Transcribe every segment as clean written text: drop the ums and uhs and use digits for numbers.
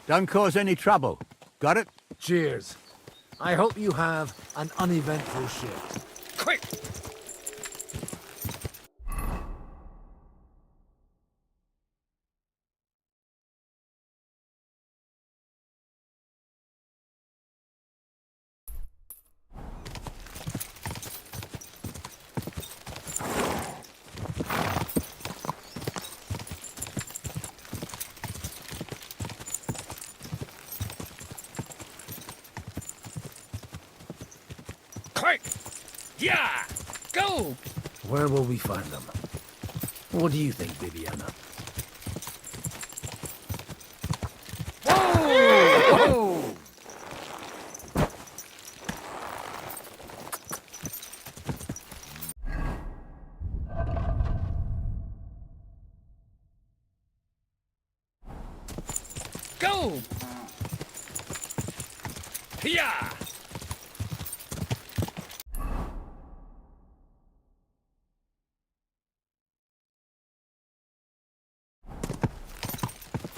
Don't cause any trouble. Got it? Cheers. I hope you have an uneventful shift. Quick! Quick! Yeah! Go! Where will we find them? What do you think, Bibiana? Whoa! Whoa! Go! Yeah!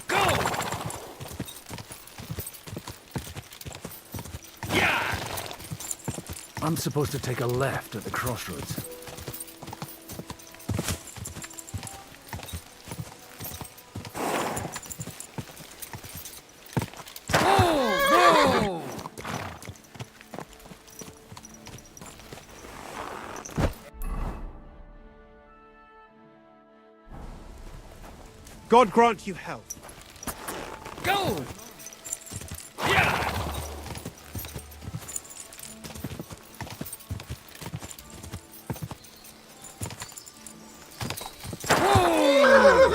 Go! Yeah! I'm supposed to take a left at the crossroads. Whoa! Whoa! God grant you health. Go! Yeah! Whoa!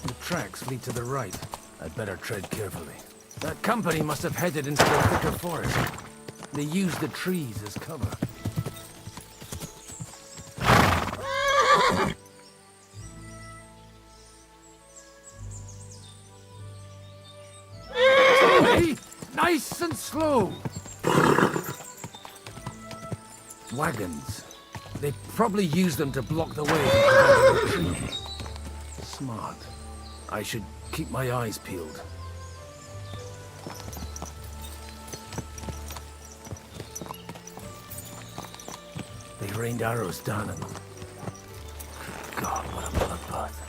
The tracks lead to the right. I'd better tread carefully. That company must have headed into the thicker forest. They used the trees as cover. Hey, nice and slow. Wagons. They probably used them to block the way to the tree. Smart. I should keep my eyes peeled. They rained arrows down at them. God, what a bloodbath.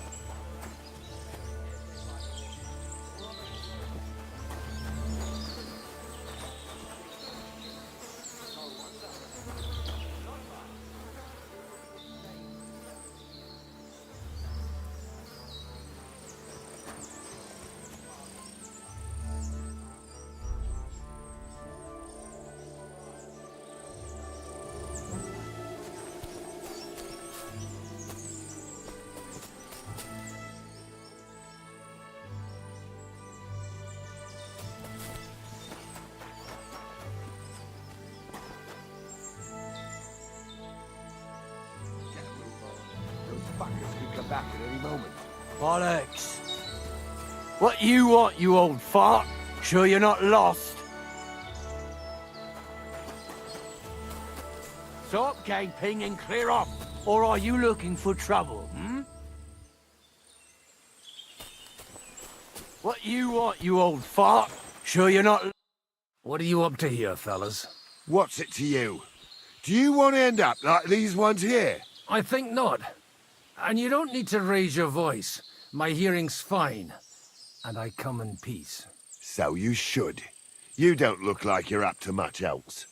Fuckers could come back at any moment. Bollocks. What you want, you old fart? Sure you're not lost? Stop gaping and clear off, or are you looking for trouble, hmm? What you want, you old fart? Sure you're not... What are you up to here, fellas? What's it to you? Do you want to end up like these ones here? I think not. And you don't need to raise your voice. My hearing's fine. And I come in peace. So you should. You don't look like you're up to much else.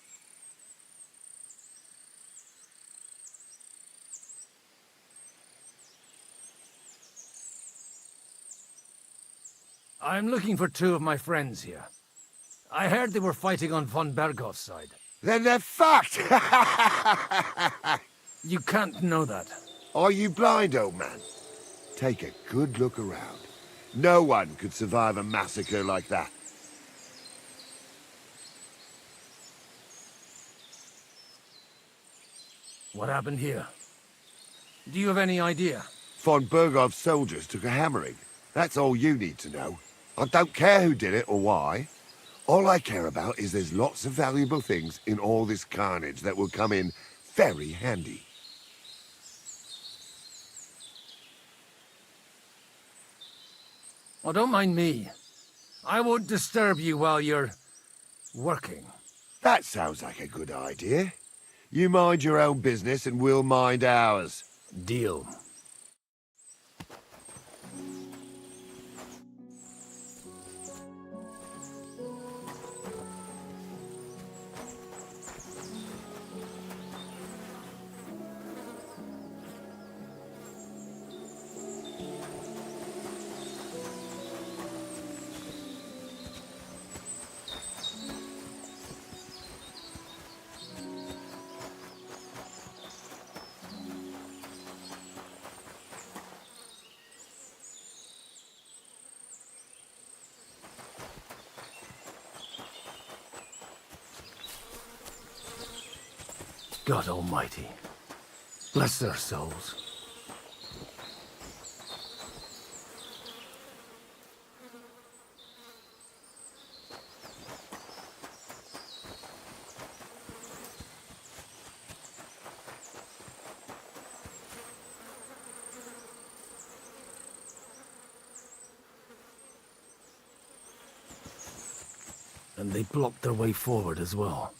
I'm looking for two of my friends here. I heard they were fighting on von Bergoff's side. Then they're fucked! You can't know that. Are you blind, old man? Take a good look around. No one could survive a massacre like that. What happened here? Do you have any idea? Von Bergov's soldiers took a hammering. That's all you need to know. I don't care who did it or why. All I care about is there's lots of valuable things in all this carnage that will come in very handy. Well, don't mind me. I won't disturb you while you're working. That sounds like a good idea. You mind your own business and we'll mind ours. Deal. God Almighty, bless their souls. And they blocked their way forward as well.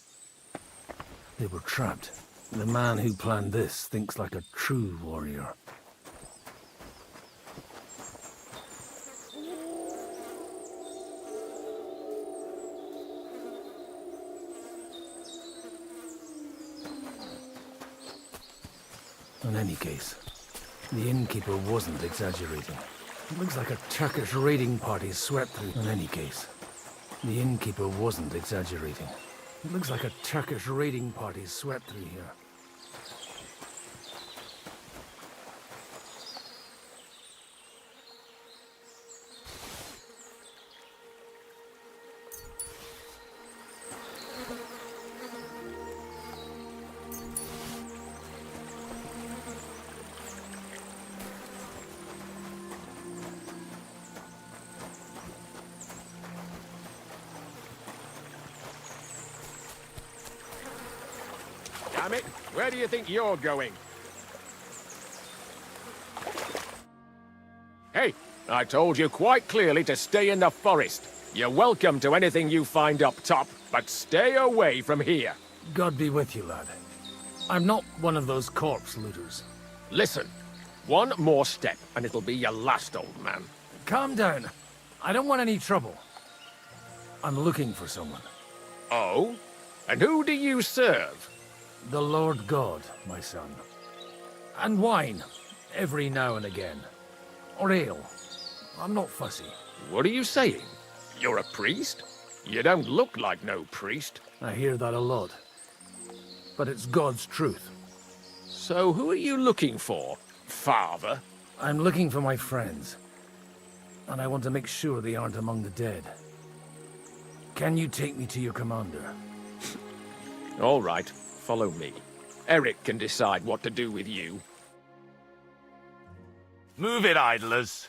They were trapped. The man who planned this thinks like a true warrior. In any case, the innkeeper wasn't exaggerating. It looks like a Turkish raiding party swept through. In any case, the innkeeper wasn't exaggerating. It looks like a Turkish raiding party swept through here. Damn it, where do you think you're going? Hey, I told you quite clearly to stay in the forest. You're welcome to anything you find up top, but stay away from here. God be with you, lad. I'm not one of those corpse looters. Listen, one more step and it'll be your last, old man. Calm down. I don't want any trouble. I'm looking for someone. Oh? And who do you serve? The Lord God, my son. And wine, every now and again. Or ale. I'm not fussy. What are you saying? You're a priest? You don't look like no priest. I hear that a lot. But it's God's truth. So who are you looking for, father? I'm looking for my friends. And I want to make sure they aren't among the dead. Can you take me to your commander? All right, follow me. Eric can decide what to do with you. Move it, idlers.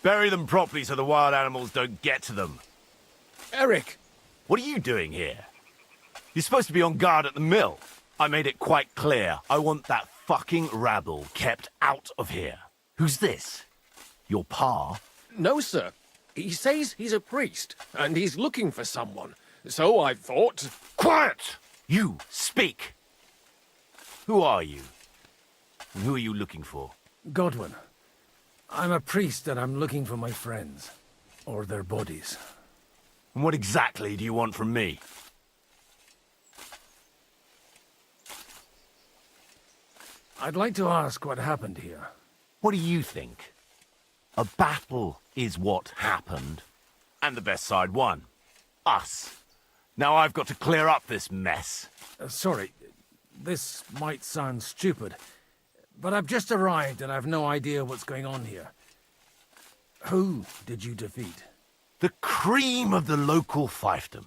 Bury them properly so the wild animals don't get to them. Eric! What are you doing here? You're supposed to be on guard at the mill. I made it quite clear. I want that fucking rabble kept out of here. Who's this? Your pa? No, sir. He says he's a priest, and he's looking for someone. So I thought... Quiet! You, speak! Who are you? And who are you looking for? Godwin. I'm a priest and I'm looking for my friends. Or their bodies. And what exactly do you want from me? I'd like to ask what happened here. What do you think? A battle is what happened. And the best side won. Us. Now I've got to clear up this mess. Sorry, this might sound stupid, but I've just arrived and I've no idea what's going on here. Who did you defeat? The cream of the local fiefdom.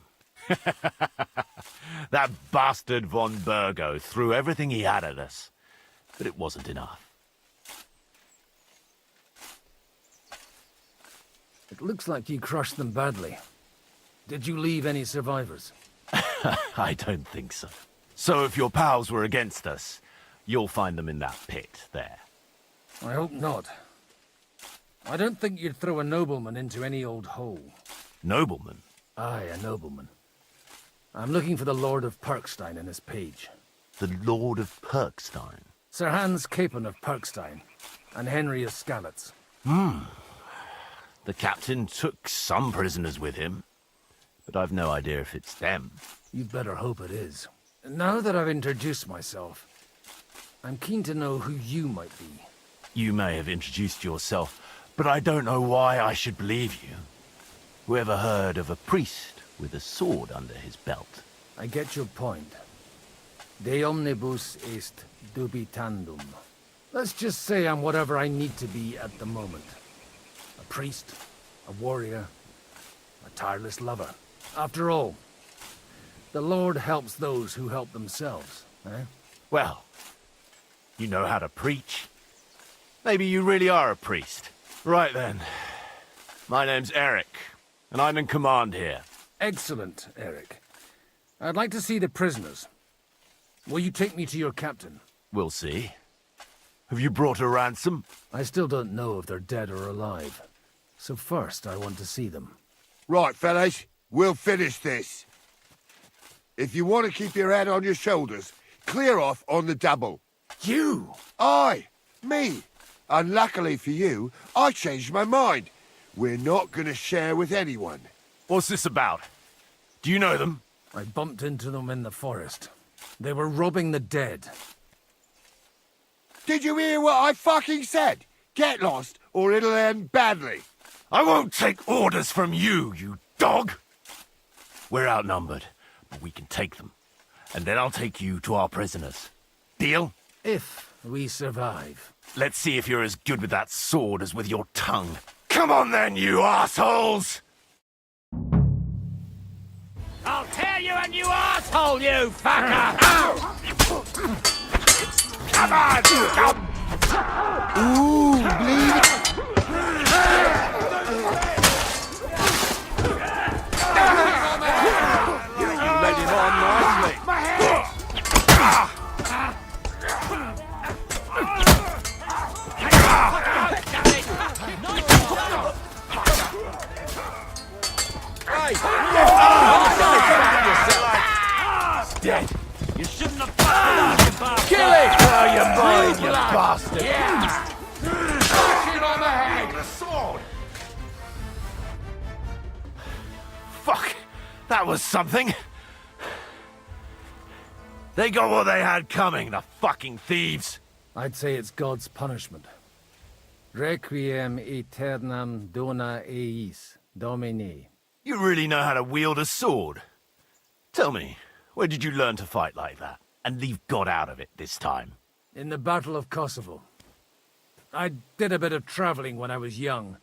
That bastard von Burgo threw everything he had at us, but it wasn't enough. It looks like you crushed them badly. Did you leave any survivors? I don't think so. So if your pals were against us, you'll find them in that pit there. I hope not. I don't think you'd throw a nobleman into any old hole. Nobleman? Aye, a nobleman. I'm looking for the Lord of Perkstein and his page. The Lord of Perkstein? Sir Hans Capon of Perkstein, and Henry of Skalitz. The captain took some prisoners with him, but I've no idea if it's them. You'd better hope it is. Now that I've introduced myself, I'm keen to know who you might be. You may have introduced yourself, but I don't know why I should believe you. Whoever heard of a priest with a sword under his belt? I get your point. De omnibus est dubitandum. Let's just say I'm whatever I need to be at the moment. A priest, a warrior, a tireless lover. After all, the Lord helps those who help themselves, eh? Well, you know how to preach. Maybe you really are a priest. Right then. My name's Eric, and I'm in command here. Excellent, Eric. I'd like to see the prisoners. Will you take me to your captain? We'll see. Have you brought a ransom? I still don't know if they're dead or alive. So first, I want to see them. Right, fellas, we'll finish this. If you want to keep your head on your shoulders, clear off on the double. You! Aye, me. Unluckily for you, I changed my mind. We're not going to share with anyone. What's this about? Do you know them? I bumped into them in the forest. They were robbing the dead. Did you hear what I fucking said? Get lost, or it'll end badly. I won't take orders from you, you dog! We're outnumbered, but we can take them. And then I'll take you to our prisoners. Deal? If we survive. Let's see if you're as good with that sword as with your tongue. Come on then, you assholes! I'll tear you a new asshole, you fucker! Come on! Come! Ooh, bleed. You led him on nicely. Dead. You shouldn't have fucked with us, you Kill it! Oh, you're mine, you bastard! Yeah! Shoot on the head! The sword! Fuck! That was something! They got what they had coming, the fucking thieves! I'd say it's God's punishment. Requiem aeternam dona eis, Domine. You really know how to wield a sword? Tell me, where did you learn to fight like that? And leave God out of it this time? In the Battle of Kosovo. I did a bit of traveling when I was young,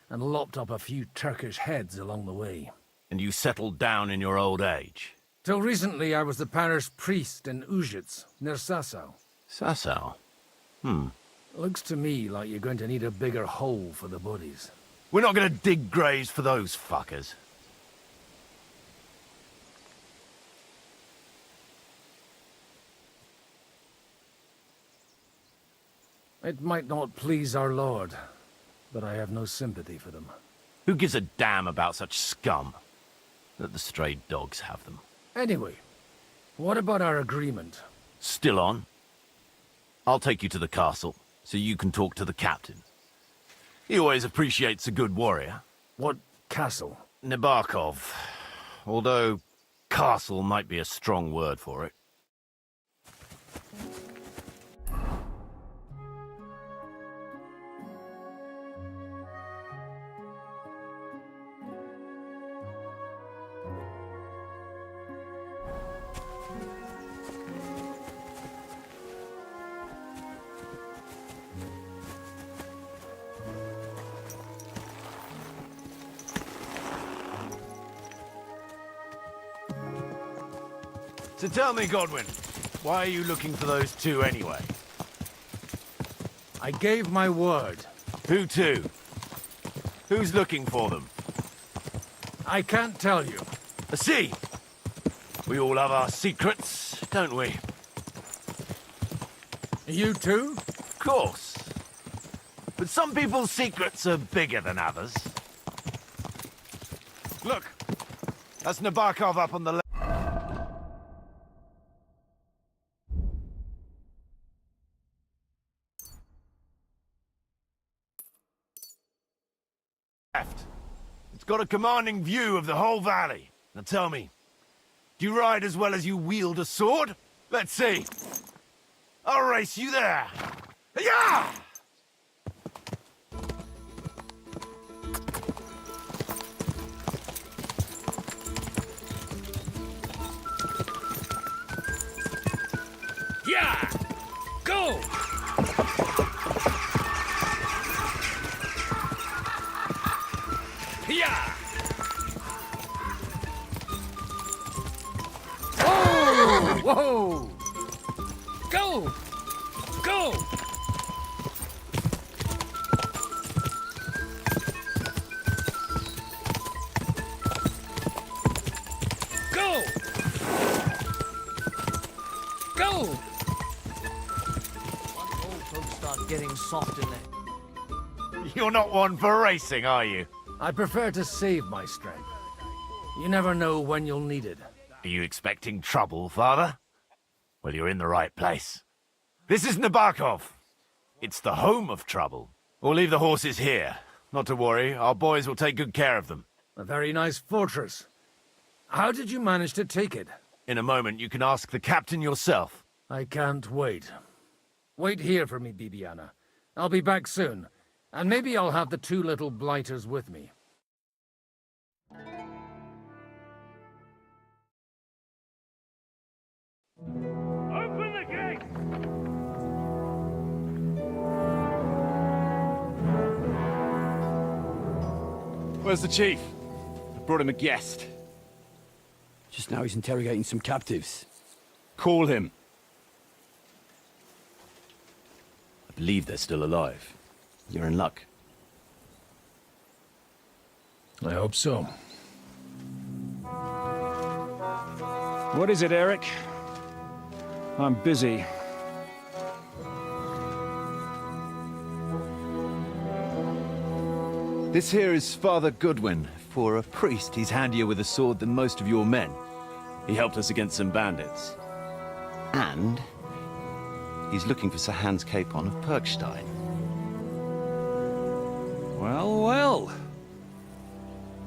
and lopped up a few Turkish heads along the way. And you settled down in your old age? Till recently I was the parish priest in Ujits, near Sasau. Sasau? Looks to me like you're going to need a bigger hole for the bodies. We're not gonna dig graves for those fuckers. It might not please our Lord, but I have no sympathy for them. Who gives a damn about such scum? Let the stray dogs have them. Anyway, what about our agreement? Still on? I'll take you to the castle, so you can talk to the captain. He always appreciates a good warrior. What castle? Nebarkov. Although, castle might be a strong word for it. So tell me, Godwin, why are you looking for those two anyway? I gave my word. Who to? Who's looking for them? I can't tell you. I see. We all have our secrets, don't we? You too? Of course. But But some people's secrets are bigger than others. Look, that's Nabokov up on the left. It's got a commanding view of the whole valley. Now tell me, do you ride as well as you wield a sword? Let's see. I'll race you there. Yeah! Yeah! Go! Yeah! Whoa! Whoa! Go! Go! Go! Go! Once old folks start getting soft in there. You're not one for racing, are you? I prefer to save my strength. You never know when you'll need it. Are you expecting trouble, Father? Well, you're in the right place. This is Nabokov. It's the home of trouble. We'll leave the horses here. Not to worry, our boys will take good care of them. A very nice fortress. How did you manage to take it? In a moment, you can ask the captain yourself. I can't wait. Wait here for me, Bibiana. I'll be back soon. And maybe I'll have the two little blighters with me. Open the gate! Where's the chief? I brought him a guest. Just now he's interrogating some captives. Call him. I believe they're still alive. You're in luck. I hope so. What is it, Eric? I'm busy. This here is Father Godwin. For a priest, he's handier with a sword than most of your men. He helped us against some bandits. And he's looking for Sir Hans Capon of Perkstein. Well, well.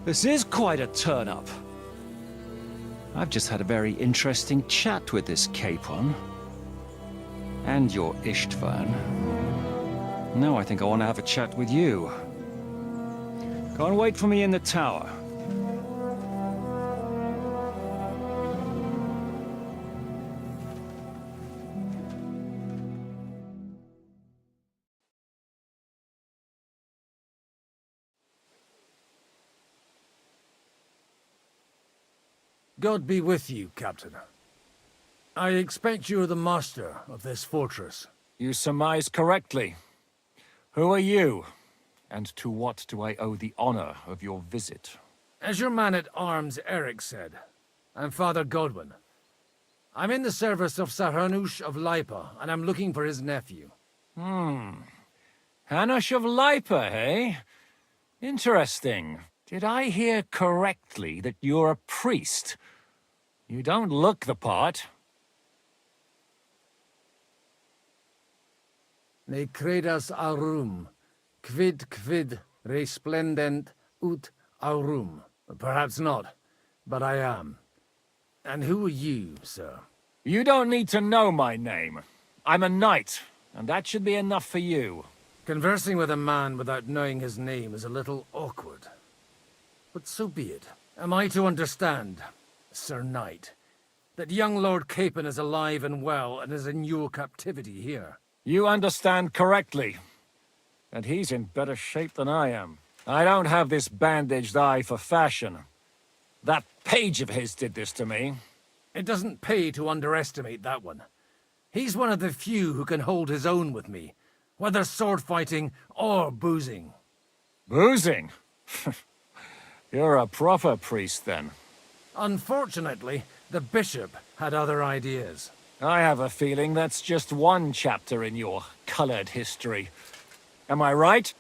This is quite a turn-up. I've just had a very interesting chat with this Capon. And your Istvan. Now I think I want to have a chat with you. Go and wait for me in the tower. God be with you, Captain. I expect you're the master of this fortress. You surmise correctly. Who are you? And to what do I owe the honor of your visit? As your man-at-arms Eric said, I'm Father Godwin. I'm in the service of Sahanush of Lipa, and I'm looking for his nephew. Hanush of Lipa, eh? Interesting. Did I hear correctly that you're a priest? You don't look the part. Ne credas aurum, quid resplendent ut aurum. Perhaps not, but I am. And who are you, sir? You don't need to know my name. I'm a knight, and that should be enough for you. Conversing with a man without knowing his name is a little awkward. But so be it. Am I to understand, Sir Knight, that young Lord Capon is alive and well and is in your captivity here? You understand correctly. And he's in better shape than I am. I don't have this bandaged eye for fashion. That page of his did this to me. It doesn't pay to underestimate that one. He's one of the few who can hold his own with me, whether sword fighting or boozing. Boozing? You're a proper priest, then. Unfortunately, the bishop had other ideas. I have a feeling that's just one chapter in your colored history. Am I right?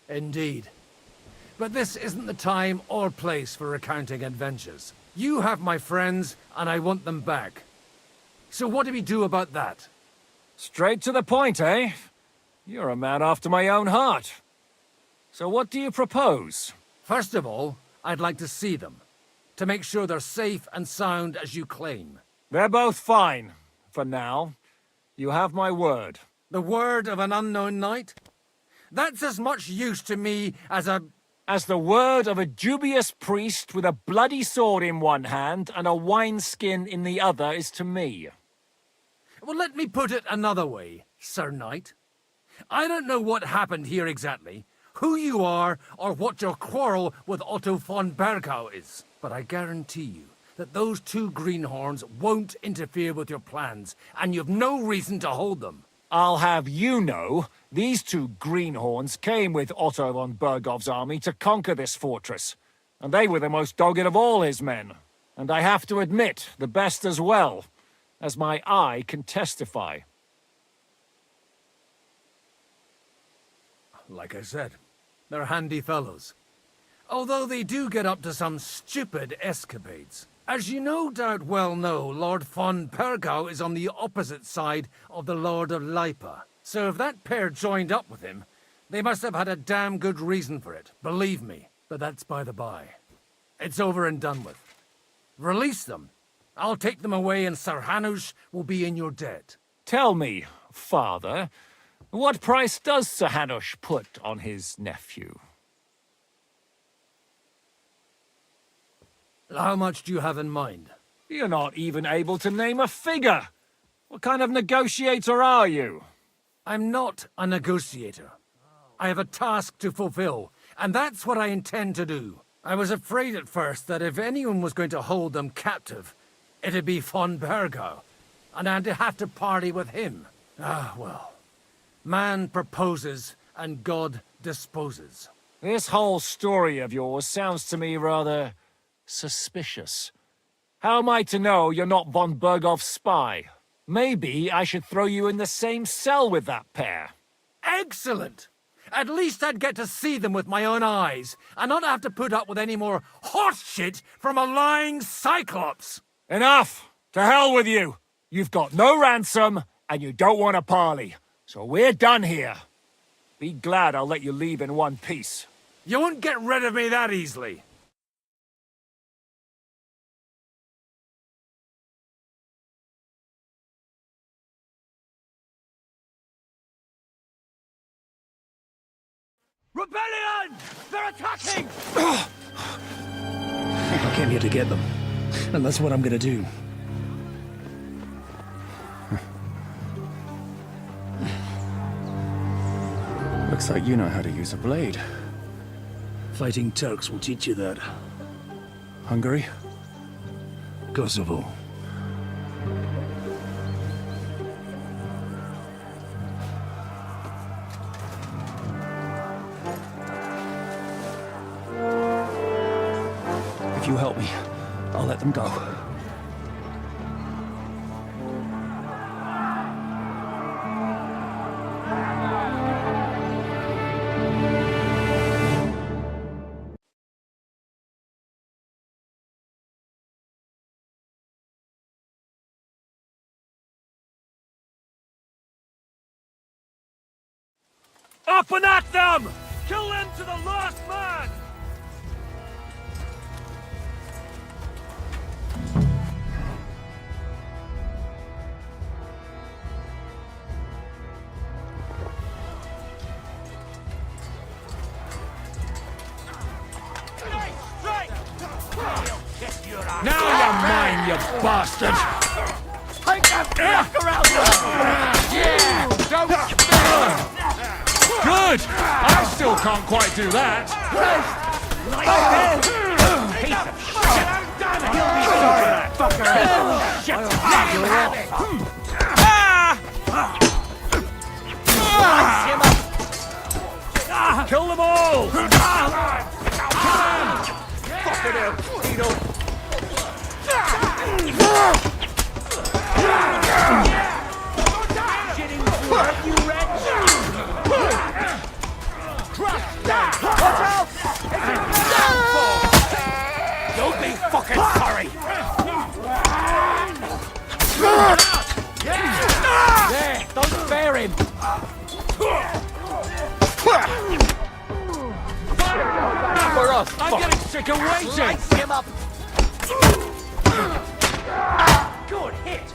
Indeed. But this isn't the time or place for recounting adventures. You have my friends, and I want them back. So what do we do about that? Straight to the point, eh? You're a man after my own heart. So what do you propose? First of all, I'd like to see them, to make sure they're safe and sound as you claim. They're both fine, for now. You have my word. The word of an unknown knight? That's as much use to me as the word of a dubious priest with a bloody sword in one hand and a wineskin in the other is to me. Well, let me put it another way, Sir Knight. I don't know what happened here exactly, who you are, or what your quarrel with Otto von Bergau is. But I guarantee you that those two greenhorns won't interfere with your plans, and you've no reason to hold them. I'll have you know, these two greenhorns came with Otto von Bergov's army to conquer this fortress, and they were the most dogged of all his men. And I have to admit, the best as well, as my eye can testify. Like I said, they're handy fellows. Although they do get up to some stupid escapades. As you no doubt well know, Lord von Bergau is on the opposite side of the Lord of Lipa. So if that pair joined up with him, they must have had a damn good reason for it, believe me. But that's by the by. It's over and done with. Release them. I'll take them away and Sir Hanush will be in your debt. Tell me, father, what price does Sir Hanush put on his nephew? How much do you have in mind? You're not even able to name a figure. What kind of negotiator are you? I'm not a negotiator. I have a task to fulfill, and that's what I intend to do. I was afraid at first that if anyone was going to hold them captive, it'd be von Bergau, and I'd have to party with him. Ah, well. Man proposes, and God disposes. This whole story of yours sounds to me rather suspicious. How am I to know you're not von Bergov's spy? Maybe I should throw you in the same cell with that pair. Excellent! At least I'd get to see them with my own eyes, and not have to put up with any more horse shit from a lying cyclops! Enough! To hell with you! You've got no ransom, and you don't want a parley. So we're done here. Be glad I'll let you leave in one piece. You won't get rid of me that easily. Rebellion! They're attacking! I came here to get them, and that's what I'm gonna do. Looks like you know how to use a blade. Fighting Turks will teach you that. Hungary? Kosovo. If you help me, I'll let them go. Up and at them! Kill them to the last man! Now you're mine, you bastard! Take that fucker out! Yeah! Don't Good! I still can't quite do that. Kill them all! I'm getting sick of waiting! Slice him up! Good hit!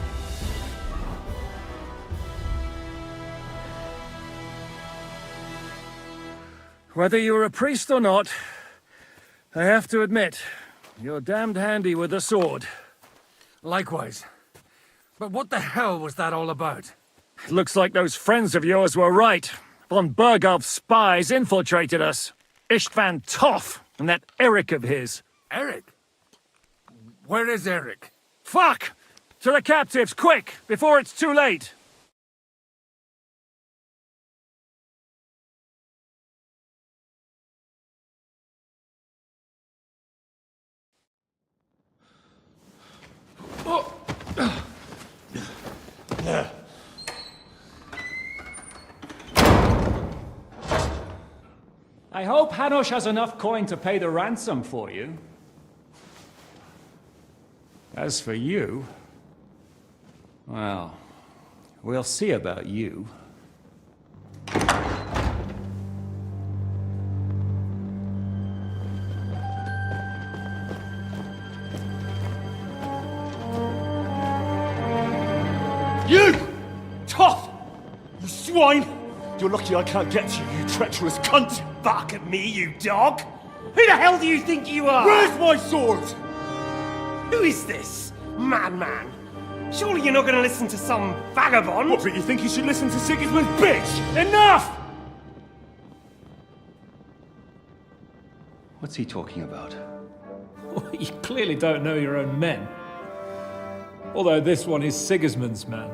Whether you're a priest or not, I have to admit, you're damned handy with a sword. Likewise. But what the hell was that all about? It looks like those friends of yours were right. Von Bergov's spies infiltrated us. Istvan Toth and that Eric of his. Eric? Where is Eric? Fuck! To the captives, quick, before it's too late! I hope Hanush has enough coin to pay the ransom for you. As for you, well, we'll see about you. You! Tough! You swine! You're lucky I can't get to you, you treacherous cunt! Bark at me, you dog! Who the hell do you think you are? Where's my sword? Who is this? Madman! Surely you're not going to listen to some vagabond? What, but you think you should listen to Sigismund's bitch? Enough! What's he talking about? You clearly don't know your own men. Although this one is Sigismund's man.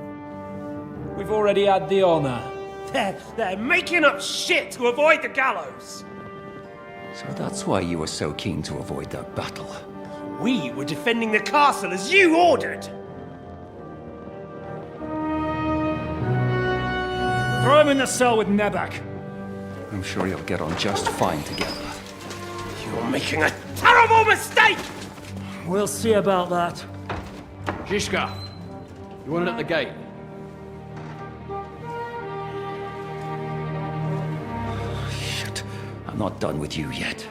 We've already had the honor. They're making up shit to avoid the gallows! So that's why you were so keen to avoid that battle. We were defending the castle as you ordered! Throw him in the cell with Nebak. I'm sure you'll get on just fine together. You're making a terrible mistake! We'll see about that. Zizka, you want it at the gate? Shit, I'm not done with you yet.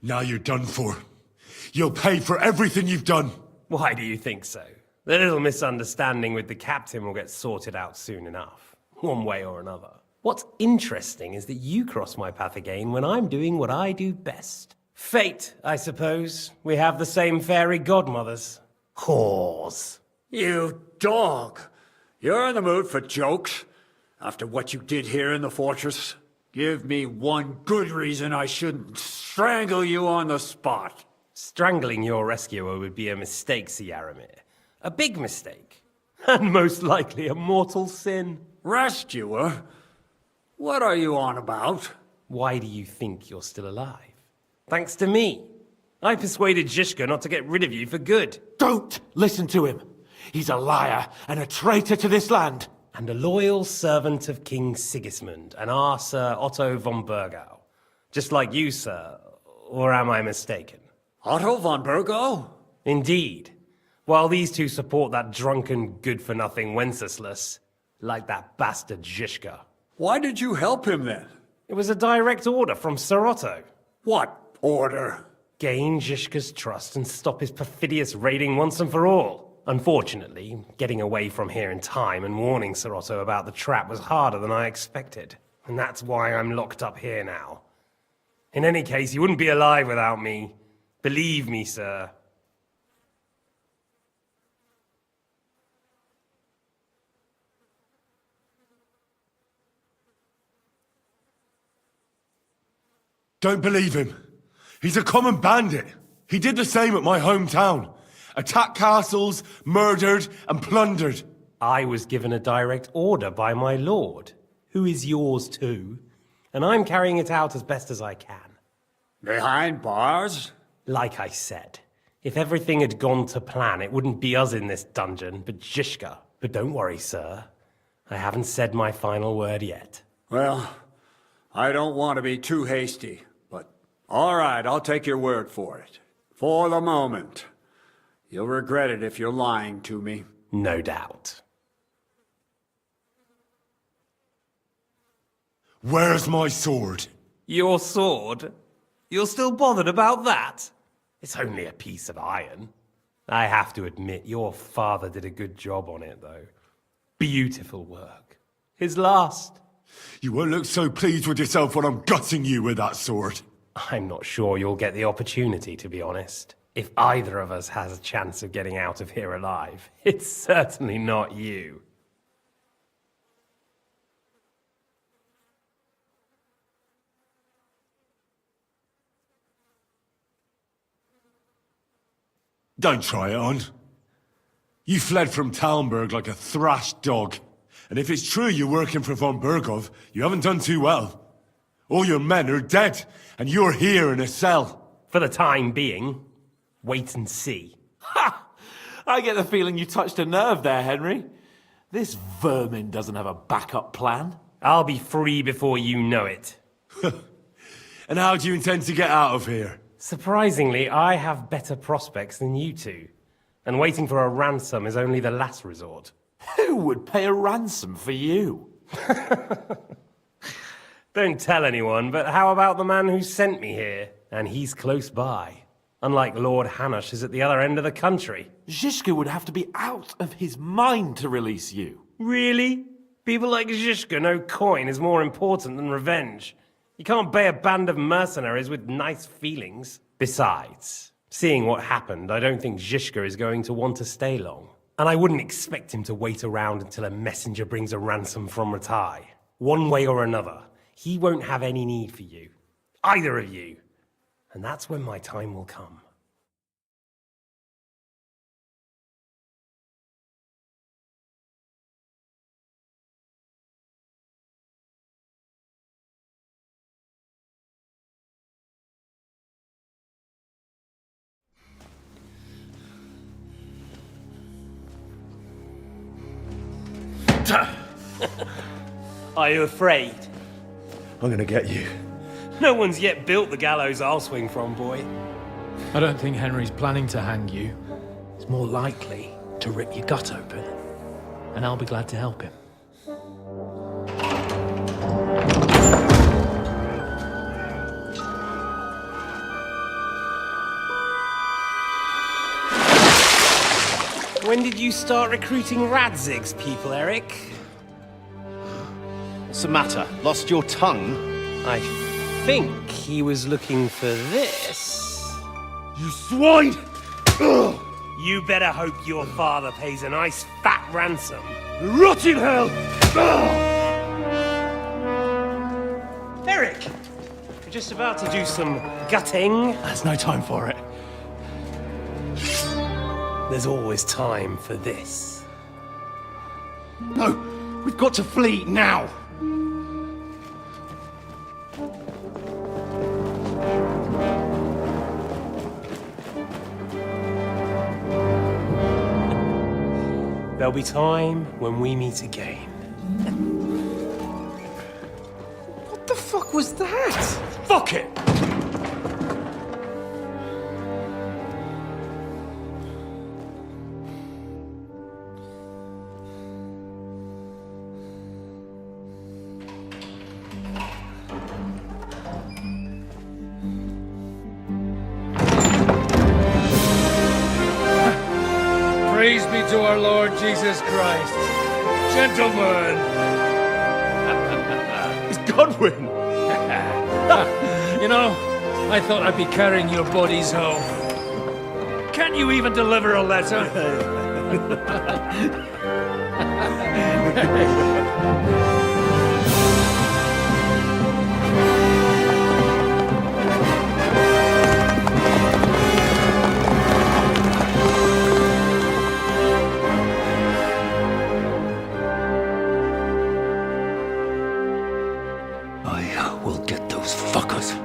Now you're done for. You'll pay for everything you've done. Why do you think so? The little misunderstanding with the captain will get sorted out soon enough, one way or another. What's interesting is that you cross my path again when I'm doing what I do best. Fate, I suppose. We have the same fairy godmothers. Whores. You dog! You're in the mood for jokes? After what you did here in the fortress? Give me one good reason I shouldn't strangle you on the spot. Strangling your rescuer would be a mistake, Yaramir. A big mistake. And most likely a mortal sin. Rescuer? What are you on about? Why do you think you're still alive? Thanks to me. I persuaded Zizka not to get rid of you for good. Don't listen to him. He's a liar and a traitor to this land. And a loyal servant of King Sigismund and our Sir Otto von Bergau. Just like you, sir. Or am I mistaken? Otto von Bergau? Indeed. While these two support that drunken, good-for-nothing Wenceslas, like that bastard Zizka. Why did you help him then? It was a direct order from Sir Otto. What order? Gain Zizka's trust and stop his perfidious raiding once and for all. Unfortunately, getting away from here in time and warning Sir Otto about the trap was harder than I expected. And that's why I'm locked up here now. In any case, you wouldn't be alive without me. Believe me, sir. Don't believe him. He's a common bandit. He did the same at my hometown. Attacked castles, murdered, and plundered. I was given a direct order by my lord, who is yours too, and I'm carrying it out as best as I can. Behind bars? Like I said, if everything had gone to plan, it wouldn't be us in this dungeon, but Zizka. But don't worry, sir. I haven't said my final word yet. Well, I don't want to be too hasty, but all right, I'll take your word for it. For the moment. You'll regret it if you're lying to me. No doubt. Where's my sword? Your sword? You're still bothered about that? It's only a piece of iron. I have to admit, your father did a good job on it, though. Beautiful work. His last. You won't look so pleased with yourself when I'm gutting you with that sword. I'm not sure you'll get the opportunity, to be honest. If either of us has a chance of getting out of here alive, it's certainly not you. Don't try it on. You fled from Talmberg like a thrashed dog. And if it's true you're working for von Bergov, you haven't done too well. All your men are dead, and you're here in a cell. For the time being, wait and see. Ha! I get the feeling you touched a nerve there, Henry. This vermin doesn't have a backup plan. I'll be free before you know it. And how do you intend to get out of here? Surprisingly, I have better prospects than you two. And waiting for a ransom is only the last resort. Who would pay a ransom for you? Don't tell anyone, but how about the man who sent me here? And he's close by. Unlike Lord Hanush is at the other end of the country. Zizka would have to be out of his mind to release you. Really? People like Zizka know coin is more important than revenge. You can't pay a band of mercenaries with nice feelings. Besides, seeing what happened, I don't think Zizka is going to want to stay long. And I wouldn't expect him to wait around until a messenger brings a ransom from Ratai. One way or another, he won't have any need for you. Either of you. And that's when my time will come. Are you afraid? I'm gonna get you. No one's yet built the gallows I'll swing from, boy. I don't think Henry's planning to hang you. It's more likely to rip your gut open. And I'll be glad to help him. When did you start recruiting Radzig's people, Eric? What's the matter? Lost your tongue? I think he was looking for this. You swine! Ugh. You better hope your father pays a nice fat ransom. Rot in hell! Ugh. Eric! We're just about to do some gutting. There's no time for it. There's always time for this. No! We've got to flee now! There'll be time when we meet again. What the fuck was that? Fuck it! Praise be to our Lord Jesus Christ. Gentlemen! It's Godwin! You know, I thought I'd be carrying your bodies home. Can't you even deliver a letter? I will get those fuckers.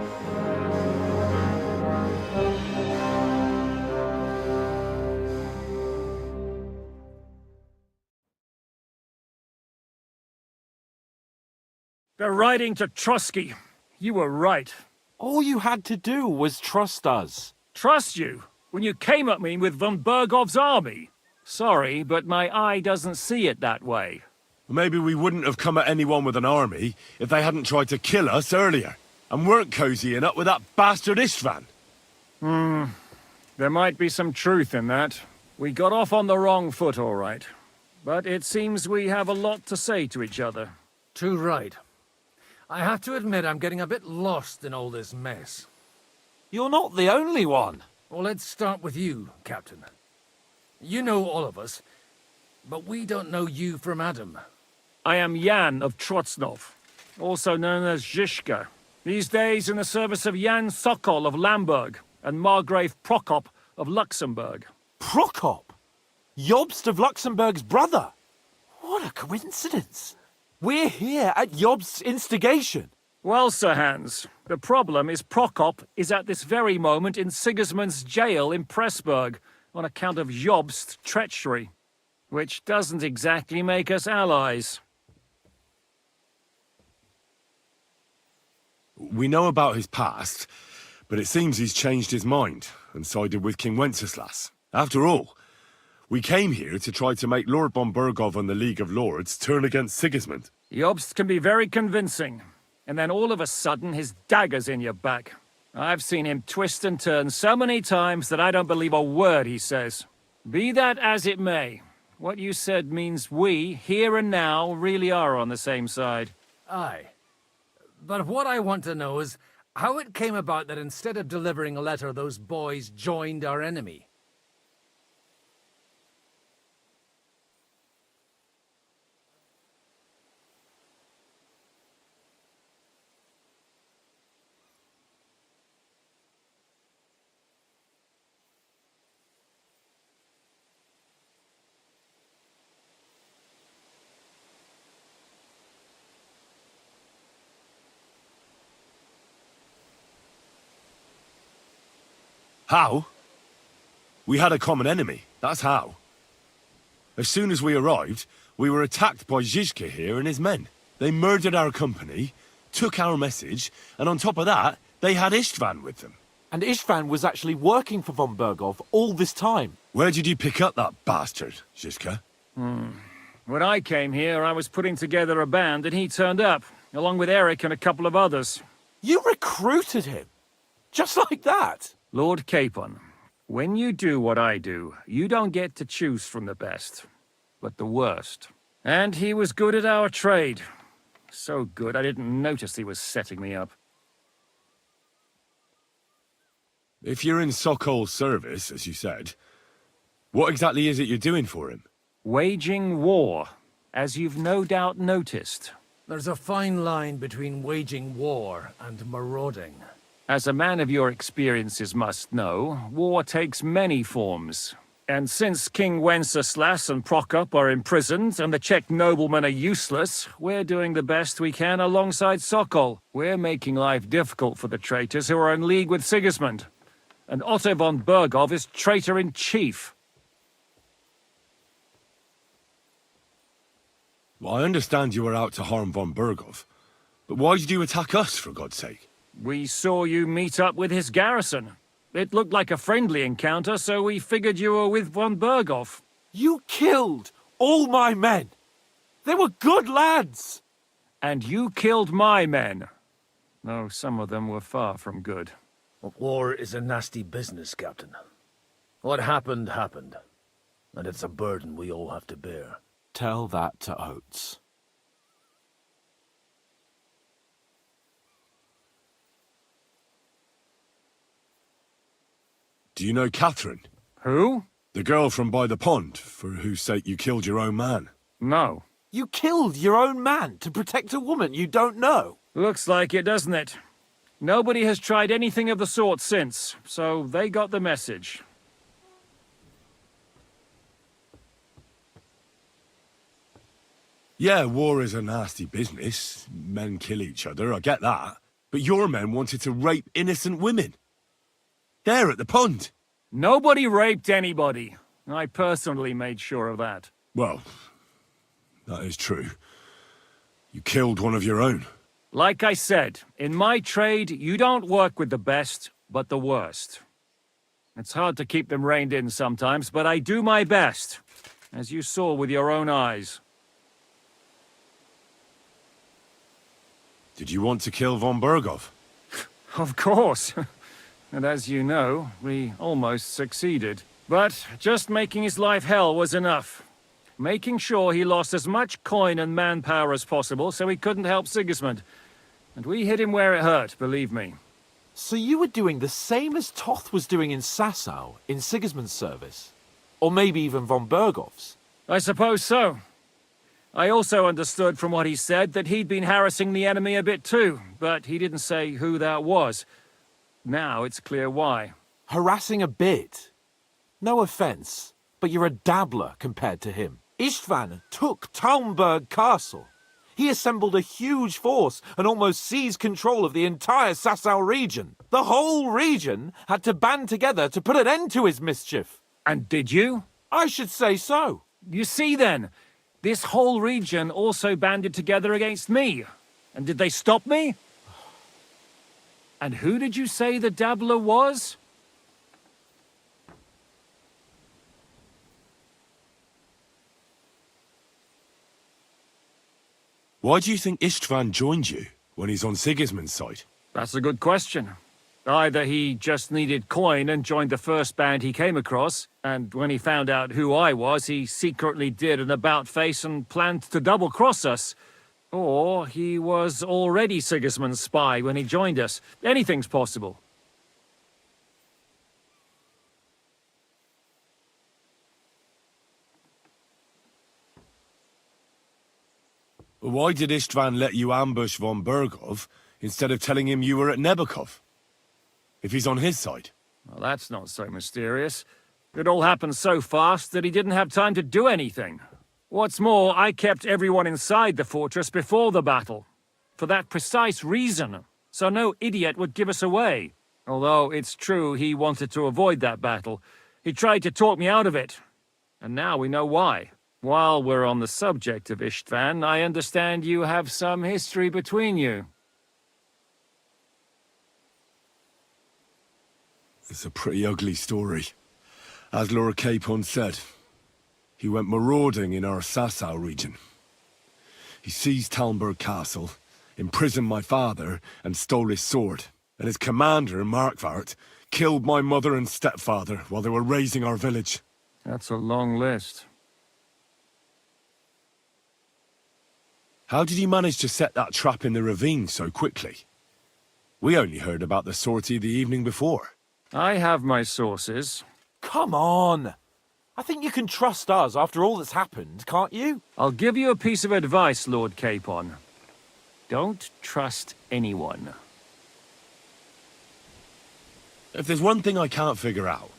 They're riding to Trusky. You were right. All you had to do was trust us. Trust you? When you came at me with von Bergov's army? Sorry, but my eye doesn't see it that way. Maybe we wouldn't have come at anyone with an army if they hadn't tried to kill us earlier, and weren't cozying up with that bastard Istvan. There might be some truth in that. We got off on the wrong foot, all right. But it seems we have a lot to say to each other. Too right. I have to admit I'm getting a bit lost in all this mess. You're not the only one. Well, let's start with you, Captain. You know all of us, but we don't know you from Adam. I am Jan of Trotsnov, also known as Zhishka. These days in the service of Jan Sokol of Lamberg and Margrave Prokop of Luxembourg. Prokop? Jobst of Luxembourg's brother? What a coincidence. We're here at Jobst's instigation. Well, Sir Hans, the problem is Prokop is at this very moment in Sigismund's jail in Pressburg on account of Jobst's treachery, which doesn't exactly make us allies. We know about his past, but it seems he's changed his mind and sided with King Wenceslas. After all, we came here to try to make Lord von Bergov and the League of Lords turn against Sigismund. Jobst can be very convincing, and then all of a sudden his dagger's in your back. I've seen him twist and turn so many times that I don't believe a word he says. Be that as it may, what you said means we, here and now, really are on the same side. Aye. But what I want to know is how it came about that instead of delivering a letter, those boys joined our enemy. How? We had a common enemy, that's how. As soon as we arrived, we were attacked by Zhizka here and his men. They murdered our company, took our message, and on top of that, they had Istvan with them. And Istvan was actually working for von Bergov all this time. Where did you pick up that bastard, Zhizka? When I came here, I was putting together a band and he turned up, along with Eric and a couple of others. You recruited him? Just like that? Lord Capon, when you do what I do, you don't get to choose from the best, but the worst. And he was good at our trade. So good, I didn't notice he was setting me up. If you're in Sokol's service, as you said, what exactly is it you're doing for him? Waging war, as you've no doubt noticed. There's a fine line between waging war and marauding. As a man of your experiences must know, war takes many forms. And since King Wenceslas and Prokop are imprisoned and the Czech noblemen are useless, we're doing the best we can alongside Sokol. We're making life difficult for the traitors who are in league with Sigismund. And Otto von Bergov is traitor-in-chief. Well, I understand you were out to harm von Bergov, but why did you attack us, for God's sake? We saw you meet up with his garrison. It looked like a friendly encounter, so we figured you were with von Bergov. You killed all my men. They were good lads. And you killed my men. Though some of them were far from good. War is a nasty business, Captain. What happened, happened. And it's a burden we all have to bear. Tell that to Oates. Do you know Catherine? Who? The girl from by the pond, for whose sake you killed your own man. No. You killed your own man to protect a woman you don't know? Looks like it, doesn't it? Nobody has tried anything of the sort since, so they got the message. Yeah, war is a nasty business. Men kill each other, I get that. But your men wanted to rape innocent women. There at the pond. Nobody raped anybody. I personally made sure of that. Well, that is true. You killed one of your own. Like I said, in my trade, you don't work with the best, but the worst. It's hard to keep them reined in sometimes, but I do my best, as you saw with your own eyes. Did you want to kill von Berghoff? Of course. And as you know, we almost succeeded. But just making his life hell was enough. Making sure he lost as much coin and manpower as possible so he couldn't help Sigismund. And we hit him where it hurt, believe me. So you were doing the same as Toth was doing in Sasau, in Sigismund's service? Or maybe even von Berghoff's? I suppose so. I also understood from what he said that he'd been harassing the enemy a bit too, but he didn't say who that was. Now it's clear why. Harassing a bit? No offence, but you're a dabbler compared to him. Istvan took Talmberg Castle. He assembled a huge force and almost seized control of the entire Sasau region. The whole region had to band together to put an end to his mischief. And did you? I should say so. You see then, this whole region also banded together against me. And did they stop me? And who did you say the dabbler was? Why do you think Istvan joined you when he's on Sigismund's side? That's a good question. Either he just needed coin and joined the first band he came across, and when he found out who I was, he secretly did an about-face and planned to double-cross us. Or he was already Sigismund's spy when he joined us. Anything's possible. Why did Istvan let you ambush von Berghoff instead of telling him you were at Nebukov? If he's on his side. Well, that's not so mysterious. It all happened so fast that he didn't have time to do anything. What's more, I kept everyone inside the fortress before the battle. For that precise reason. So no idiot would give us away. Although it's true he wanted to avoid that battle. He tried to talk me out of it. And now we know why. While we're on the subject of Istvan, I understand you have some history between you. It's a pretty ugly story. As Lord Capon said, he went marauding in our Sasau region. He seized Talmberg Castle, imprisoned my father, and stole his sword. And his commander, Markvart, killed my mother and stepfather while they were raising our village. That's a long list. How did he manage to set that trap in the ravine so quickly? We only heard about the sortie the evening before. I have my sources. Come on! I think you can trust us after all that's happened, can't you? I'll give you a piece of advice, Lord Capon. Don't trust anyone. If there's one thing I can't figure out,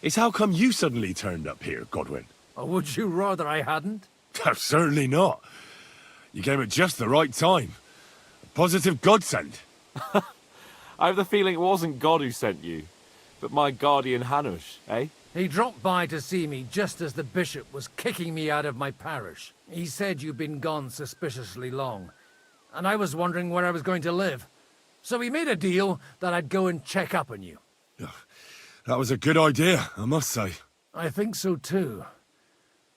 it's how come you suddenly turned up here, Godwin? Or would you rather I hadn't? Certainly not. You came at just the right time. A positive godsend. I have the feeling it wasn't God who sent you, but my guardian Hanush, eh? He dropped by to see me just as the bishop was kicking me out of my parish. He said you'd been gone suspiciously long, and I was wondering where I was going to live. So we made a deal that I'd go and check up on you. That was a good idea, I must say. I think so too.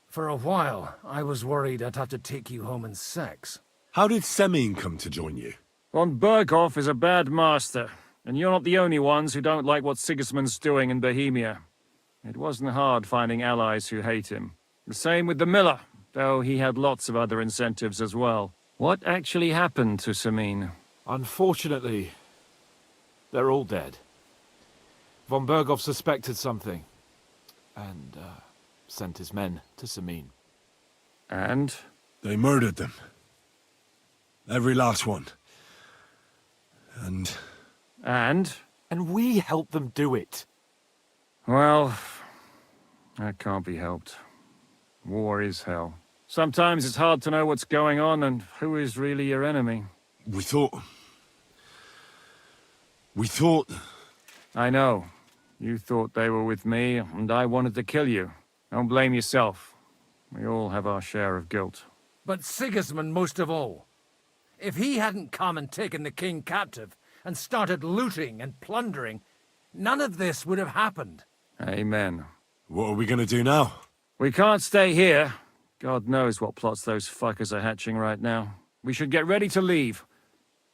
For a while, I was worried I'd have to take you home in sex. How did Semyon come to join you? Von Berghoff is a bad master, and you're not the only ones who don't like what Sigismund's doing in Bohemia. It wasn't hard finding allies who hate him. The same with the miller, though he had lots of other incentives as well. What actually happened to Semyon? Unfortunately, they're all dead. Von Berghoff suspected something, and sent his men to Semyon. And? They murdered them. Every last one. And? And we helped them do it. Well, that can't be helped. War is hell. Sometimes it's hard to know what's going on and who is really your enemy. We thought... I know. You thought they were with me, and I wanted to kill you. Don't blame yourself. We all have our share of guilt. But Sigismund most of all. If he hadn't come and taken the king captive, and started looting and plundering, none of this would have happened. Amen. What are we gonna do now? We can't stay here. God knows what plots those fuckers are hatching right now. We should get ready to leave.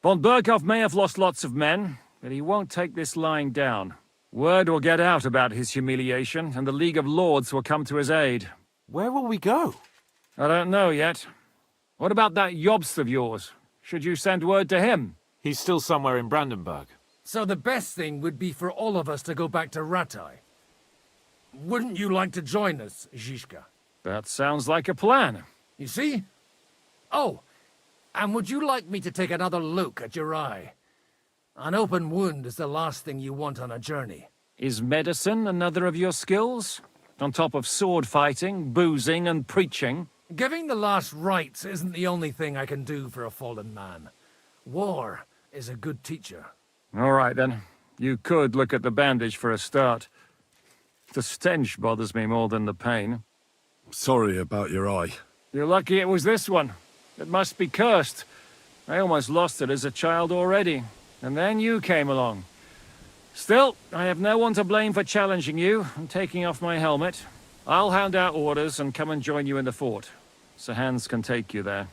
Von Berghoff may have lost lots of men, but he won't take this lying down. Word will get out about his humiliation, and the League of Lords will come to his aid. Where will we go? I don't know yet. What about that Jobst of yours? Should you send word to him? He's still somewhere in Brandenburg. So the best thing would be for all of us to go back to Ratai. Wouldn't you like to join us, Zizka? That sounds like a plan. You see? Oh, and would you like me to take another look at your eye? An open wound is the last thing you want on a journey. Is medicine another of your skills? On top of sword fighting, boozing, and preaching? Giving the last rites isn't the only thing I can do for a fallen man. War is a good teacher. All right, then. You could look at the bandage for a start. The stench bothers me more than the pain. Sorry about your eye. You're lucky it was this one. It must be cursed. I almost lost it as a child already. And then you came along. Still, I have no one to blame for challenging you and taking off my helmet. I'll hand out orders and come and join you in the fort. Sir Hans can take you there.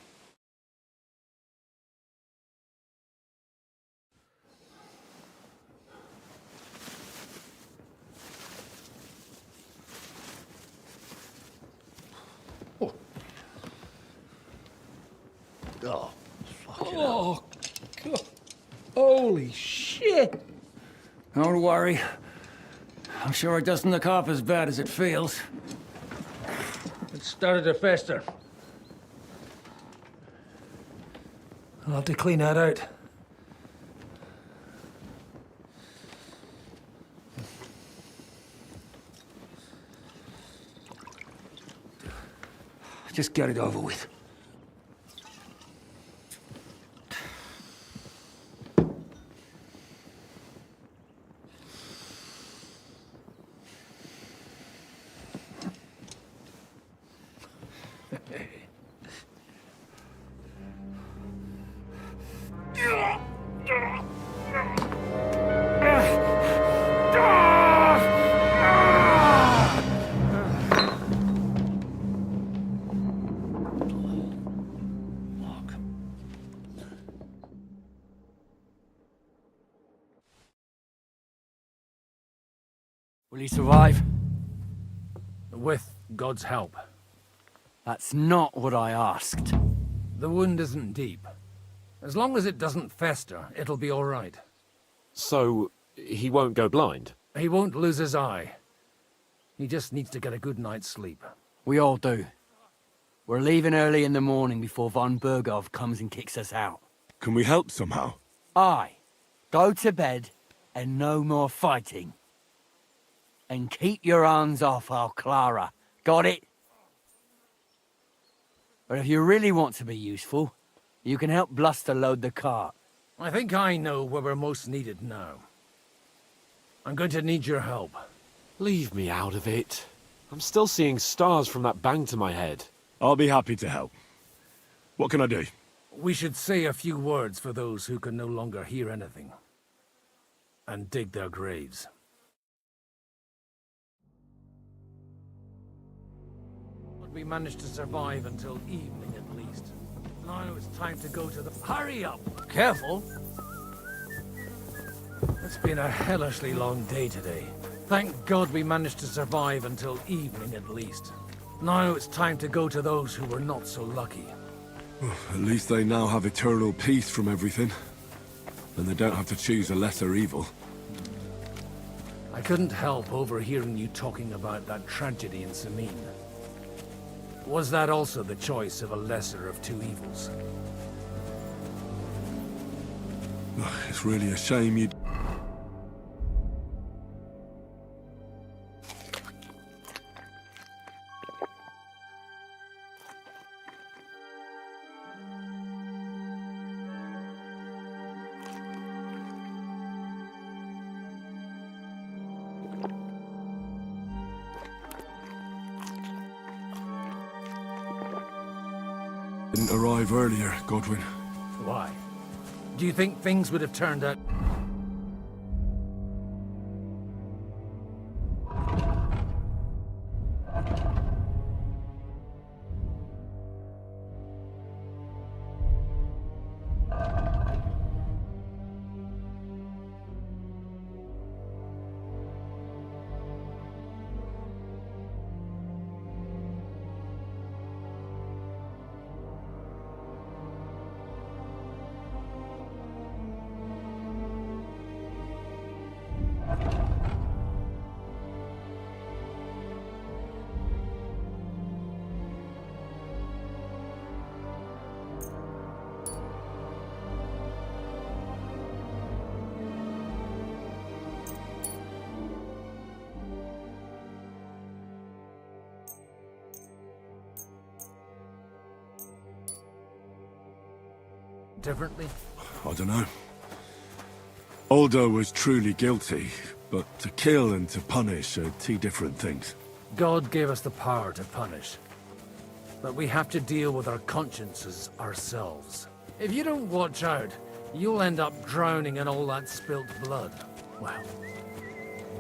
Oh, oh, God. Holy shit! Don't worry. I'm sure it doesn't look half as bad as it feels. It started to fester. I'll have to clean that out. Just get it over with. Will he survive? With God's help. That's not what I asked. The wound isn't deep. As long as it doesn't fester, it'll be all right. So, he won't go blind? He won't lose his eye. He just needs to get a good night's sleep. We all do. We're leaving early in the morning before von Berghoff comes and kicks us out. Can we help somehow? Aye. Go to bed and no more fighting. And keep your hands off our Clara. Got it? But if you really want to be useful, you can help Bluster load the cart. I think I know where we're most needed now. I'm going to need your help. Leave me out of it. I'm still seeing stars from that bang to my head. I'll be happy to help. What can I do? We should say a few words for those who can no longer hear anything. And dig their graves. We managed to survive until evening at least. Now it's time to go to the... Hurry up! Careful! It's been a hellishly long day today. Thank God we managed to survive until evening at least. Now it's time to go to those who were not so lucky. At least they now have eternal peace from everything. And they don't have to choose a lesser evil. I couldn't help overhearing you talking about that tragedy in Samin. Was that also the choice of a lesser of two evils? It's really a shame you... didn't arrive earlier, Godwin. Why? Do you think things would have turned out... differently? I don't know. Aldo was truly guilty, but to kill and to punish are two different things. God gave us the power to punish. But we have to deal with our consciences ourselves. If you don't watch out, you'll end up drowning in all that spilt blood. Well,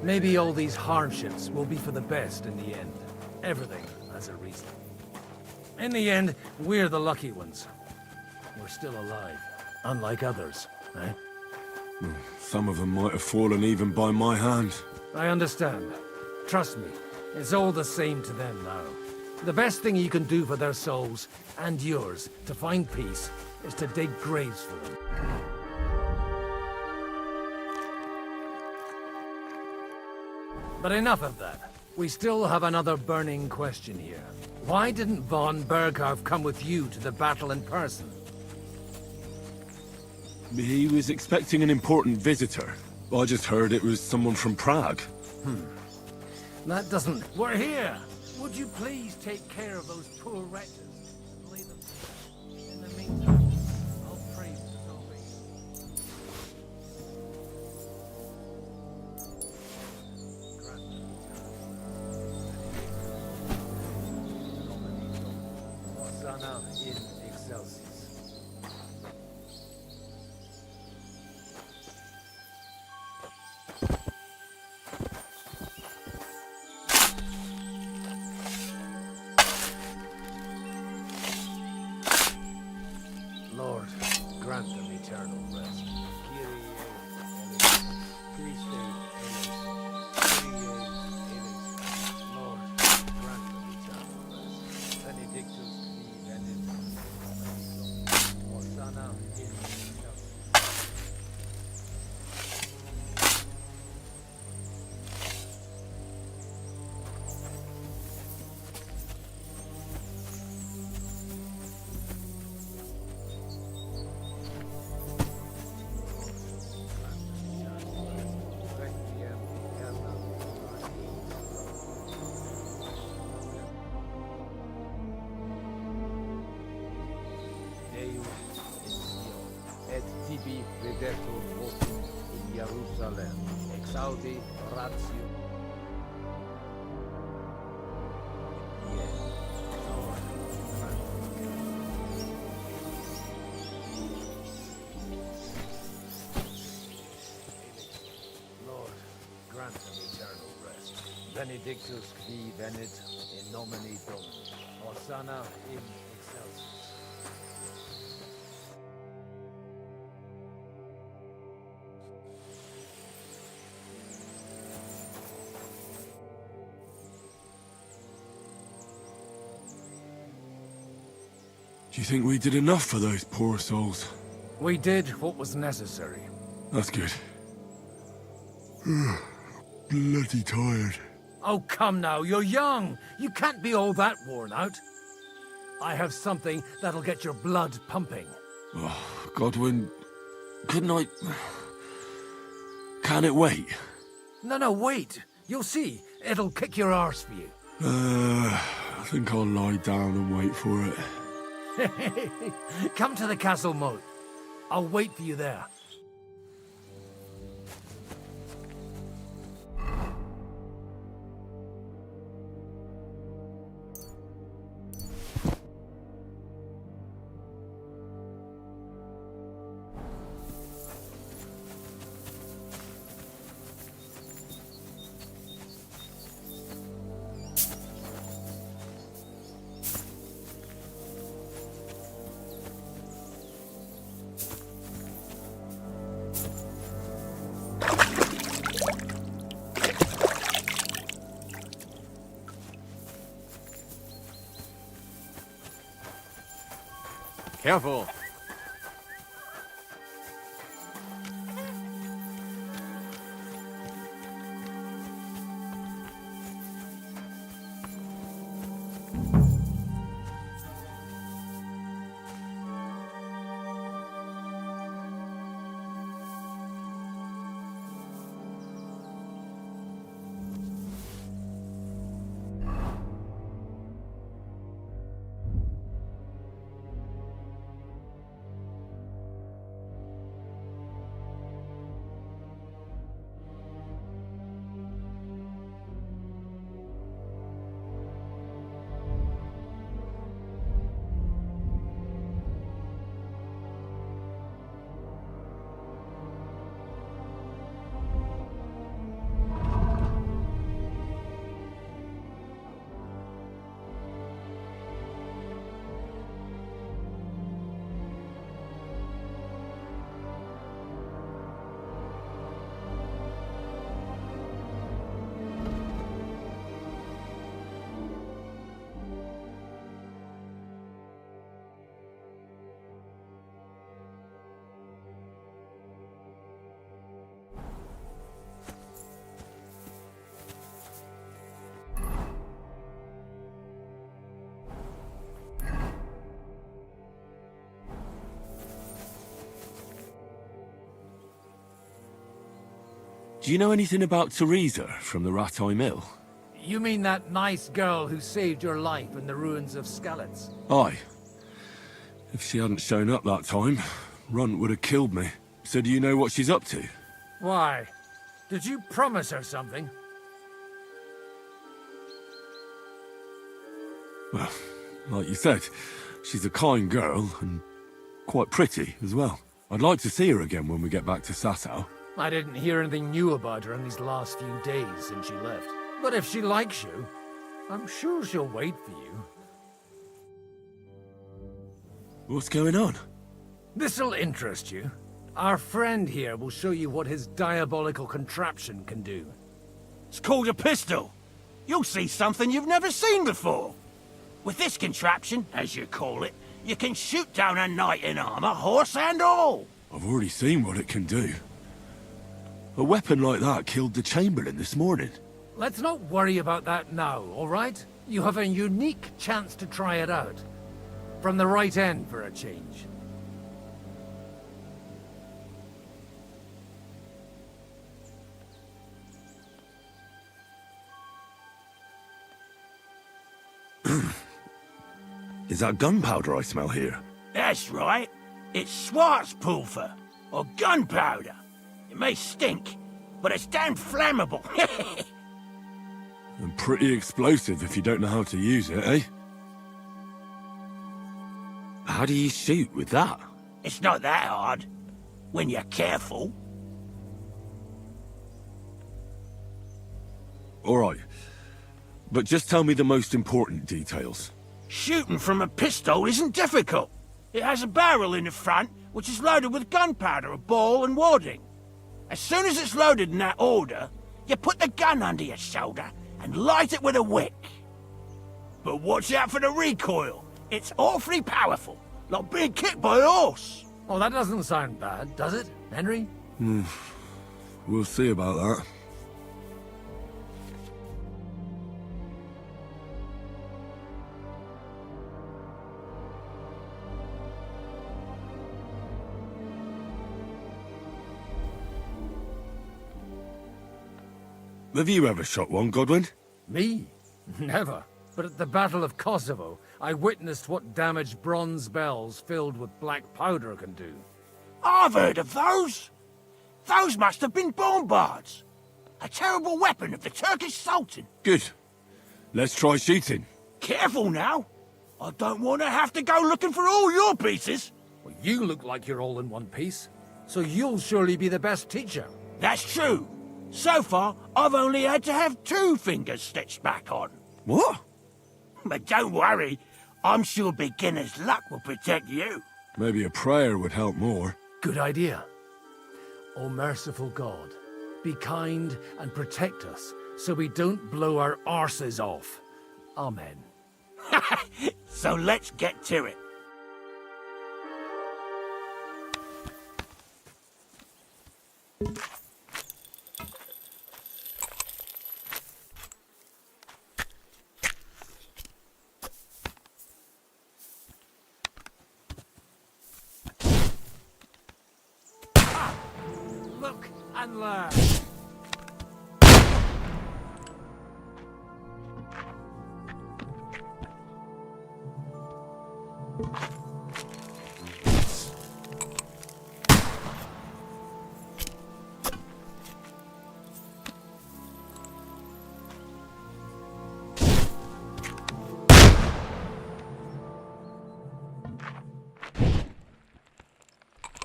maybe all these hardships will be for the best in the end. Everything has a reason. In the end, we're the lucky ones. We're still alive, unlike others, eh? Some of them might have fallen even by my hand. I understand. Trust me, it's all the same to them now. The best thing you can do for their souls, and yours, to find peace, is to dig graves for them. But enough of that. We still have another burning question here. Why didn't von Berghoff come with you to the battle in person? He was expecting an important visitor. I just heard it was someone from Prague. That doesn't... We're here! Would you please take care of those poor wretches? Leave them. In the meantime, I'll praise the salvation. Hosanna in excelsis. Lord, grant them eternal rest. Kyrie eleison. Christe eleison. Kyrie eleison. Lord, grant them eternal rest. Benedictus qui venit. Hosanna in excelsis. Et tibi videtur votum in Jerusalem, exaudi ratio. Lord, grant them eternal rest. Benedictus qui venit in nomine Domini. Hosanna in excelsis. Do you think we did enough for those poor souls? We did what was necessary. That's good. Bloody tired. Oh, come now, you're young. You can't be all that worn out. I have something that'll get your blood pumping. Oh, Godwin, couldn't I... Can it wait? No, wait. You'll see. It'll kick your arse for you. I think I'll lie down and wait for it. Come to the castle moat. I'll wait for you there. Careful. Do you know anything about Teresa from the Rat-Eye Mill? You mean that nice girl who saved your life in the ruins of Skalitz? Aye. If she hadn't shown up that time, Runt would have killed me. So do you know what she's up to? Why? Did you promise her something? Well, like you said, she's a kind girl and quite pretty as well. I'd like to see her again when we get back to Sasau. I didn't hear anything new about her in these last few days since she left. But if she likes you, I'm sure she'll wait for you. What's going on? This'll interest you. Our friend here will show you what his diabolical contraption can do. It's called a pistol. You'll see something you've never seen before. With this contraption, as you call it, you can shoot down a knight in armor, horse and all. I've already seen what it can do. A weapon like that killed the Chamberlain this morning. Let's not worry about that now, all right? You have a unique chance to try it out. From the right end for a change. Is that gunpowder I smell here? That's right. It's Schwarzpulver, or gunpowder. It may stink, but it's damn flammable. And pretty explosive if you don't know how to use it, eh? How do you shoot with that? It's not that hard, when you're careful. All right. But just tell me the most important details. Shooting from a pistol isn't difficult. It has a barrel in the front, which is loaded with gunpowder, a ball, and wadding. As soon as it's loaded in that order, you put the gun under your shoulder and light it with a wick. But watch out for the recoil. It's awfully powerful, like being kicked by a horse. Well, that doesn't sound bad, does it, Henry? We'll see about that. Have you ever shot one, Godwin? Me? Never. But at the Battle of Kosovo, I witnessed what damage bronze bells filled with black powder can do. I've heard of those. Those must have been bombards. A terrible weapon of the Turkish Sultan. Good. Let's try shooting. Careful now. I don't want to have to go looking for all your pieces. Well, you look like you're all in one piece, so you'll surely be the best teacher. That's true. So far, I've only had to have 2 fingers stitched back on. What? But don't worry. I'm sure beginner's luck will protect you. Maybe a prayer would help more. Good idea. O merciful God, be kind and protect us so we don't blow our arses off. Amen. So let's get to it. and learn.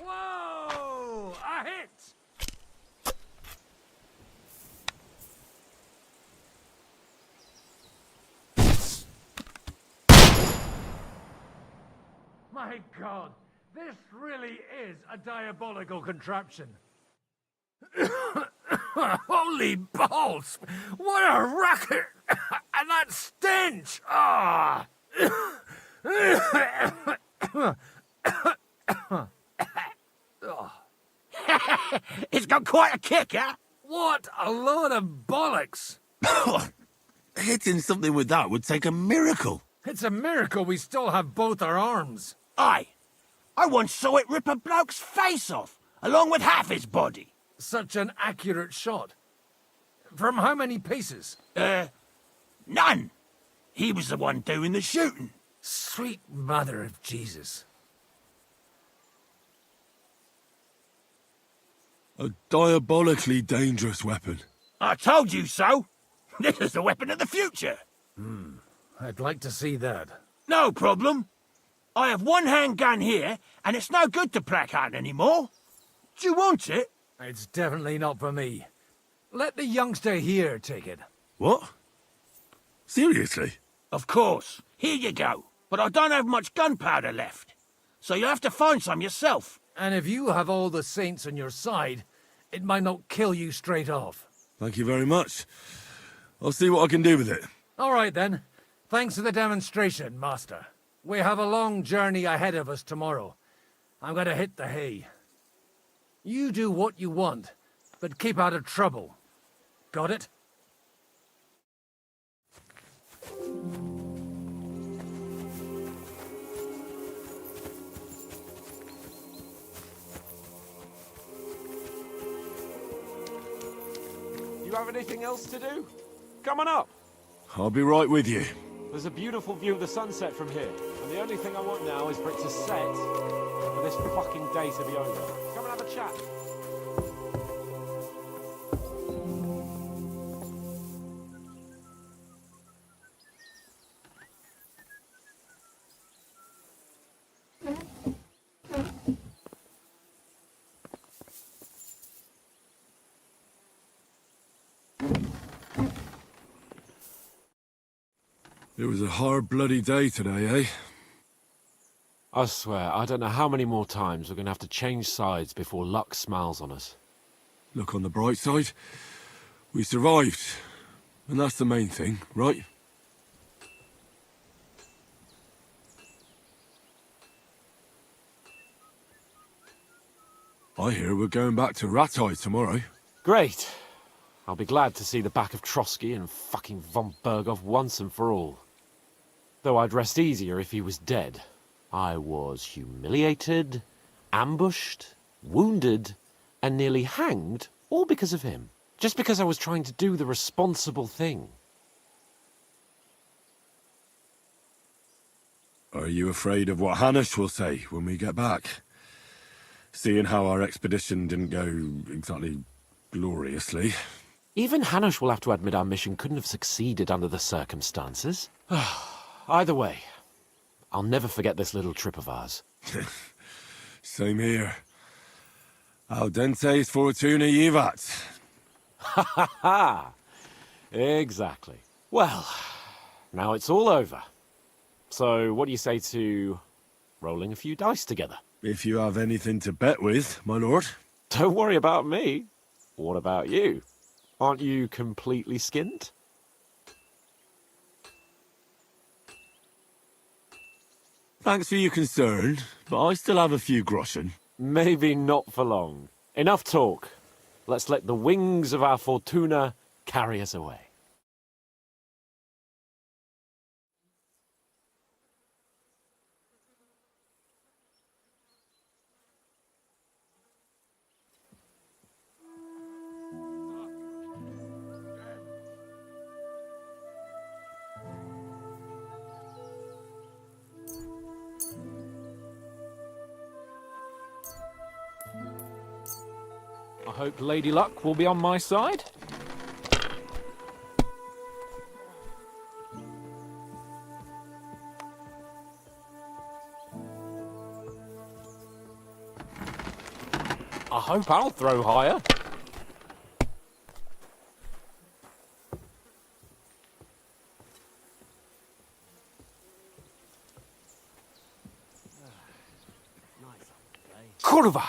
Whoa! A hit! My God, this really is a diabolical contraption. Holy balls! What a racket! And that stench! Ah! It's got quite a kick, huh? What a load of bollocks! Hitting something with that would take a miracle. It's a miracle we still have both our arms. Aye. I once saw it rip a bloke's face off, along with half his body. Such an accurate shot. From how many paces? None. He was the one doing the shooting. Sweet mother of Jesus. A diabolically dangerous weapon. I told you so. This is the weapon of the future. I'd like to see that. No problem. I have one handgun here, and it's no good to placard anymore. Do you want it? It's definitely not for me. Let the youngster here take it. What? Seriously? Of course. Here you go. But I don't have much gunpowder left. So you'll have to find some yourself. And if you have all the saints on your side, it might not kill you straight off. Thank you very much. I'll see what I can do with it. All right, then. Thanks for the demonstration, Master. We have a long journey ahead of us tomorrow. I'm going to hit the hay. You do what you want, but keep out of trouble. Got it? You have anything else to do? Come on up. I'll be right with you. There's a beautiful view of the sunset from here, and the only thing I want now is for it to set, and for this fucking day to be over. Come and have a chat. It was a hard bloody day today, eh? I swear, I don't know how many more times we're going to have to change sides before luck smiles on us. Look on the bright side. We survived. And that's the main thing, right? I hear we're going back to Rattay tomorrow. Great. I'll be glad to see the back of Trotsky and fucking von Berghoff once and for all. Though I'd rest easier if he was dead. I was humiliated, ambushed, wounded, and nearly hanged, all because of him. Just because I was trying to do the responsible thing. Are you afraid of what Hanush will say when we get back? Seeing how our expedition didn't go exactly gloriously. Even Hanush will have to admit our mission couldn't have succeeded under the circumstances. Either way, I'll never forget this little trip of ours. Same here. Al dentes fortuna jivat. Ha ha ha! Exactly. Well, now it's all over. So what do you say to rolling a few dice together? If you have anything to bet with, my lord. Don't worry about me. What about you? Aren't you completely skinned? Thanks for your concern, but I still have a few groschen. Maybe not for long. Enough talk. Let's let the wings of our Fortuna carry us away. hope Lady Luck will be on my side. I hope I'll throw higher. Kurva!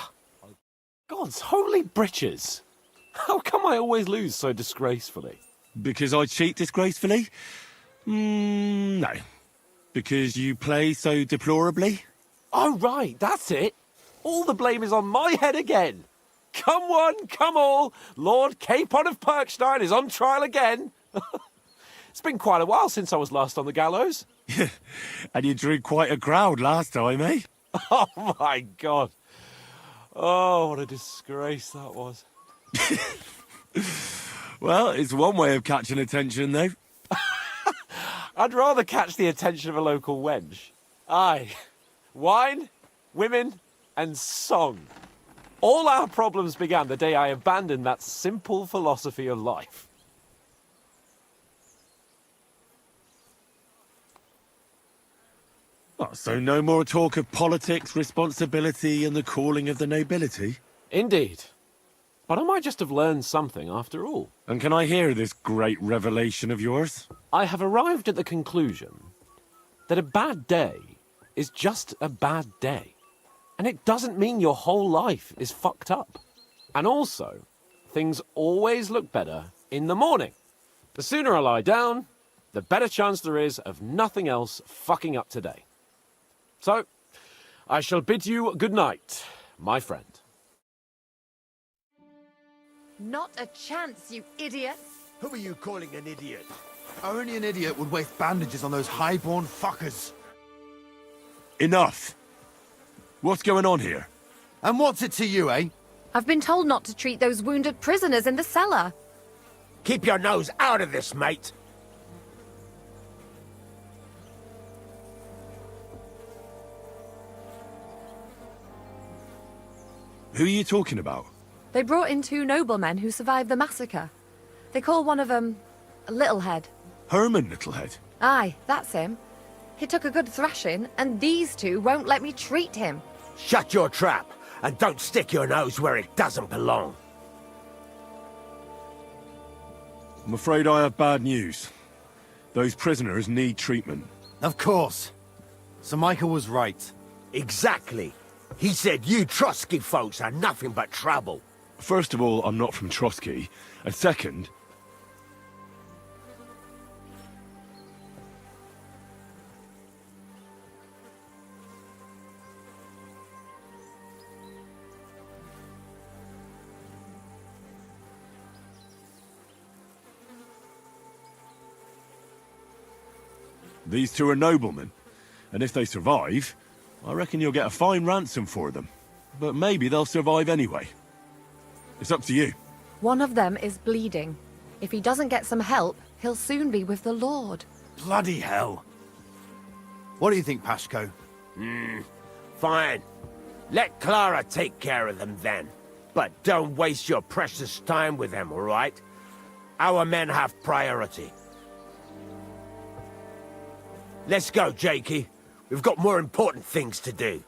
God's holy britches! How come I always lose so disgracefully? Because I cheat disgracefully? No. Because you play so deplorably? Oh, right, that's it. All the blame is on my head again. Come one, come all. Lord Capon of Perkstein is on trial again. It's been quite a while since I was last on the gallows. And you drew quite a crowd last time, eh? Oh, my God. Oh, what a disgrace that was. Well, it's one way of catching attention, though. I'd rather catch the attention of a local wench. Aye. Wine, women, and song. All our problems began the day I abandoned that simple philosophy of life. Oh, so no more talk of politics, responsibility, and the calling of the nobility? Indeed. But I might just have learned something after all. And can I hear this great revelation of yours? I have arrived at the conclusion that a bad day is just a bad day. And it doesn't mean your whole life is fucked up. And also, things always look better in the morning. The sooner I lie down, the better chance there is of nothing else fucking up today. So, I shall bid you good night, my friend. Not a chance, you idiot! Who are you calling an idiot? Only an idiot would waste bandages on those high-born fuckers. Enough! What's going on here? And what's it to you, eh? I've been told not to treat those wounded prisoners in the cellar. Keep your nose out of this, mate. Who are you talking about? They brought in 2 noblemen who survived the massacre. They call one of them Littlehead. Herman Littlehead? Aye, that's him. He took a good thrashing, and these 2 won't let me treat him. Shut your trap, and don't stick your nose where it doesn't belong. I'm afraid I have bad news. Those prisoners need treatment. Of course. Sir Michael was right. Exactly. He said you Trotsky folks are nothing but trouble. First of all, I'm not from Trotsky. And second... These 2 are noblemen, and if they survive, I reckon you'll get a fine ransom for them. But maybe they'll survive anyway. It's up to you. One of them is bleeding. If he doesn't get some help, he'll soon be with the Lord. Bloody hell. What do you think, Pashko? Fine. Let Clara take care of them then. But don't waste your precious time with them, all right? Our men have priority. Let's go, Jakey. We've got more important things to do.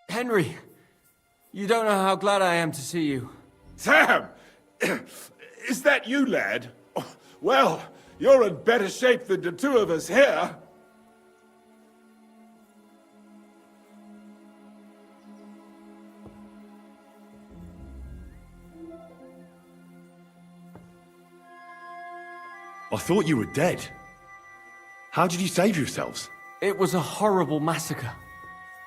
Henry, you don't know how glad I am to see you. Sam! Is that you, lad? Well, you're in better shape than the 2 of us here. I thought you were dead. How did you save yourselves? It was a horrible massacre.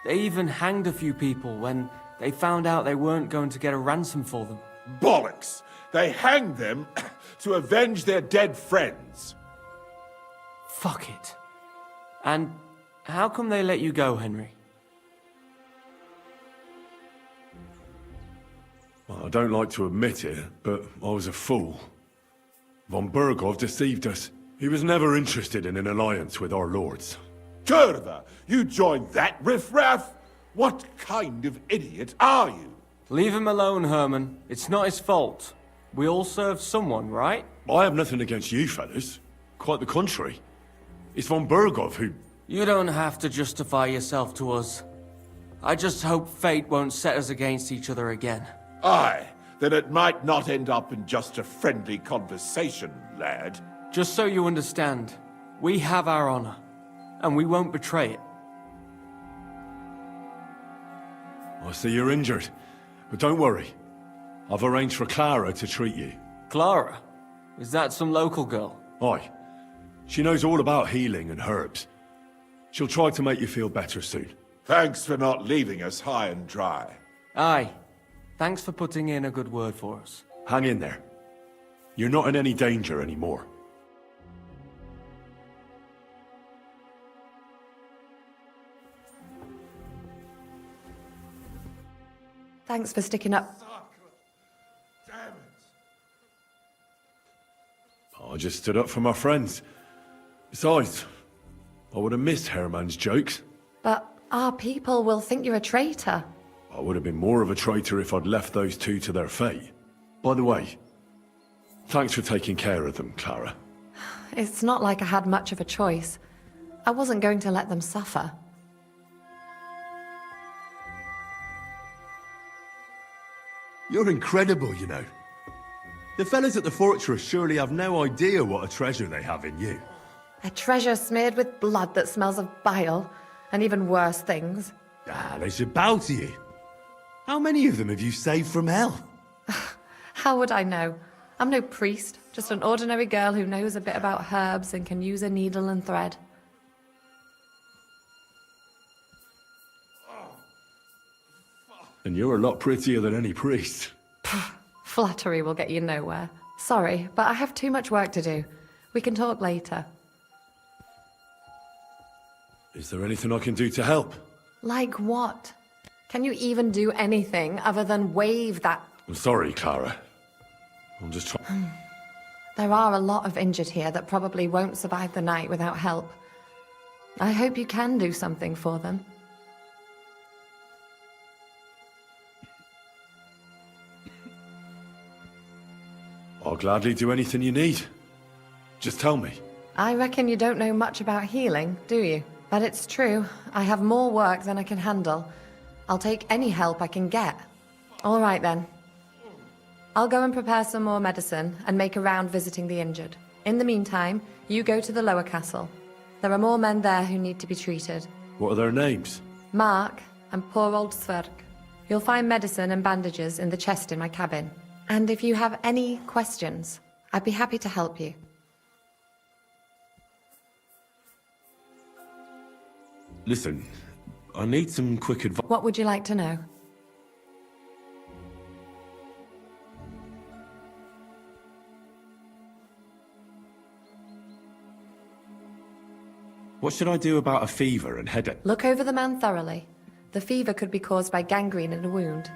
They even hanged a few people when they found out they weren't going to get a ransom for them. Bollocks! They hanged them to avenge their dead friends. Fuck it. And how come they let you go, Henry? Well, I don't like to admit it, but I was a fool. Von Bergov deceived us. He was never interested in an alliance with our lords. Kurva, you joined that riffraff? What kind of idiot are you? Leave him alone, Herman. It's not his fault. We all serve someone, right? I have nothing against you, fellas. Quite the contrary. It's von Bergov who... You don't have to justify yourself to us. I just hope fate won't set us against each other again. Aye, then it might not end up in just a friendly conversation, lad. Just so you understand, we have our honor, and we won't betray it. I see you're injured, but don't worry. I've arranged for Clara to treat you. Clara? Is that some local girl? Aye. She knows all about healing and herbs. She'll try to make you feel better soon. Thanks for not leaving us high and dry. Aye. Thanks for putting in a good word for us. Hang in there. You're not in any danger anymore. Thanks for sticking up. I just stood up for my friends. Besides, I would have missed Herman's jokes. But our people will think you're a traitor. I would have been more of a traitor if I'd left those two to their fate. By the way, thanks for taking care of them, Clara. It's not like I had much of a choice. I wasn't going to let them suffer. You're incredible, you know. The fellas at the fortress surely have no idea what a treasure they have in you. A treasure smeared with blood that smells of bile, and even worse things. Ah, they should bow to you. How many of them have you saved from hell? How would I know? I'm no priest, just an ordinary girl who knows a bit about herbs and can use a needle and thread. And you're a lot prettier than any priest. Flattery will get you nowhere. Sorry, but I have too much work to do. We can talk later. Is there anything I can do to help? Like what? Can you even do anything other than wave that? I'm sorry, Clara. I'm just trying... There are a lot of injured here that probably won't survive the night without help. I hope you can do something for them. I'll gladly do anything you need. Just tell me. I reckon you don't know much about healing, do you? But it's true. I have more work than I can handle. I'll take any help I can get. All right, then. I'll go and prepare some more medicine and make a round visiting the injured. In the meantime, you go to the lower castle. There are more men there who need to be treated. What are their names? Mark and poor old Sverk. You'll find medicine and bandages in the chest in my cabin. And if you have any questions, I'd be happy to help you. Listen, I need some quick advice. What would you like to know? What should I do about a fever and headache? Look over the man thoroughly. The fever could be caused by gangrene in a wound.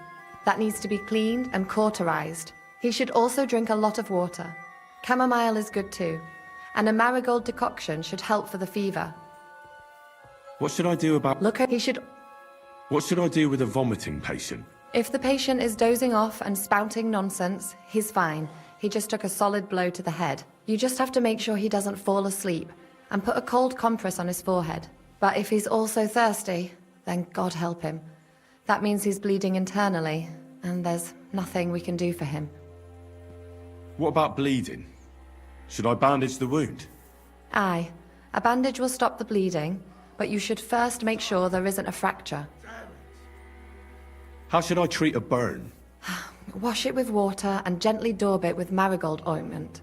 That needs to be cleaned and cauterized. He should also drink a lot of water. Chamomile is good too. And a marigold decoction should help for the fever. What should I do about... What should I do with a vomiting patient? If the patient is dozing off and spouting nonsense, he's fine. He just took a solid blow to the head. You just have to make sure he doesn't fall asleep and put a cold compress on his forehead. But if he's also thirsty, then God help him. That means he's bleeding internally, and there's nothing we can do for him. What about bleeding? Should I bandage the wound? Aye. A bandage will stop the bleeding, but you should first make sure there isn't a fracture. How should I treat a burn? Wash it with water and gently daub it with marigold ointment.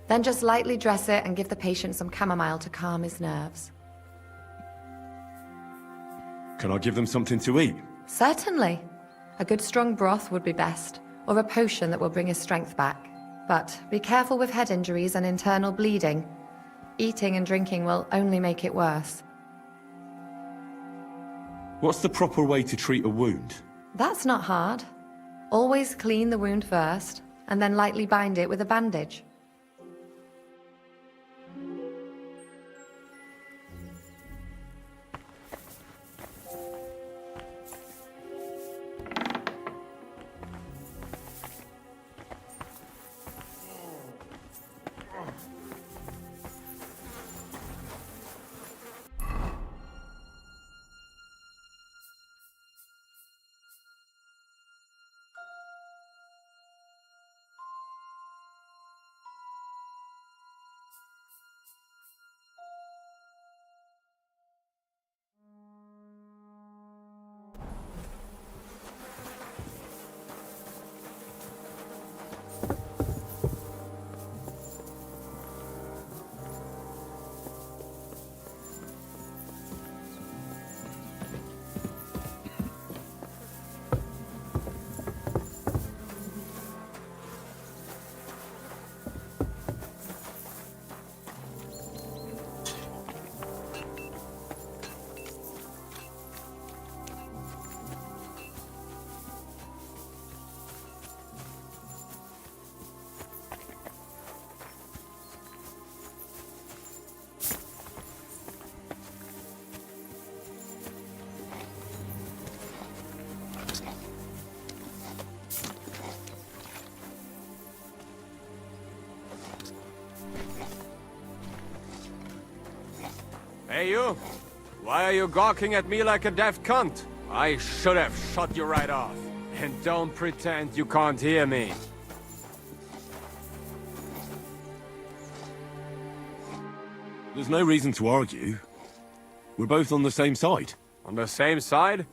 Then just lightly dress it and give the patient some chamomile to calm his nerves. Can I give them something to eat? Certainly. A good strong broth would be best, or a potion that will bring his strength back. But be careful with head injuries and internal bleeding. Eating and drinking will only make it worse. What's the proper way to treat a wound? That's not hard. Always clean the wound first, and then lightly bind it with a bandage. Hey, you! Why are you gawking at me like a deaf cunt? I should have shot you right off. And don't pretend you can't hear me. There's no reason to argue. We're both on the same side. On the same side?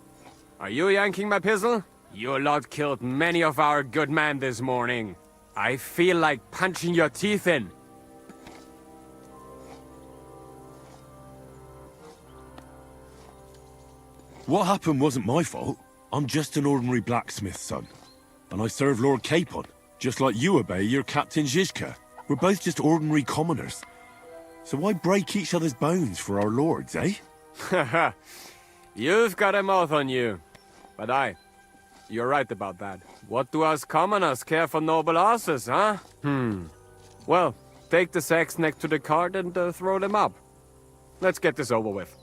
Are you yanking my pistol? Your lot killed many of our good men this morning. I feel like punching your teeth in. What happened wasn't my fault. I'm just an ordinary blacksmith's son. And I serve Lord Capon, just like you obey your Captain Zizka. We're both just ordinary commoners. So why break each other's bones for our lords, eh? Haha. You've got a mouth on you. But you're right about that. What do us commoners care for noble asses, huh? Well, take the sacks next to the cart and throw them up. Let's get this over with.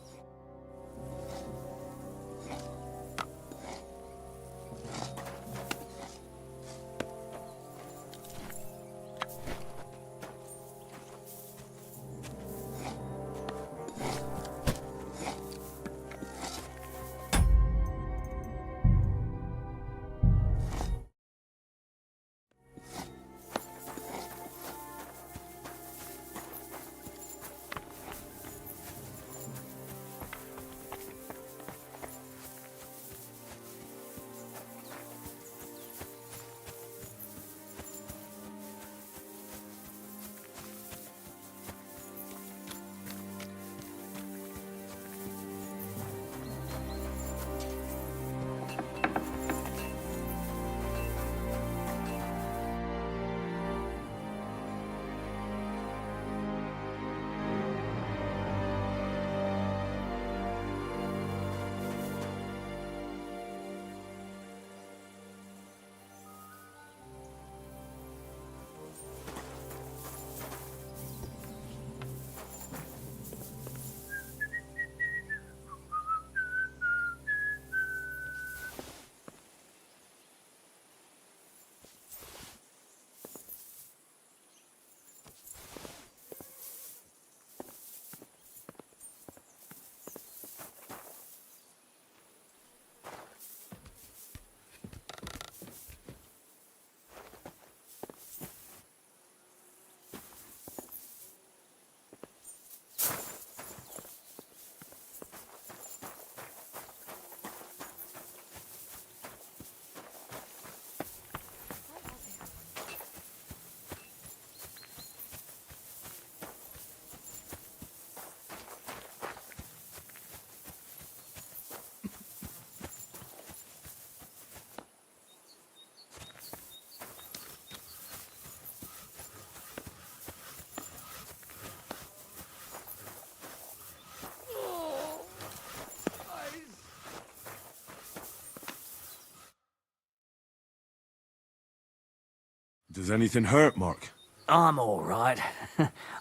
Does anything hurt, Mark? I'm all right.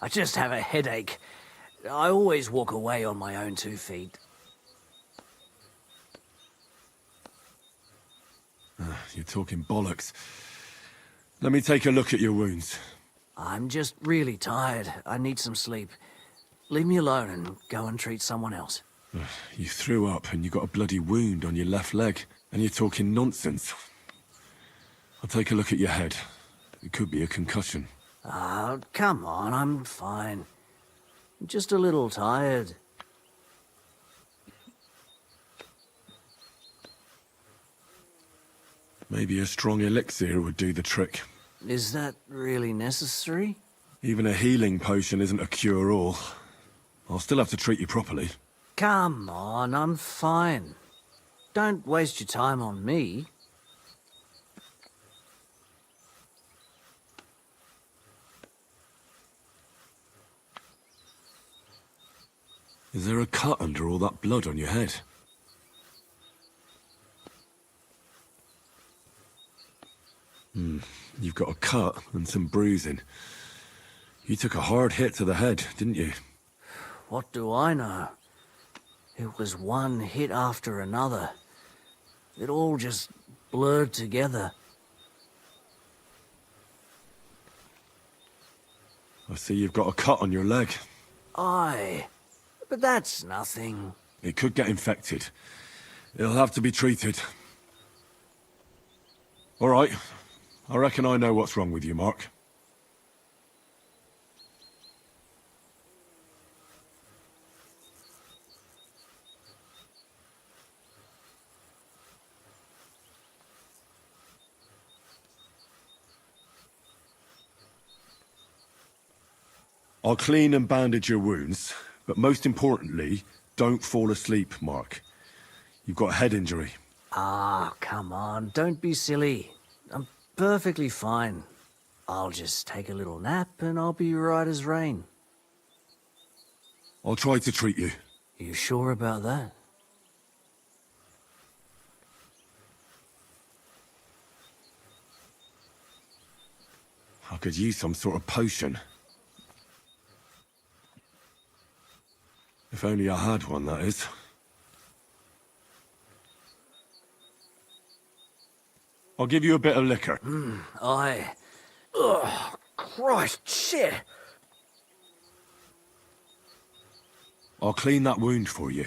I just have a headache. I always walk away on my own 2 feet. You're talking bollocks. Let me take a look at your wounds. I'm just really tired. I need some sleep. Leave me alone and go and treat someone else. You threw up and you got a bloody wound on your left leg, and you're talking nonsense. I'll take a look at your head. It could be a concussion. Oh, come on, I'm fine. I'm just a little tired. Maybe a strong elixir would do the trick. Is that really necessary? Even a healing potion isn't a cure-all. I'll still have to treat you properly. Come on, I'm fine. Don't waste your time on me. Is there a cut under all that blood on your head? You've got a cut and some bruising. You took a hard hit to the head, didn't you? What do I know? It was one hit after another. It all just blurred together. I see you've got a cut on your leg. Aye, but that's nothing. It could get infected. It'll have to be treated. All right. I reckon I know what's wrong with you, Mark. I'll clean and bandage your wounds, but most importantly, don't fall asleep, Mark. You've got a head injury. Ah, come on, don't be silly. I'm perfectly fine. I'll just take a little nap and I'll be right as rain. I'll try to treat you. You sure about that? I could use some sort of potion. If only I had one, that is. I'll give you a bit of liquor. Aye. Ugh, Christ, shit! I'll clean that wound for you.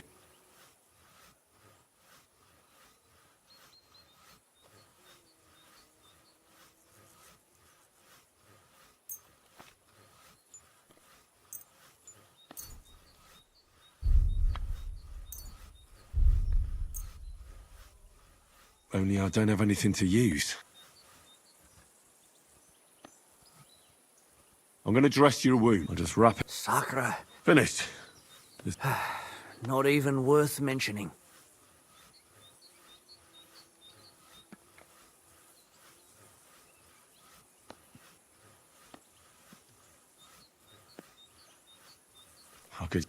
Only I don't have anything to use. I'm gonna dress your wound. I'll just wrap it. Sakra. Finished. Not even worth mentioning. I could...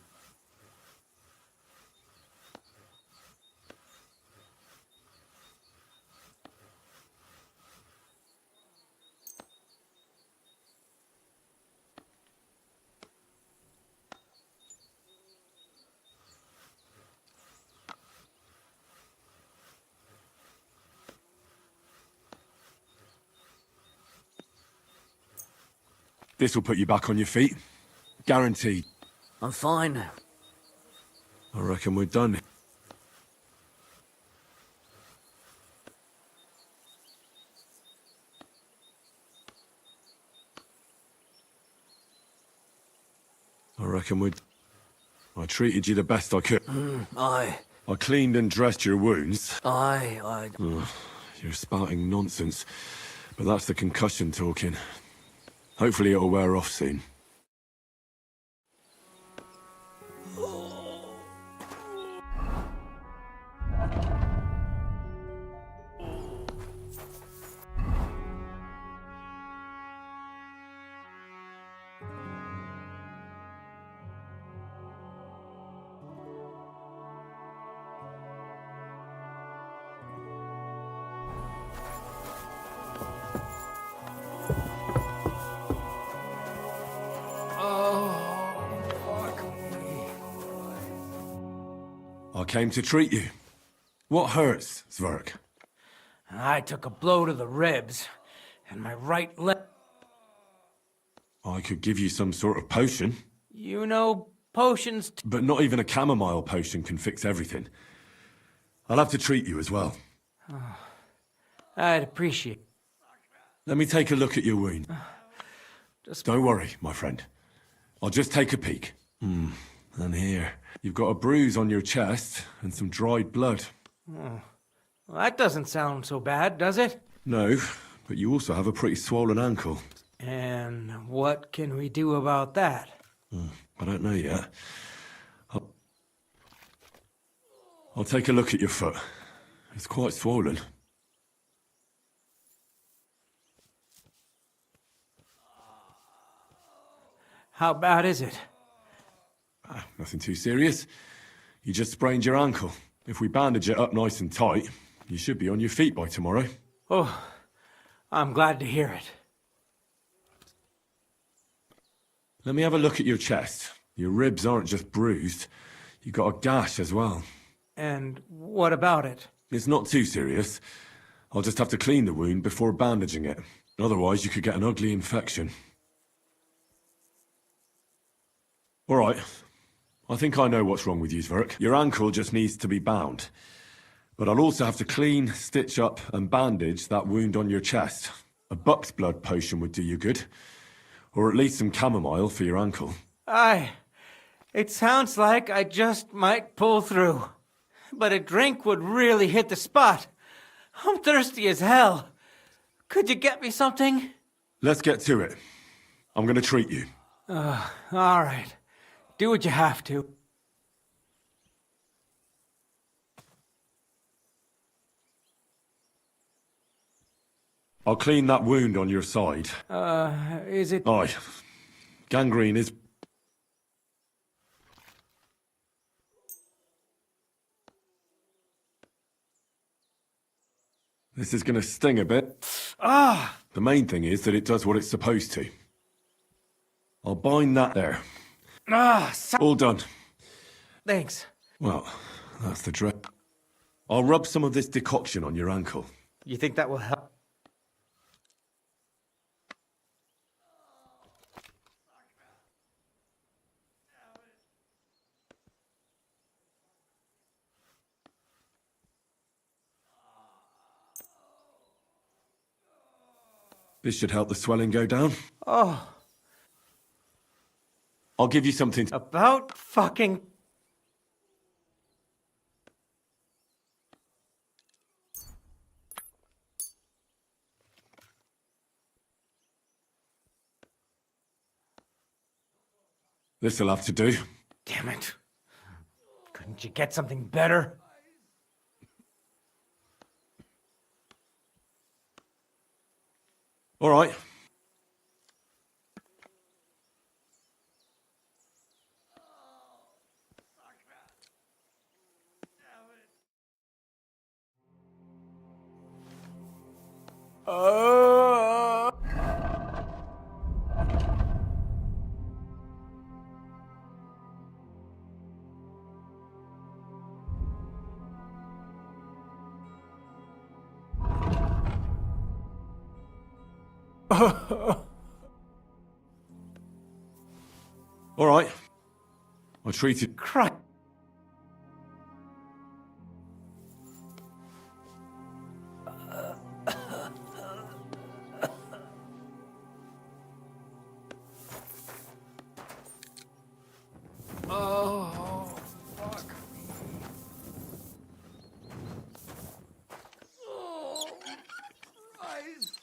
This will put you back on your feet. Guaranteed. I'm fine. I reckon we're done. I treated you the best I could. Aye. I cleaned and dressed your wounds. Aye. Ugh, you're spouting nonsense. But that's the concussion talking. Hopefully it'll wear off soon. I came to treat you. What hurts, Zwerg? I took a blow to the ribs, and my right leg... I could give you some sort of potion. You know, potions... But not even a chamomile potion can fix everything. I'll have to treat you as well. Oh, I'd appreciate... Let me take a look at your wound. Don't worry, my friend. I'll just take a peek. And here, you've got a bruise on your chest and some dried blood. Oh. Well, that doesn't sound so bad, does it? No, but you also have a pretty swollen ankle. And what can we do about that? I don't know yet. I'll take a look at your foot. It's quite swollen. How bad is it? Nothing too serious. You just sprained your ankle. If we bandage it up nice and tight, you should be on your feet by tomorrow. Oh, I'm glad to hear it. Let me have a look at your chest. Your ribs aren't just bruised. You got a gash as well. And what about it? It's not too serious. I'll just have to clean the wound before bandaging it. Otherwise, you could get an ugly infection. All right. I think I know what's wrong with you, Zwerg. Your ankle just needs to be bound. But I'll also have to clean, stitch up, and bandage that wound on your chest. A buck's blood potion would do you good. Or at least some chamomile for your ankle. It sounds like I just might pull through. But a drink would really hit the spot. I'm thirsty as hell. Could you get me something? Let's get to it. I'm gonna treat you. All right. Do what you have to. I'll clean that wound on your side. Is it... Aye. Gangrene is... This is gonna sting a bit. The main thing is that it does what it's supposed to. I'll bind that there. All done. Thanks. Well, that's the dread. I'll rub some of this decoction on your ankle. You think that will help? This should help the swelling go down. Oh. I'll give you something... About fucking... This'll have to do. Damn it. Couldn't you get something better? All right. All right. I treated... Christ. Oh, fuck me. Oh, Christ.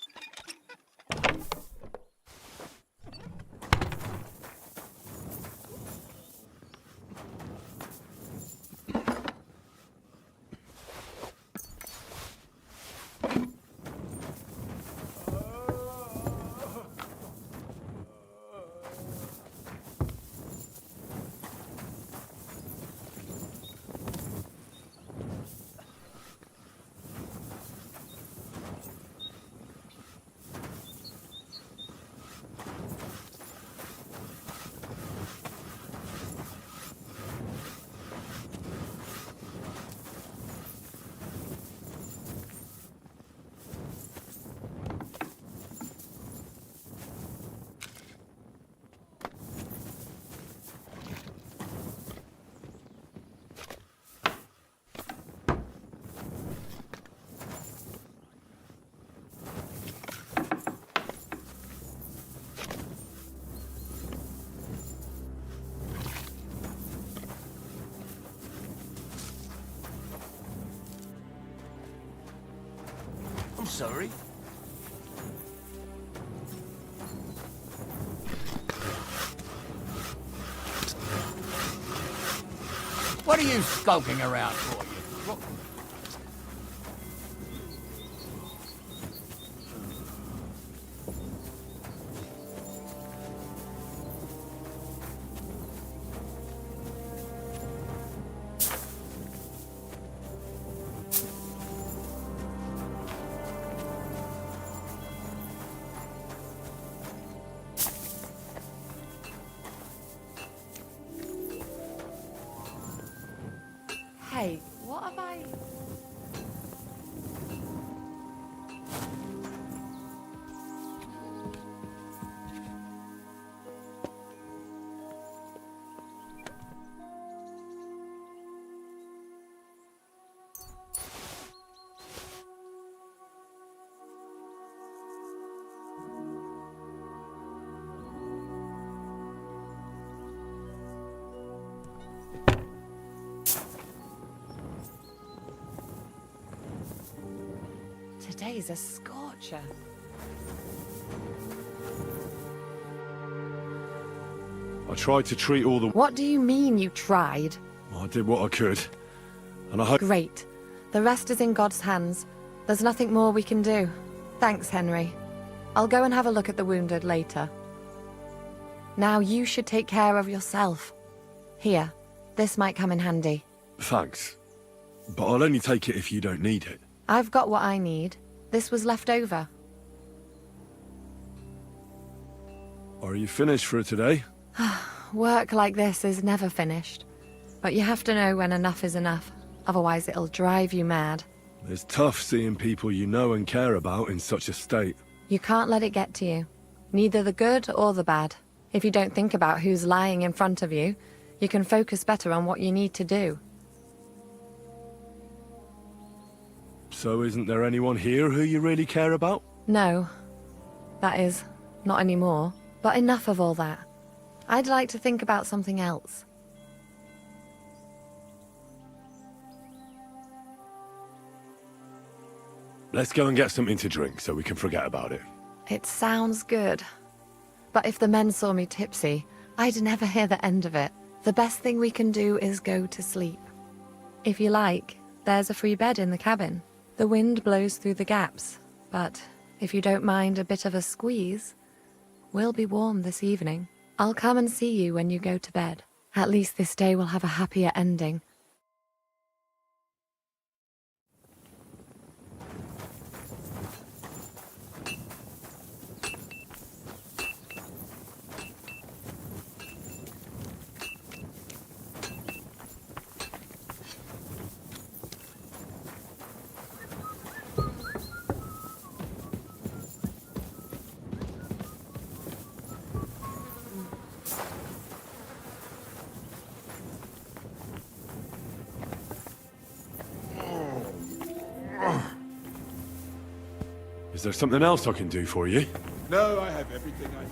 sorry. What are you skulking around for? You? Hey, what have I... Today's a scorcher. I tried to treat all the... What do you mean you tried? I did what I could. And I hope... Great. The rest is in God's hands. There's nothing more we can do. Thanks, Henry. I'll go and have a look at the wounded later. Now you should take care of yourself. Here, this might come in handy. Thanks. But I'll only take it if you don't need it. I've got what I need. This was left over. Are you finished for today? Work like this is never finished. But you have to know when enough is enough. Otherwise it'll drive you mad. It's tough seeing people you know and care about in such a state. You can't let it get to you. Neither the good or the bad. If you don't think about who's lying in front of you, you can focus better on what you need to do. So isn't there anyone here who you really care about? No. That is, not anymore. But enough of all that. I'd like to think about something else. Let's go and get something to drink so we can forget about it. It sounds good. But if the men saw me tipsy, I'd never hear the end of it. The best thing we can do is go to sleep. If you like, there's a free bed in the cabin. The wind blows through the gaps, but if you don't mind a bit of a squeeze, we'll be warm this evening. I'll come and see you when you go to bed. At least this day will have a happier ending. Is there something else I can do for you? No, I have everything I need.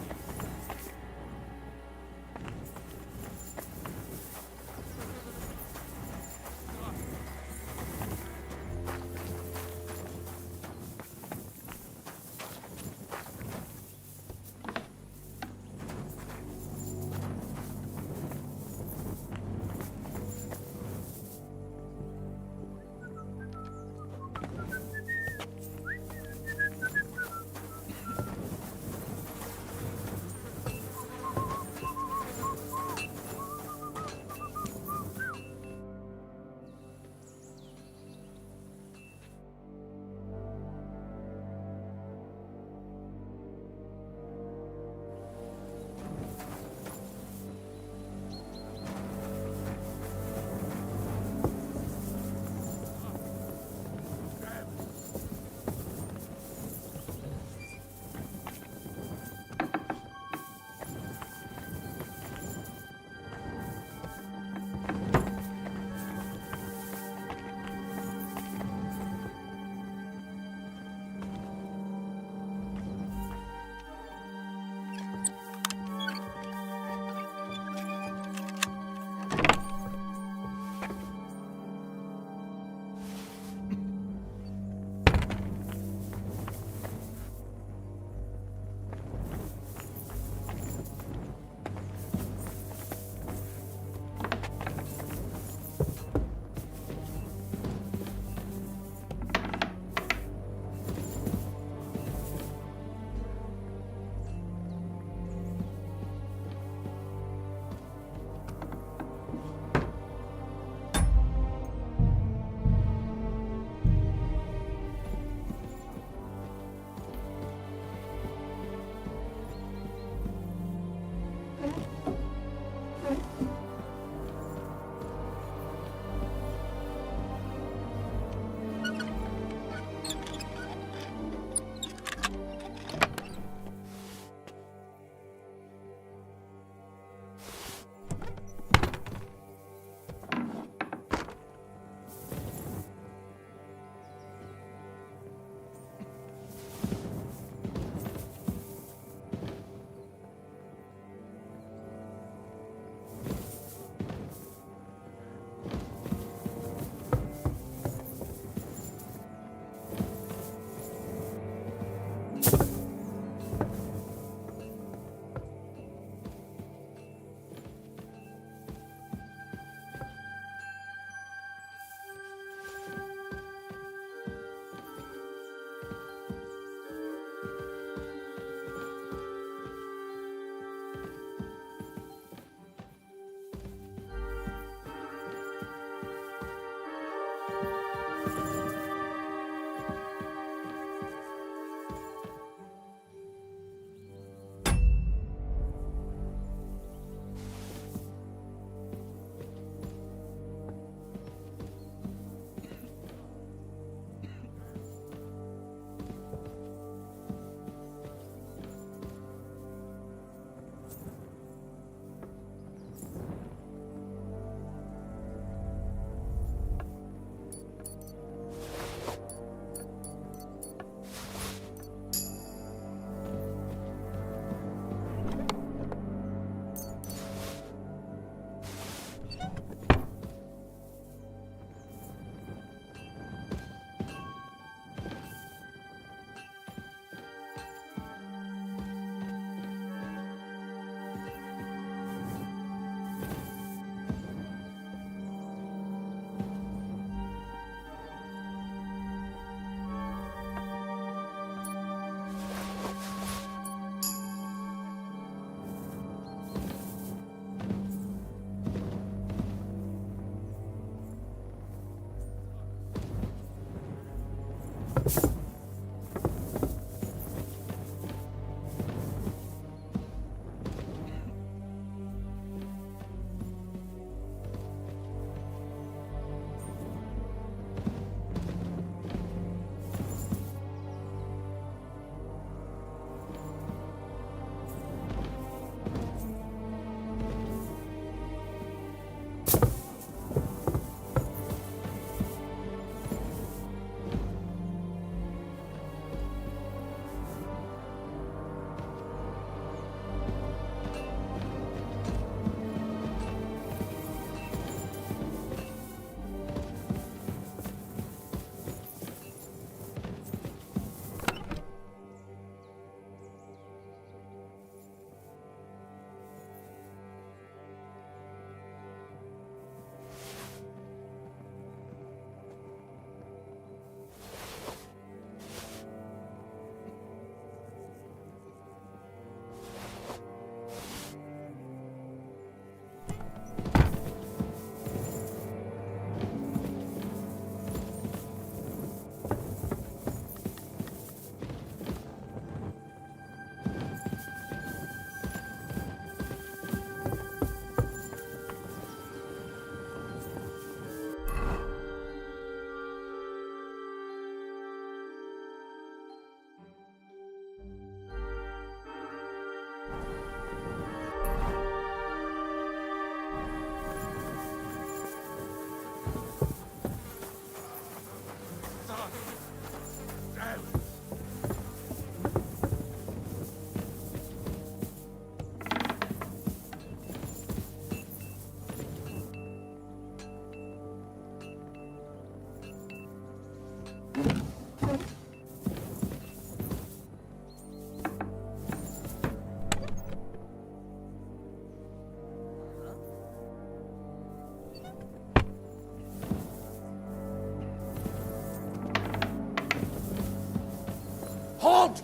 Halt!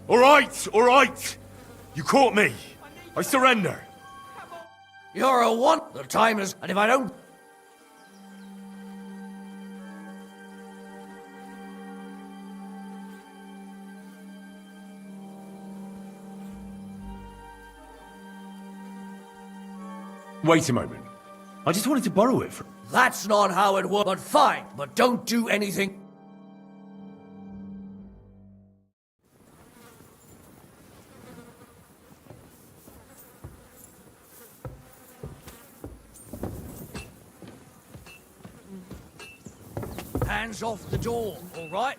All right, all right. You caught me. I surrender. You're a one. The time is, and if I don't... Wait a moment. I just wanted to borrow it from... That's not how it works, but fine. But don't do anything... Hands off the door, all right?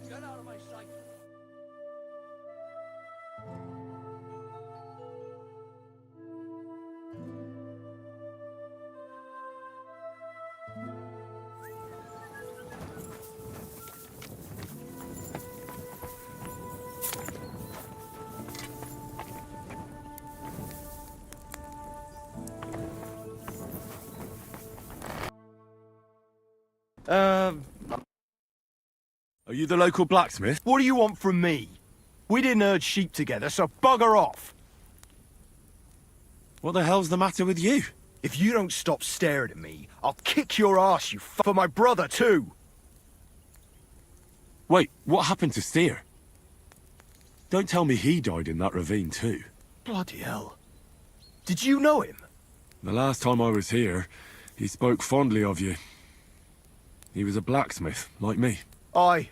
Get out of my sight. Are you the local blacksmith? What do you want from me? We didn't herd sheep together, so bugger off. What the hell's the matter with you? If you don't stop staring at me, I'll kick your ass, you for my brother, too. Wait, what happened to Steer? Don't tell me he died in that ravine too. Bloody hell. Did you know him? The last time I was here, he spoke fondly of you. He was a blacksmith, like me. Aye.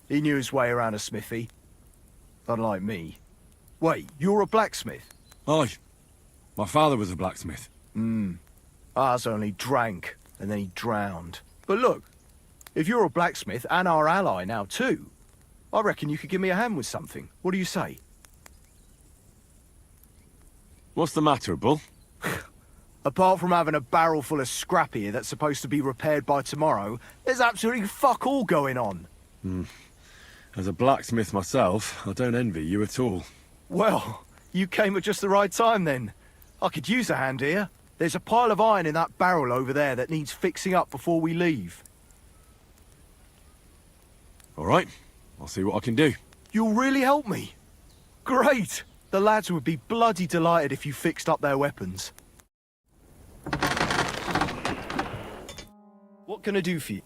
He knew his way around a smithy. Unlike me. Wait, you're a blacksmith? Aye. My father was a blacksmith. Ours only drank, and then he drowned. But look, if you're a blacksmith and our ally now too, I reckon you could give me a hand with something. What do you say? What's the matter, Bull? Apart from having a barrel full of scrap here that's supposed to be repaired by tomorrow, there's absolutely fuck all going on. As a blacksmith myself, I don't envy you at all. Well, you came at just the right time then. I could use a hand here. There's a pile of iron in that barrel over there that needs fixing up before we leave. All right, I'll see what I can do. You'll really help me? Great! The lads would be bloody delighted if you fixed up their weapons. What can I do for you?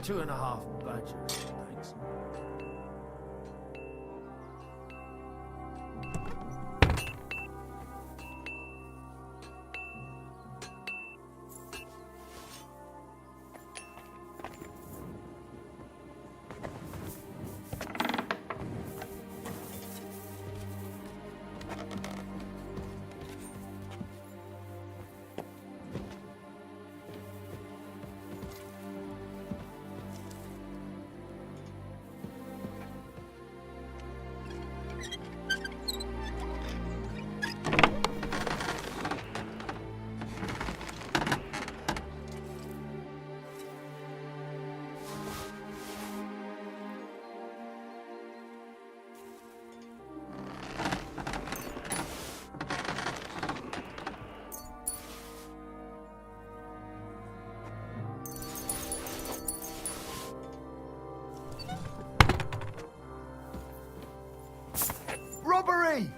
Two and a half badgers, thanks. Robbery!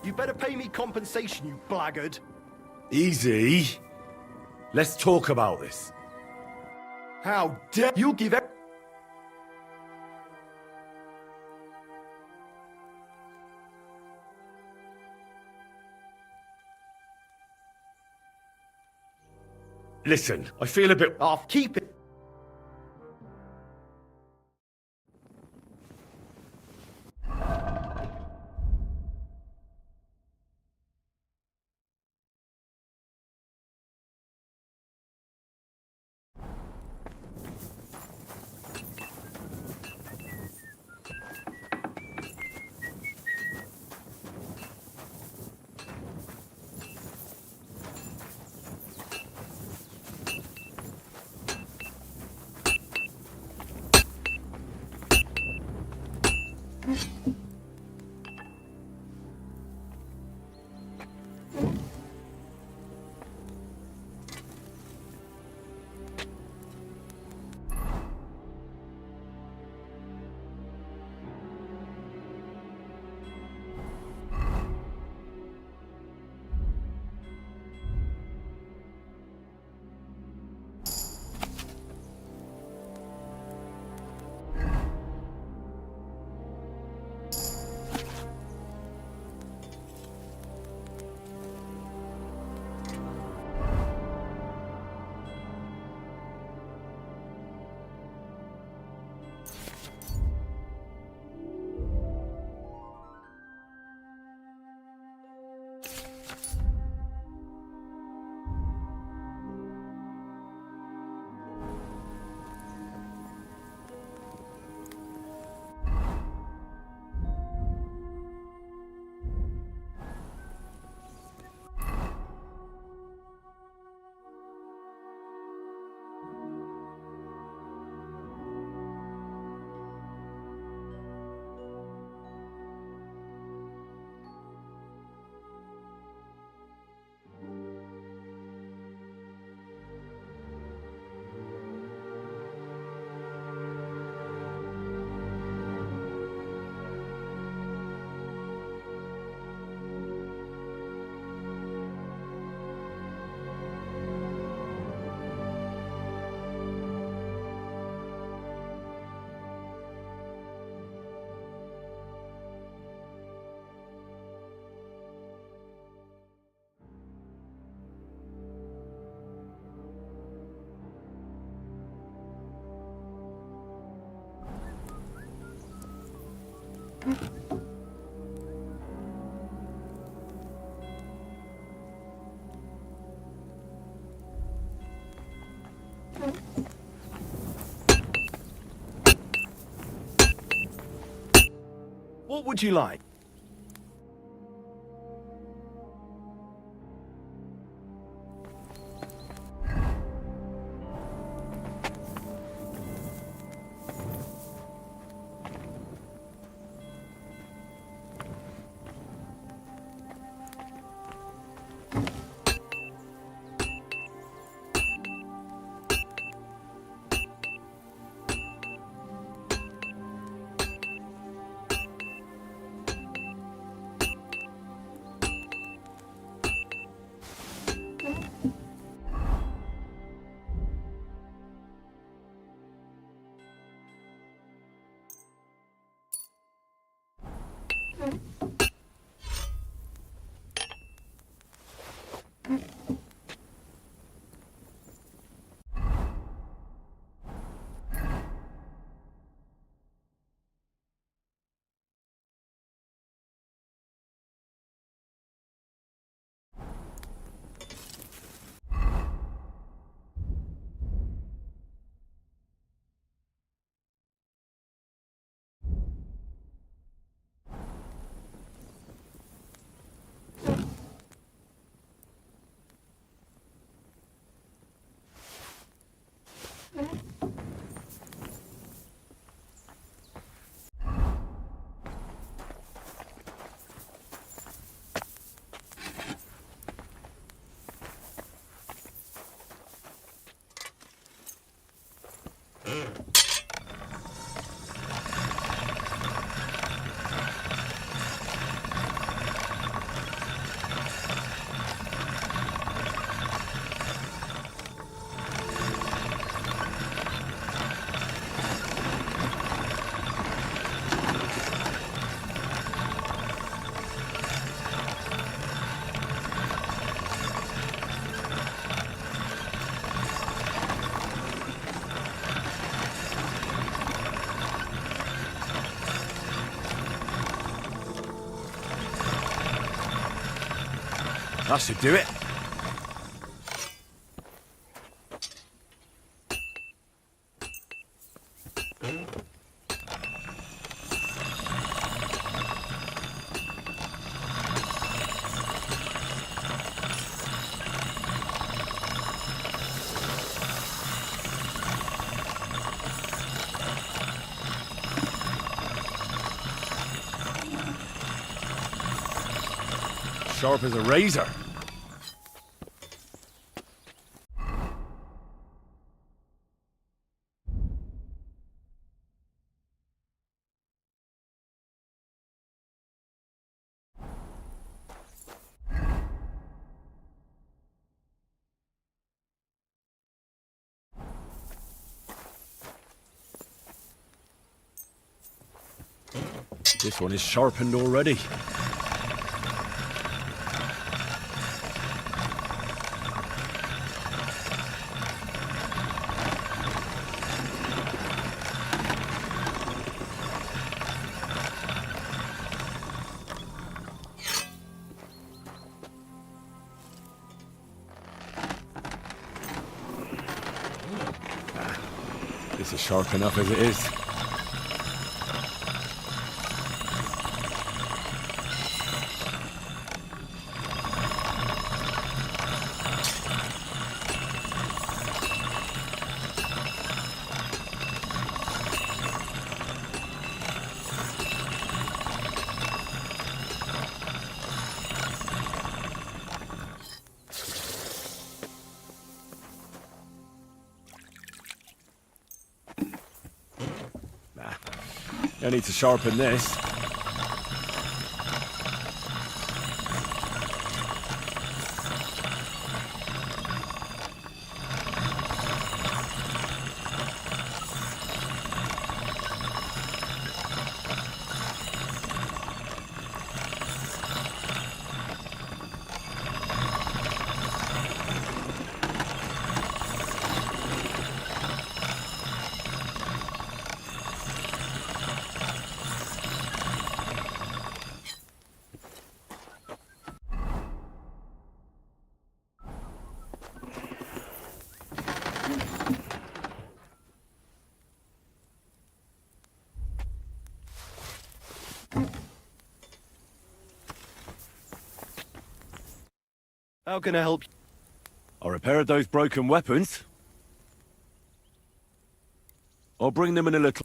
You better pay me compensation, you blackguard. Easy. Let's talk about this. How dare you give it? Listen, I feel a bit... I'll keep it. What would you like? That should do it. Sharp as a razor. This one is sharpened already. This is sharp enough as it is. I need to sharpen this. How can I help you? I repaired those broken weapons. I'll bring them in a little...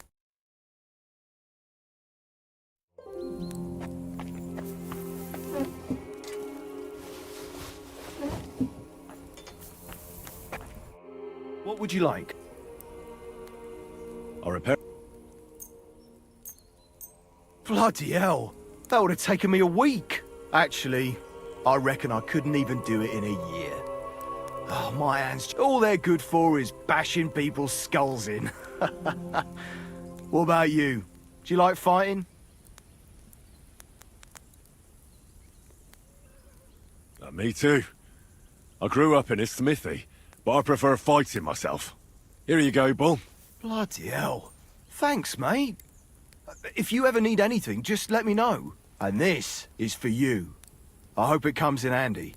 What would you like? I repair... Bloody hell! That would have taken me a week. Actually, I reckon I couldn't even do it in a year. Oh, my hands, all they're good for is bashing people's skulls in. What about you? Do you like fighting? Me too. I grew up in a smithy, but I prefer fighting myself. Here you go, Bull. Bloody hell. Thanks, mate. If you ever need anything, just let me know. And this is for you. I hope it comes in handy.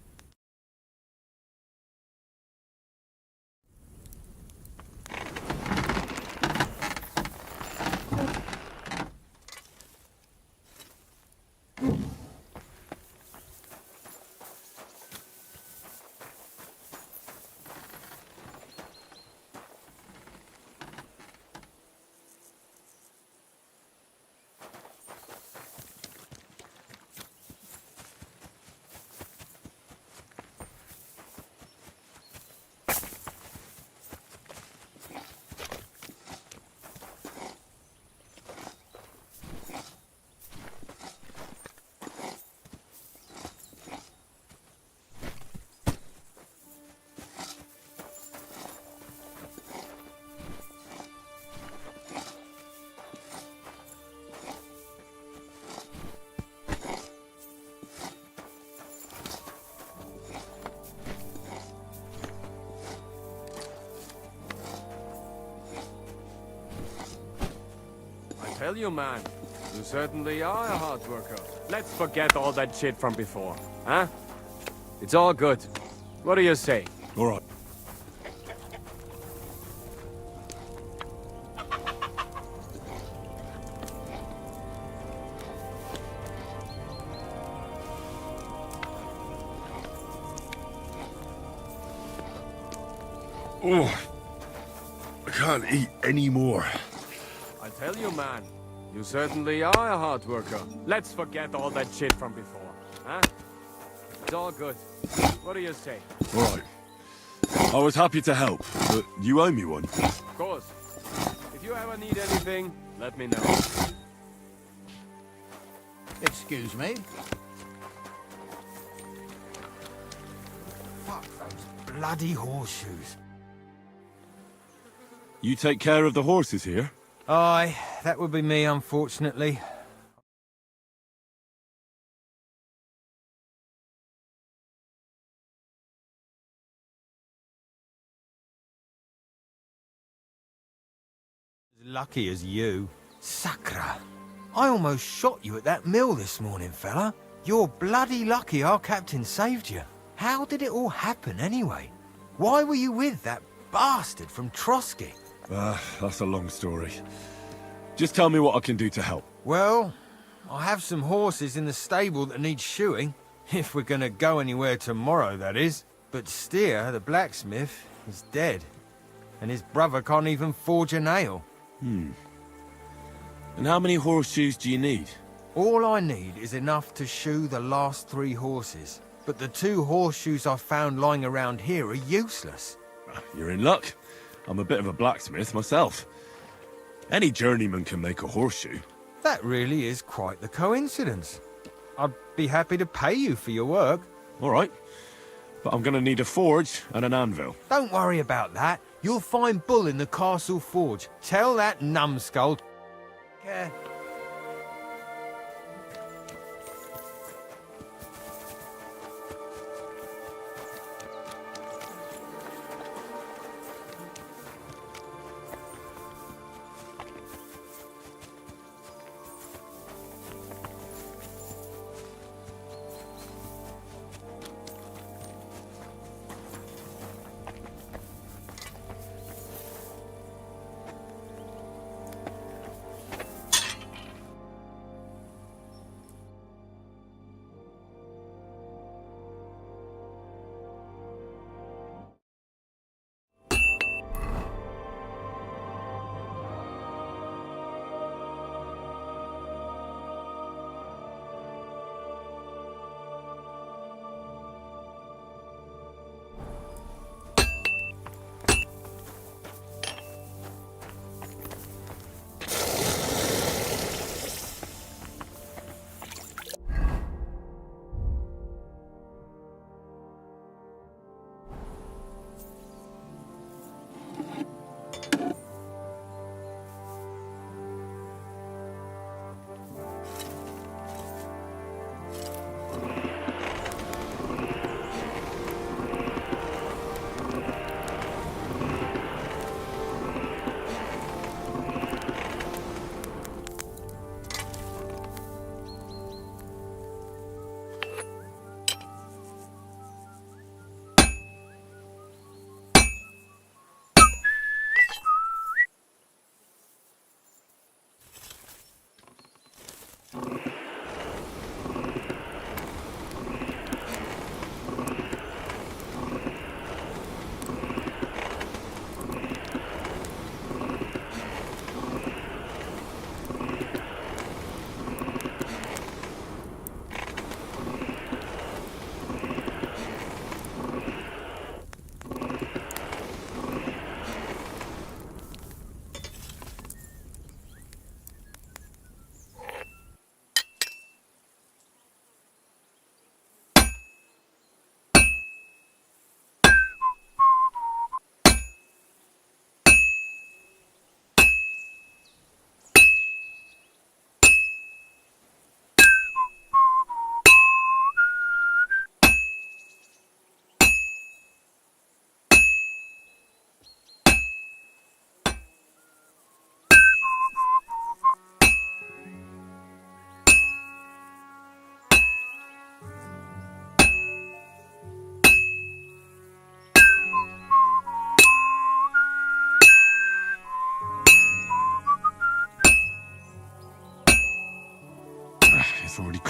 Tell you, man, you certainly are a hard worker. Let's forget all that shit from before, huh? It's all good. What do you say? All right. Oh, I can't eat any more. I tell you, man, you certainly are a hard worker. Let's forget all that shit from before, huh? It's all good. What do you say? All right. I was happy to help, but you owe me one. Of course. If you ever need anything, let me know. Excuse me? Fuck those bloody horseshoes. You take care of the horses here? Aye, that would be me, unfortunately. As lucky as you. Sacra. I almost shot you at that mill this morning, fella. You're bloody lucky our captain saved you. How did it all happen, anyway? Why were you with that bastard from Trotsky? That's a long story. Just tell me what I can do to help. Well, I have some horses in the stable that need shoeing. If we're gonna go anywhere tomorrow, that is. But Steer, the blacksmith, is dead. And his brother can't even forge a nail. And how many horseshoes do you need? All I need is enough to shoe the last 3 horses. But the 2 horseshoes I found lying around here are useless. You're in luck. I'm a bit of a blacksmith myself. Any journeyman can make a horseshoe. That really is quite the coincidence. I'd be happy to pay you for your work. All right. But I'm gonna need a forge and an anvil. Don't worry about that. You'll find Bull in the castle forge. Tell that numbskull. Care.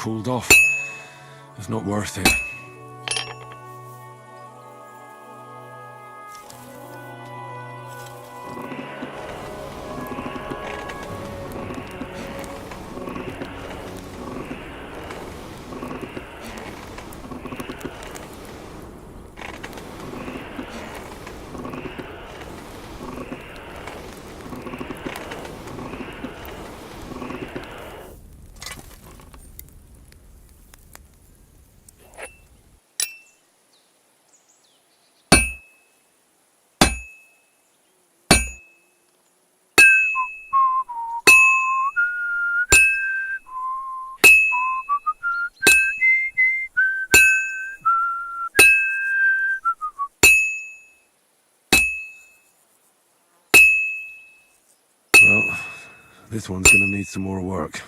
cooled off. It's not worth it. Well, this one's gonna need some more work.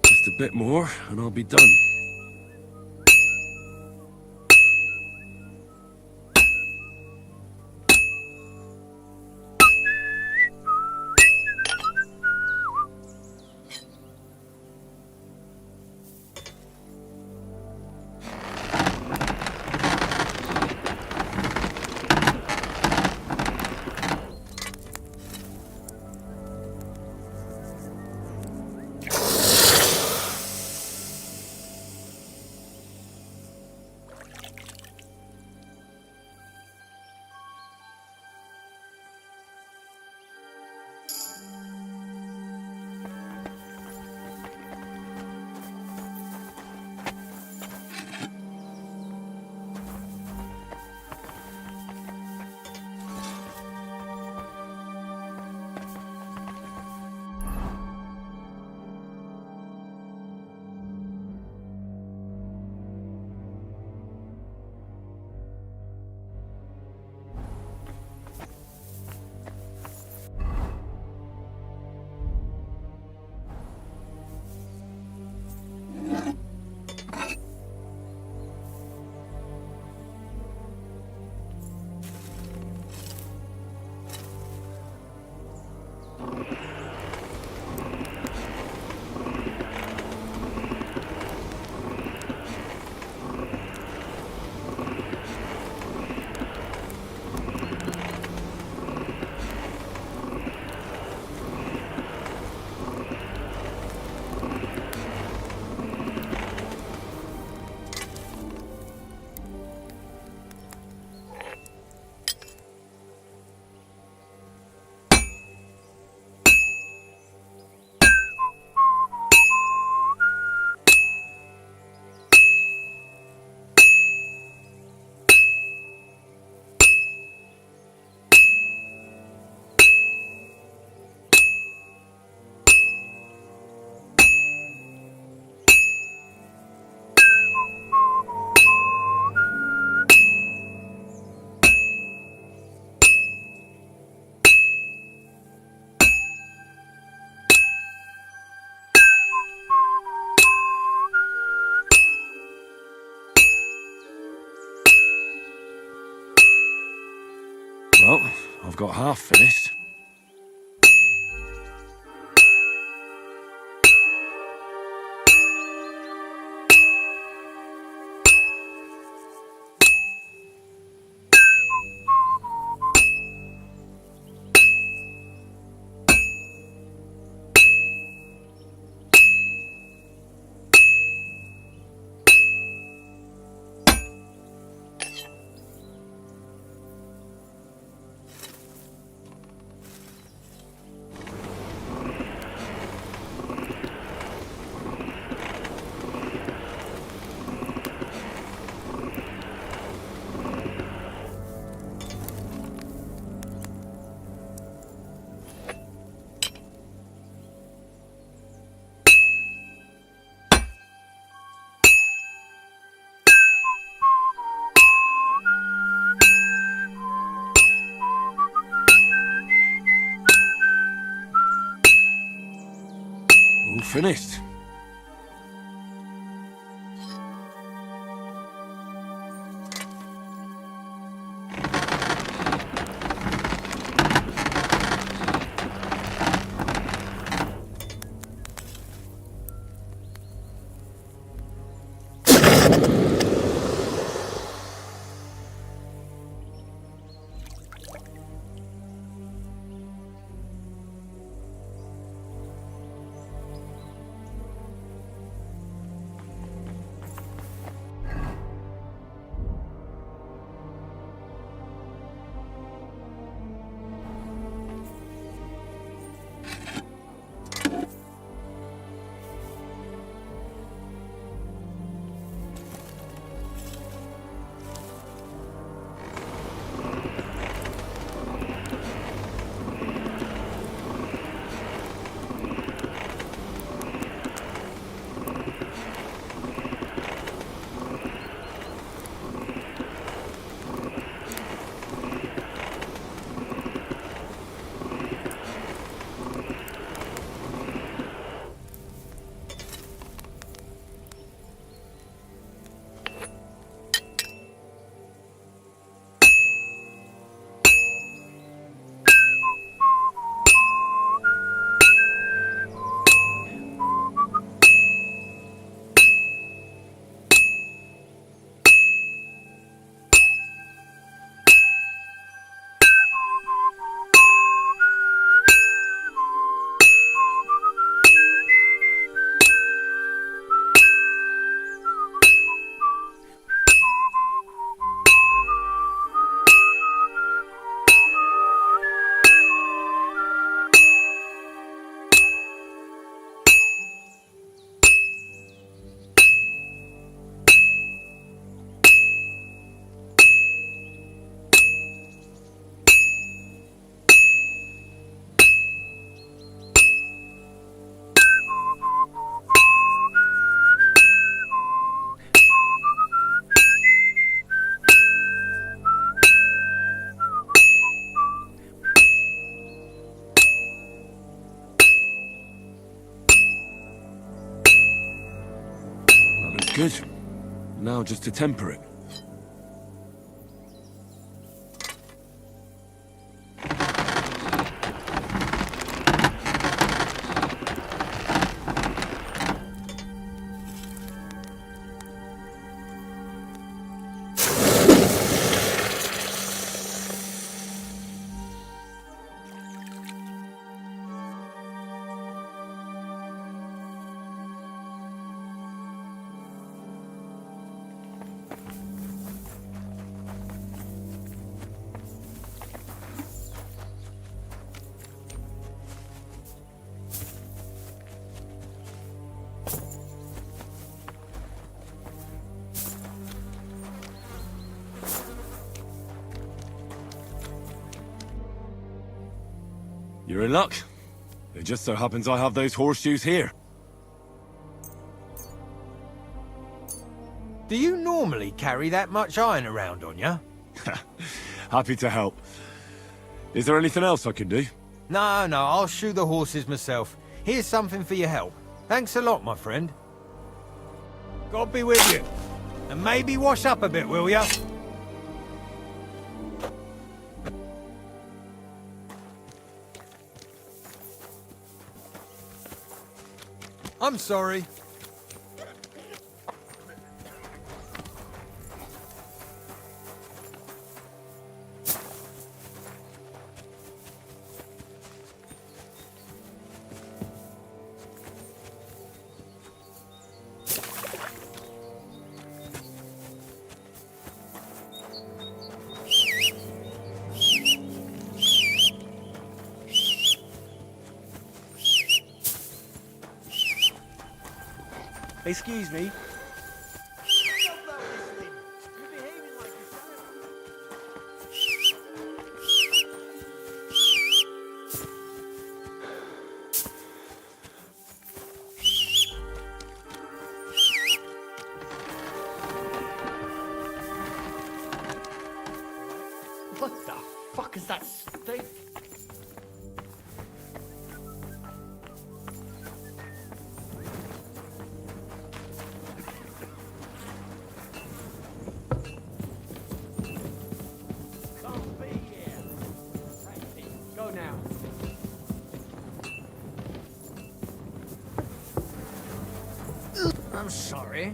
Just a bit more, and I'll be done. Well, I've got half finished. finished. Good. Now just to temper it. You're in luck. It just so happens I have those horseshoes here. Do you normally carry that much iron around on you? Happy to help. Is there anything else I can do? No, I'll shoe the horses myself. Here's something for your help. Thanks a lot, my friend. God be with you. And maybe wash up a bit, will ya? I'm sorry. Excuse me. What the fuck is that stink? I'm sorry.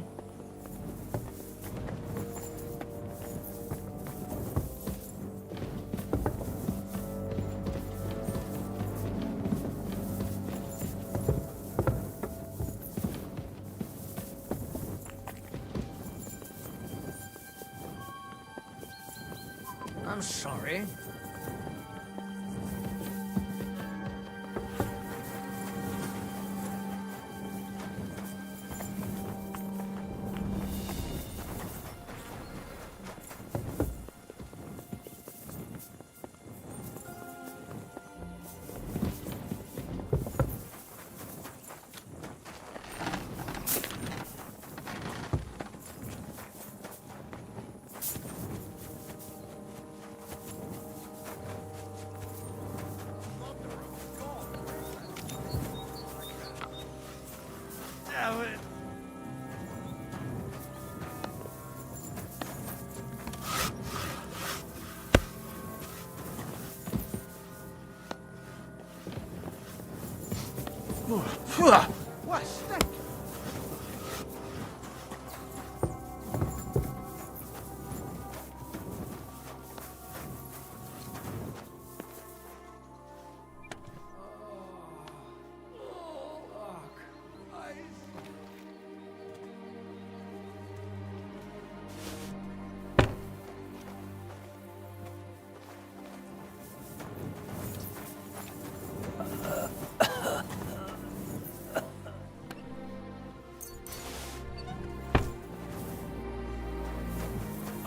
I'm sorry. Damn it. What a snake!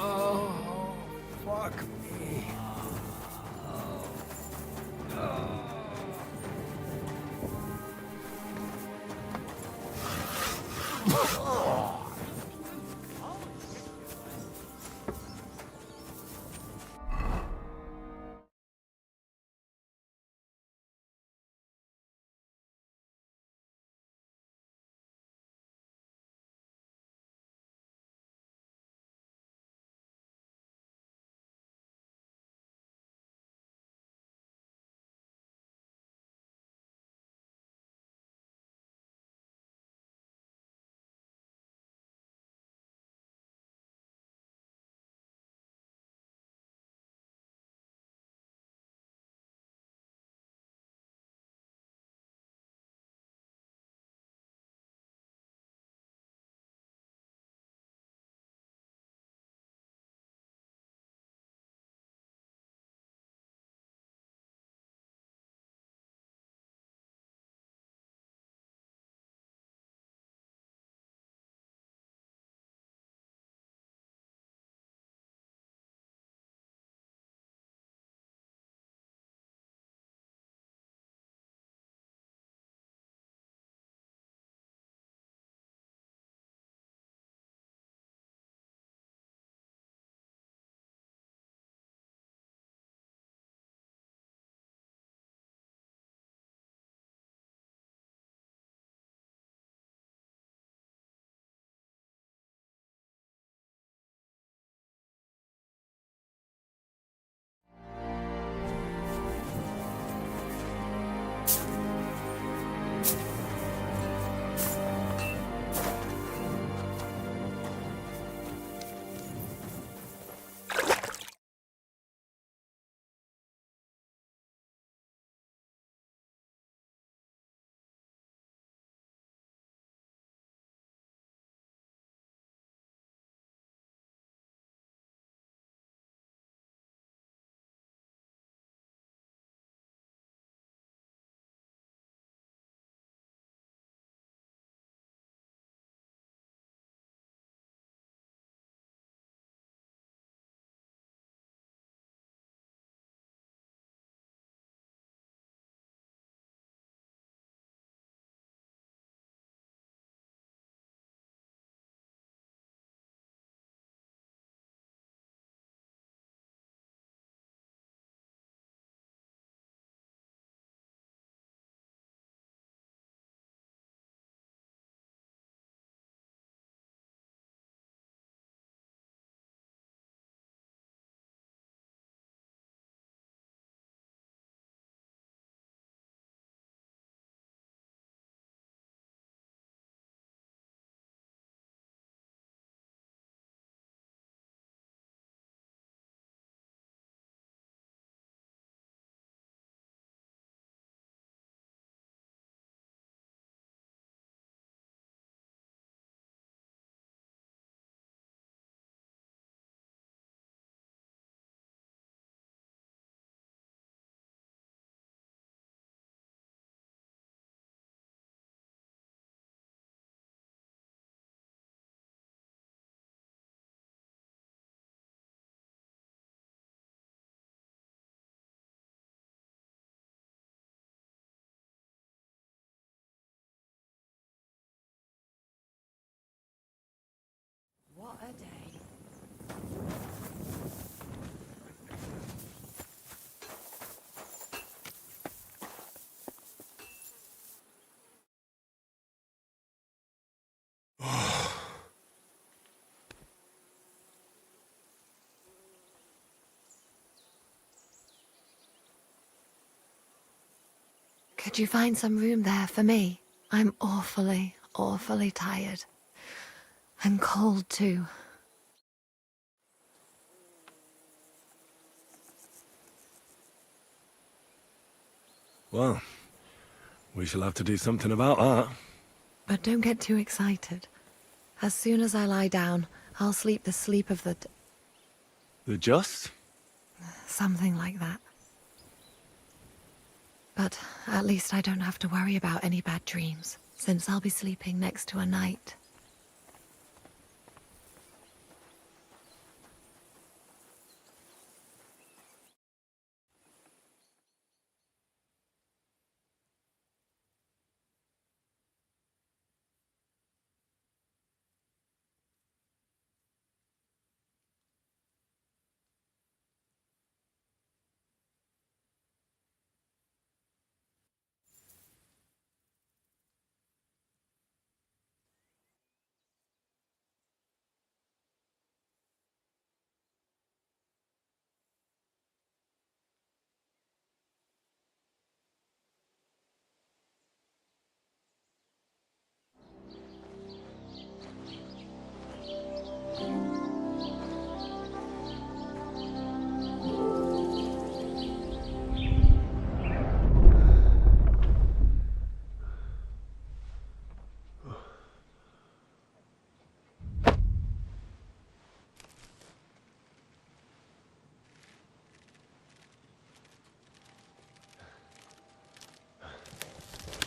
Oh, fuck me. Could you find some room there for me? I'm awfully, awfully tired. And cold too. Well, we shall have to do something about that. But don't get too excited. As soon as I lie down, I'll sleep the sleep of the... The just? something like that. But at least I don't have to worry about any bad dreams, since I'll be sleeping next to a knight.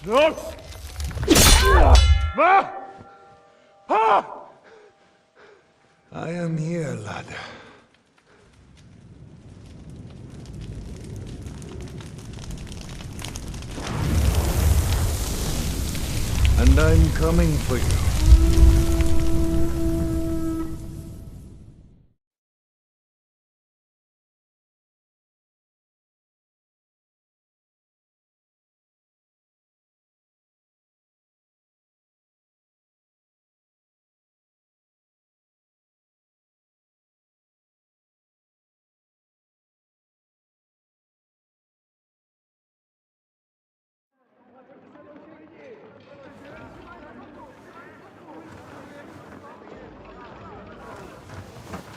No! I am here, lad. And I'm coming for you.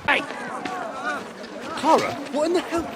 Hey! Clara, what in the hell?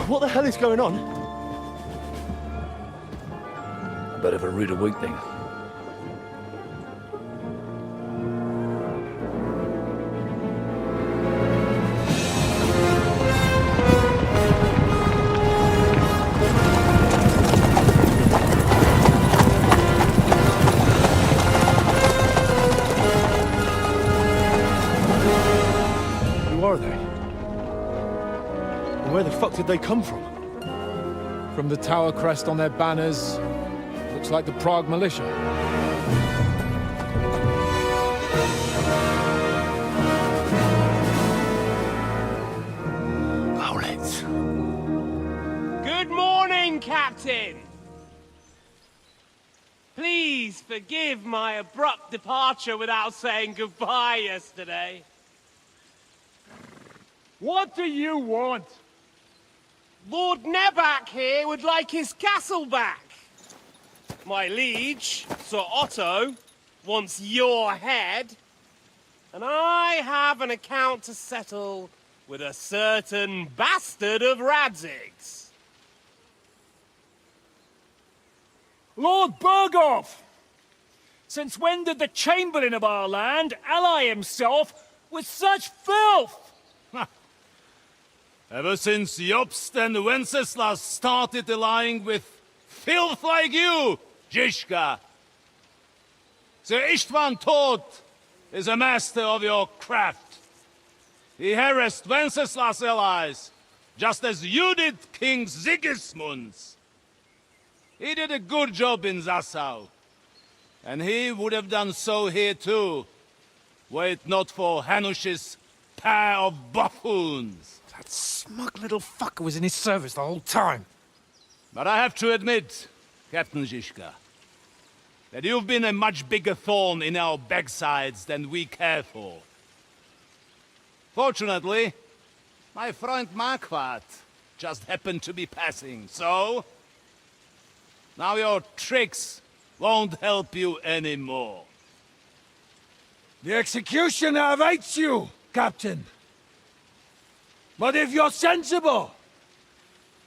What the hell is going on? A bit of a rude awakening. Who are they? And where the fuck did they come from? From the tower crest on their banners, looks like the Prague militia. Owlets. Good morning, Captain! Please forgive my abrupt departure without saying goodbye yesterday. What do you want? Lord Nebak here would like his castle back. My liege, Sir Otto, wants your head. And I have an account to settle with a certain bastard of Radzig's. Lord Burgov! Since when did the Chamberlain of our land ally himself with such filth? Ever since Jobst and Wenceslas started allying with filth like you, Zizka. Sir Istvan Tod is a master of your craft. He harassed Wenceslas' allies, just as you did King Sigismund's. He did a good job in Zassau, and he would have done so here too, were it not for Hanush's pair of buffoons. That smug little fucker was in his service the whole time. But I have to admit, Captain Zizka, that you've been a much bigger thorn in our backsides than we care for. Fortunately, my friend Marquardt just happened to be passing, so... now your tricks won't help you anymore. The executioner awaits you, Captain. But if you're sensible,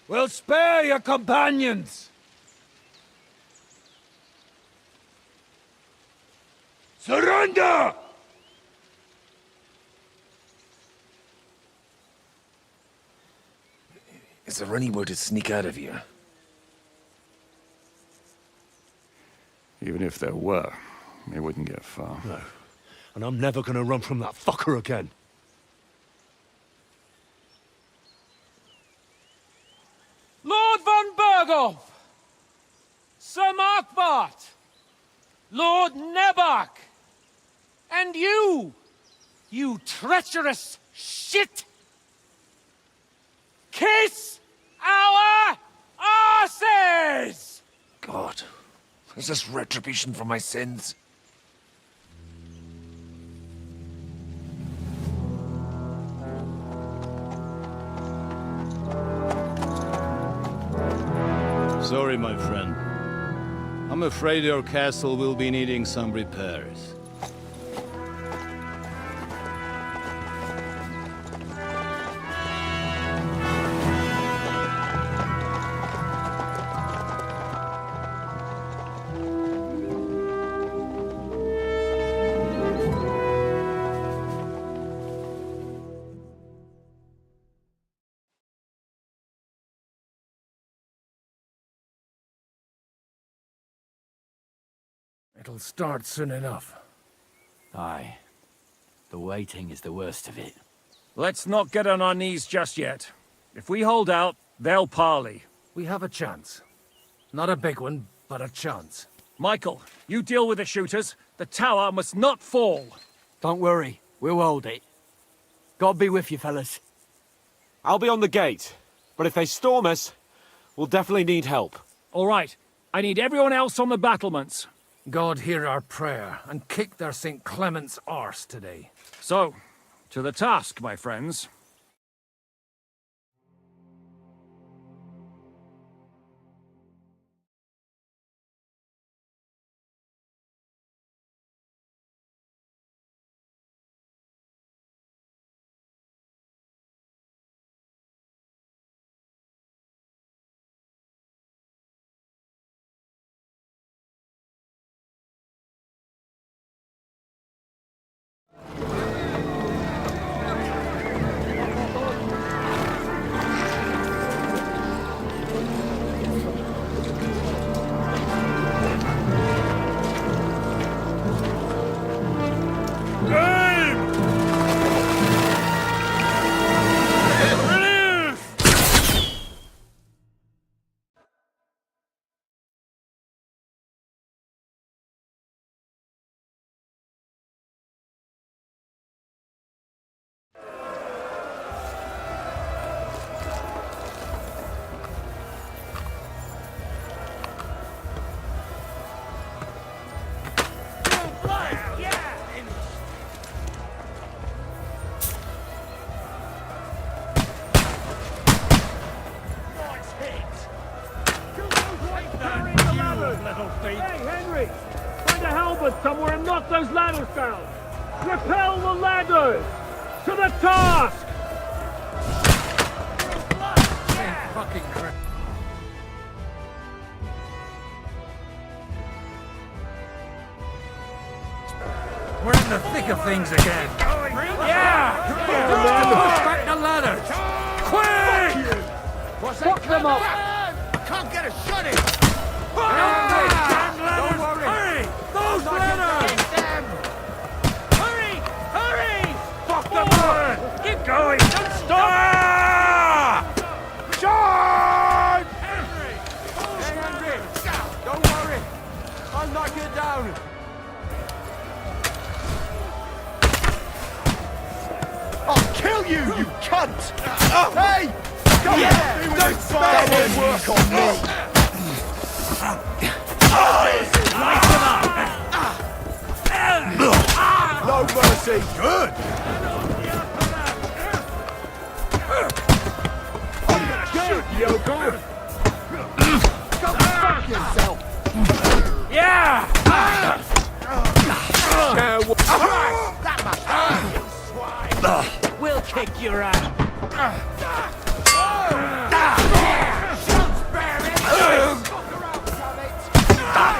we'll spare your companions. Surrender! Is there any way to sneak out of here? Even if there were, it wouldn't get far. No. And I'm never gonna run from that fucker again. Lord von Berghoff! Sir Markwart! Lord Nebach! And you! You treacherous shit! Kiss our asses! God, is this retribution for my sins? Sorry, my friend. I'm afraid your castle will be needing some repairs. It'll start soon enough. Aye. The waiting is the worst of it. Let's not get on our knees just yet. If we hold out, they'll parley. We have a chance. Not a big one, but a chance. Michael, you deal with the shooters. The tower must not fall. Don't worry. We'll hold it. God be with you, fellas. I'll be on the gate, but if they storm us, we'll definitely need help. All right. I need everyone else on the battlements. God hear our prayer, and kick their St. Clement's arse today. So, to the task, my friends. Hey, Henry! Find a halberd somewhere and knock those ladders down! Repel the ladders! To the task! Fucking crap. in the thick of things again. Yeah! Push back the ladders! Quick! Fuck them up! I can't get a shot in! Don't worry! Hurry! Those ladders! Hurry! Hurry! Fuck them up! Keep going! Don't stop! Charge! Henry! Don't worry. I'll knock you down. I'll kill you, you cunt! Hey! Come on! Don't spend any work on me! Light them up! No mercy! Good! I'm gonna shoot you, Yoko! Go fuck yourself! Yeah! That must hurt, you swine! We'll kick your ass!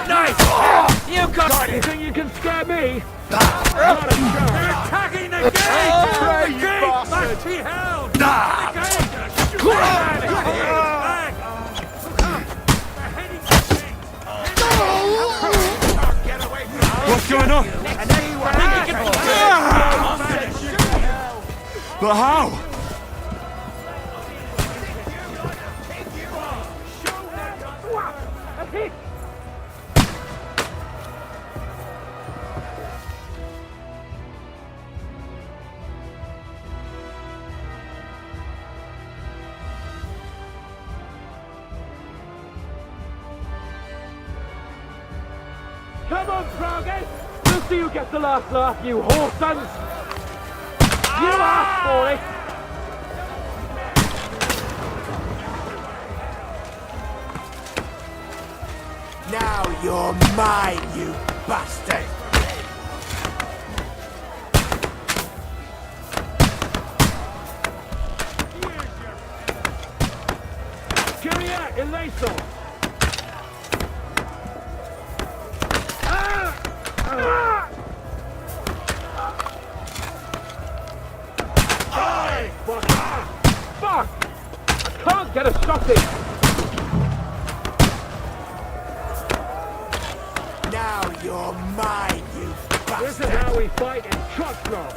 Nice! You got anything you can scare me? They're attacking the gate! Pray, you Back bastard! to hell! What's going on? But how? Come on, Froggy! We'll see who gets the last laugh, you whore sons! You asked for it! Now you're mine, you bastard! Kyria, Eleison! Fuck! I can't get a shot in! Now you're mine, you bastard! This is how we fight in Trotskov!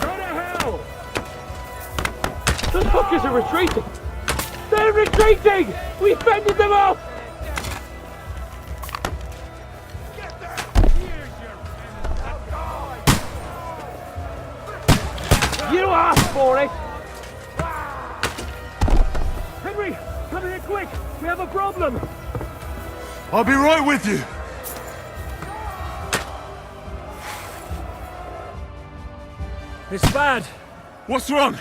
Go to hell! The fuckers are retreating! They're retreating! We fended them off! You asked for it! Henry, come here quick! We have a problem! I'll be right with you. It's bad. What's wrong?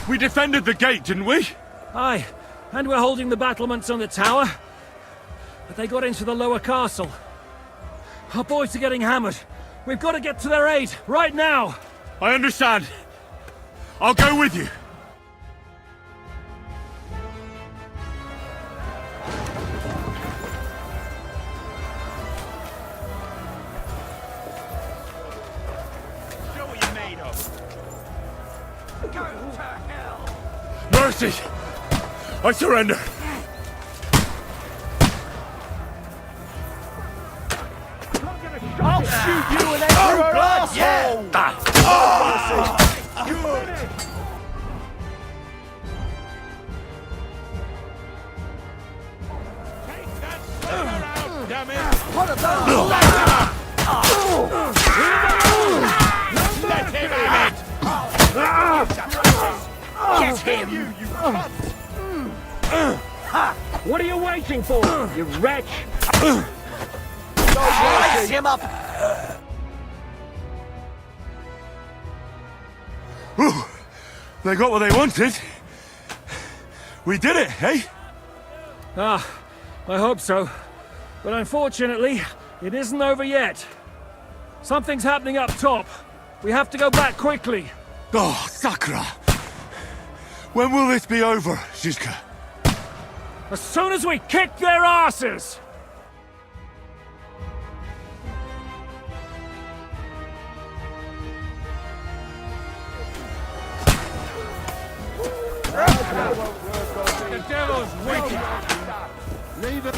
We defended the gate, didn't we? Aye, and we're holding the battlements on the tower. But they got into the lower castle. Our boys are getting hammered. We've got to get to their aid, right now! I understand. I'll go with you. Show what you're made of! Go to hell! Mercy! I surrender. I'll shoot you and then you're an asshole! Good! Damn it! What are those? Let him have it! Get him! You cunt! What are you waiting for, you wretch? Slice him up! Ooh, they got what they wanted. We did it, eh? Ah, I hope so. But unfortunately, it isn't over yet. Something's happening up top. We have to go back quickly. Oh, Sakra! When will this be over, Zizka? as soon as we kick their asses! The devil's wicked! Leave it.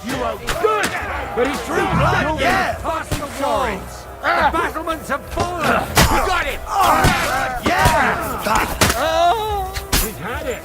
You are good! But he's through blood! Yeah! Passing the walls! The battlements have fallen! You got it! Yeah! He's had it!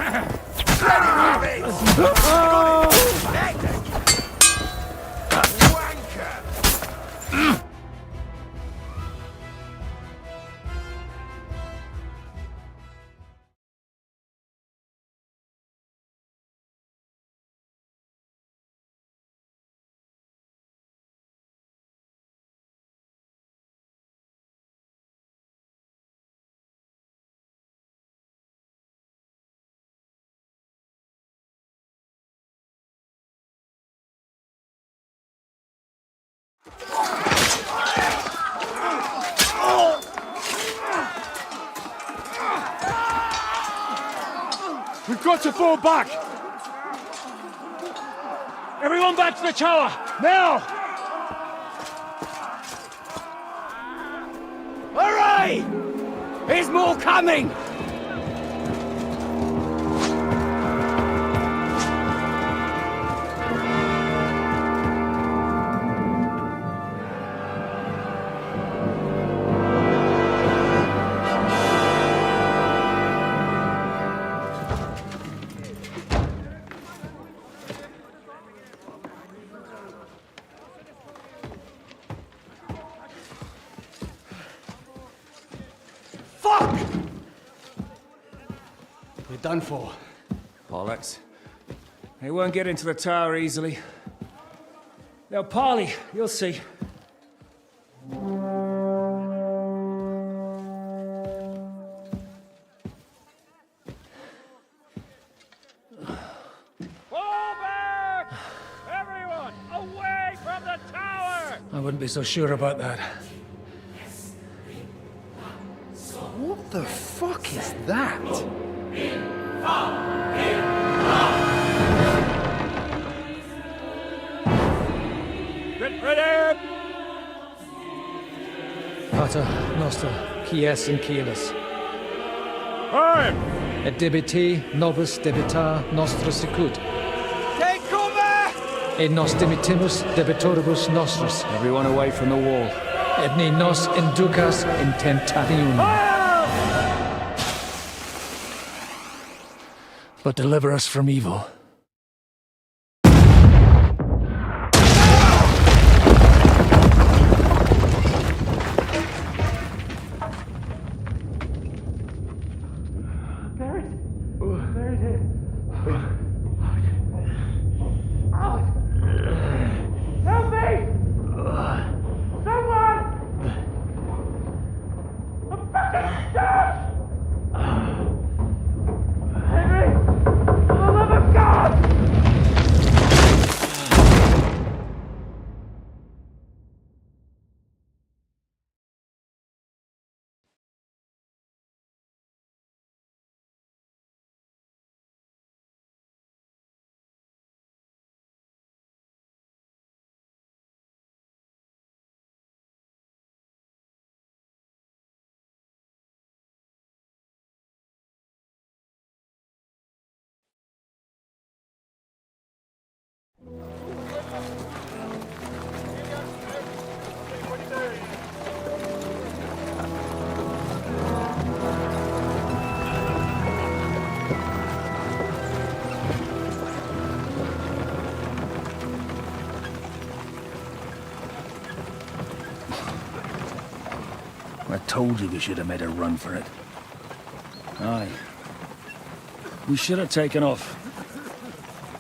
We've got to fall back! Everyone back to the tower! Now! Hurry! There's more coming! Fuck! We're done for. Bollocks. They won't get into the tower easily. They'll parley, you'll see. Fall back! Everyone, away from the tower! I wouldn't be so sure about that. What the fuck is that? Get ready! Pater, Noster, Quies and Quielis. Time! Et debiti nobis debita nostra sicut. Take cover! Et nos dimitimus debitoribus nostris. Everyone away from the wall. Et ne nos inducas in tentationem. But deliver us from evil. Help me! Someone! I'm fucking stuck! Henry! For the love of God! I told you we should have made a run for it. Aye. We should have taken off.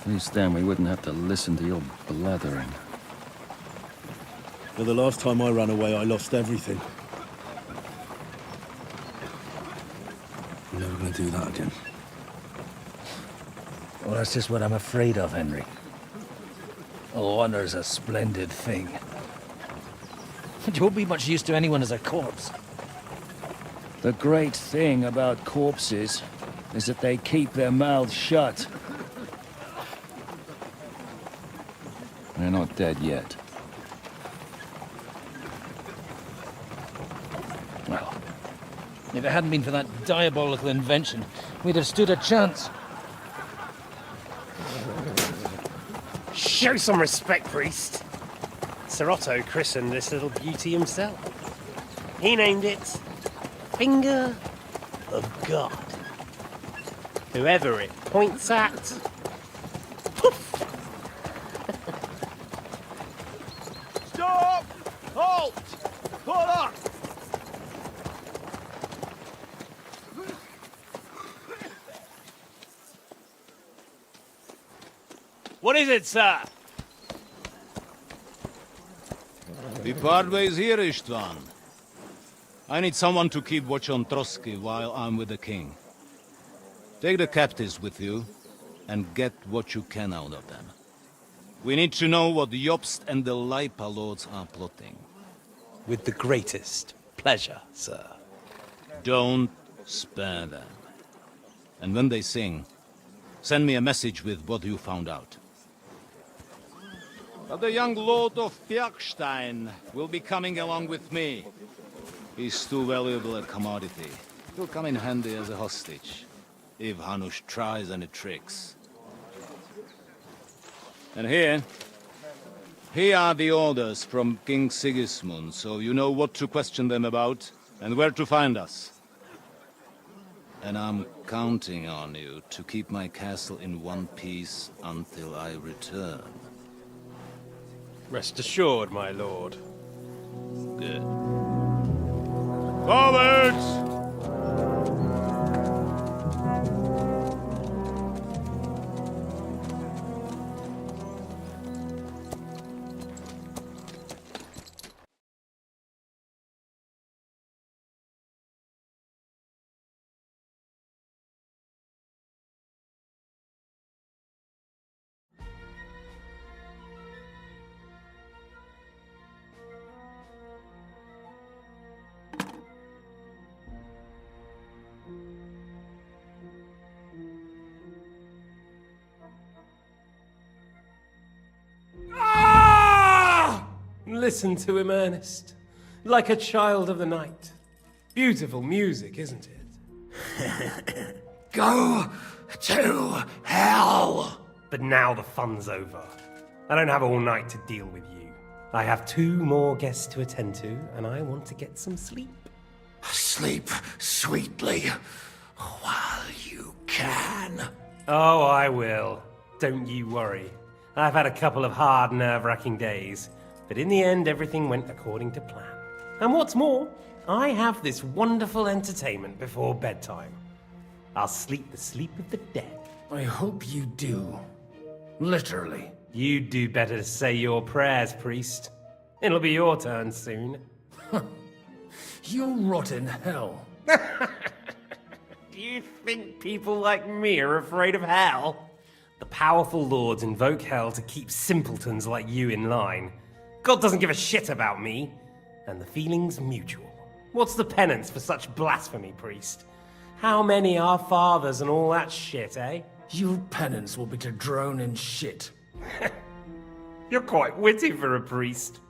At least then we wouldn't have to listen to your blathering. Well, the last time I ran away, I lost everything. I'm never gonna do that again. Well, that's just what I'm afraid of, Henry. Oh, honor's a splendid thing. But you won't be much use to anyone as a corpse. The great thing about corpses is that they keep their mouths shut. They're not dead yet. Well, if it hadn't been for that diabolical invention, we'd have stood a chance. Show some respect, priest. Sir Otto christened this little beauty himself. He named it Finger of God. Whoever it points at, Stop! Halt! Pull up! what is it, sir? We part ways here, Istvan. I need someone to keep watch on Trotsky while I'm with the king. Take the captives with you, and get what you can out of them. We need to know what the Jobst and the Leipa lords are plotting. With the greatest pleasure, sir. Don't spare them. And when they sing, send me a message with what you found out. But the young lord of Bjergstein will be coming along with me. He's too valuable a commodity. He'll come in handy as a hostage, if Hanush tries any tricks. And here are the orders from King Sigismund, so you know what to question them about, and where to find us. And I'm counting on you to keep my castle in one piece until I return. Rest assured, my lord. Good. Forwards! Listen to him, Ernest. Like a child of the night. Beautiful music, isn't it? Go to hell! But now the fun's over. I don't have all night to deal with you. I have 2 more guests to attend to, and I want to get some sleep. Sleep sweetly while you can. Oh, I will. Don't you worry. I've had a couple of hard, nerve-wracking days, but in the end, everything went according to plan. And what's more, I have this wonderful entertainment before bedtime. I'll sleep the sleep of the dead. I hope you do. Literally. You'd do better to say your prayers, priest. It'll be your turn soon. You'll rot in hell. Do you think people like me are afraid of hell? The powerful lords invoke hell to keep simpletons like you in line. God doesn't give a shit about me, and the feeling's mutual. What's the penance for such blasphemy, priest? How many are fathers and all that shit, eh? Your penance will be to drown in shit. You're quite witty for a priest.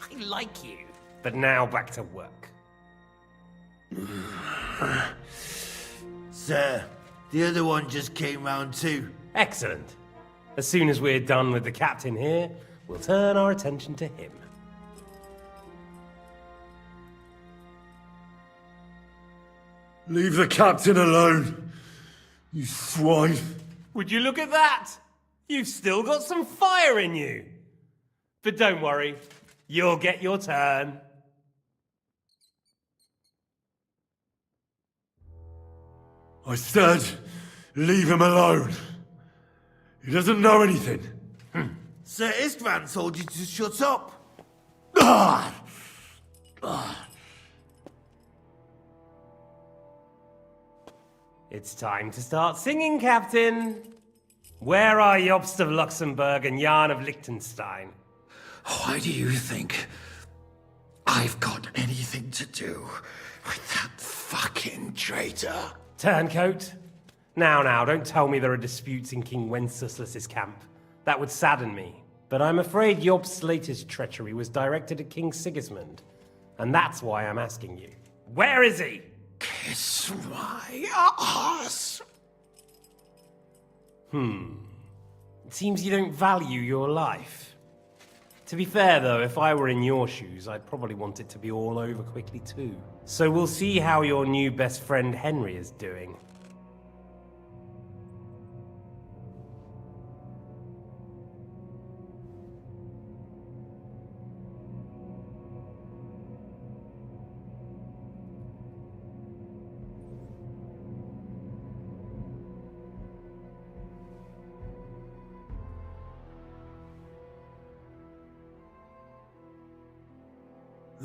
I like you. But now back to work. Sir, the other one just came round too. Excellent. As soon as we're done with the captain here, we'll turn our attention to him. Leave the captain alone, you swine. Would you look at that? You've still got some fire in you. But don't worry, you'll get your turn. I said, leave him alone. He doesn't know anything. Sir Istvan told you to shut up. It's time to start singing, Captain. Where are Jobst of Luxembourg and Jan of Liechtenstein? Why do you think I've got anything to do with that fucking traitor? Turncoat, Now, don't tell me there are disputes in King Wenceslas's camp. That would sadden me. But I'm afraid Jobst's latest treachery was directed at King Sigismund. And that's why I'm asking you. Where is he? Kiss my ass. It seems you don't value your life. To be fair, though, if I were in your shoes, I'd probably want it to be all over quickly, too. So we'll see how your new best friend Henry is doing.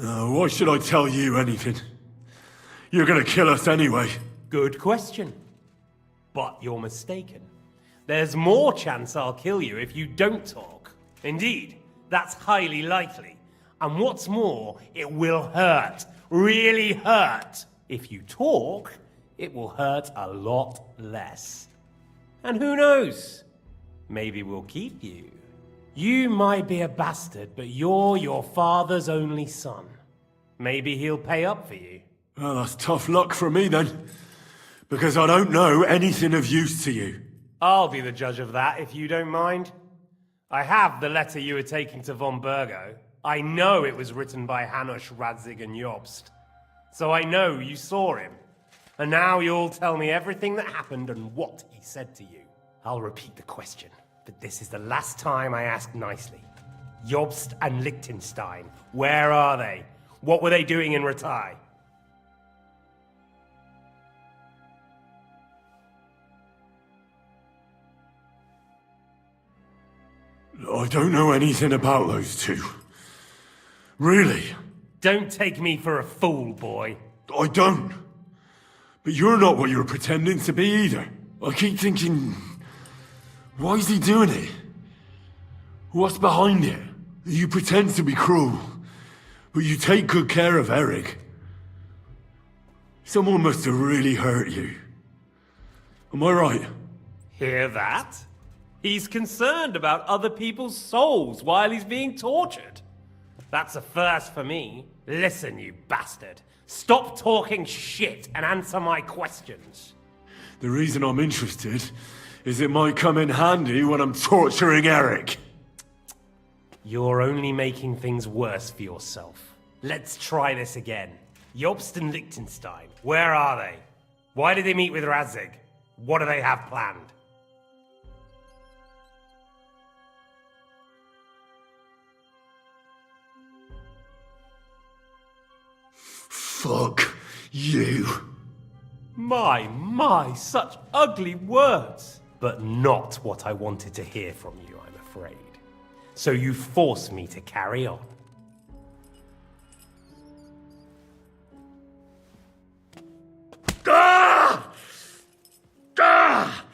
Why should I tell you anything? You're gonna kill us anyway. Good question. But you're mistaken. There's more chance I'll kill you if you don't talk. Indeed, that's highly likely. And what's more, it will hurt. Really hurt. If you talk, it will hurt a lot less. And who knows? Maybe we'll keep you. You might be a bastard, but you're your father's only son. Maybe he'll pay up for you. Well, that's tough luck for me then. Because I don't know anything of use to you. I'll be the judge of that, if you don't mind. I have the letter you were taking to von Burgo. I know it was written by Hanush, Radzig, and Jobst. So I know you saw him. And now you'll tell me everything that happened and what he said to you. I'll repeat the question, but this is the last time I ask nicely. Jobst and Liechtenstein, where are they? What were they doing in Ratai? I don't know anything about those two. Really? Don't take me for a fool, boy. I don't. But you're not what you're pretending to be either. I keep thinking, why is he doing it? What's behind it? You pretend to be cruel, but you take good care of Eric. Someone must have really hurt you. Am I right? Hear that? He's concerned about other people's souls while he's being tortured. That's a first for me. Listen, you bastard. Stop talking shit and answer my questions. The reason I'm interested is it might come in handy when I'm torturing Eric. You're only making things worse for yourself. Let's try this again. Jobst and Liechtenstein, where are they? Why did they meet with Radzig? What do they have planned? Fuck you. My, such ugly words. But not what I wanted to hear from you, I'm afraid. So you force me to carry on. Ah! Ah!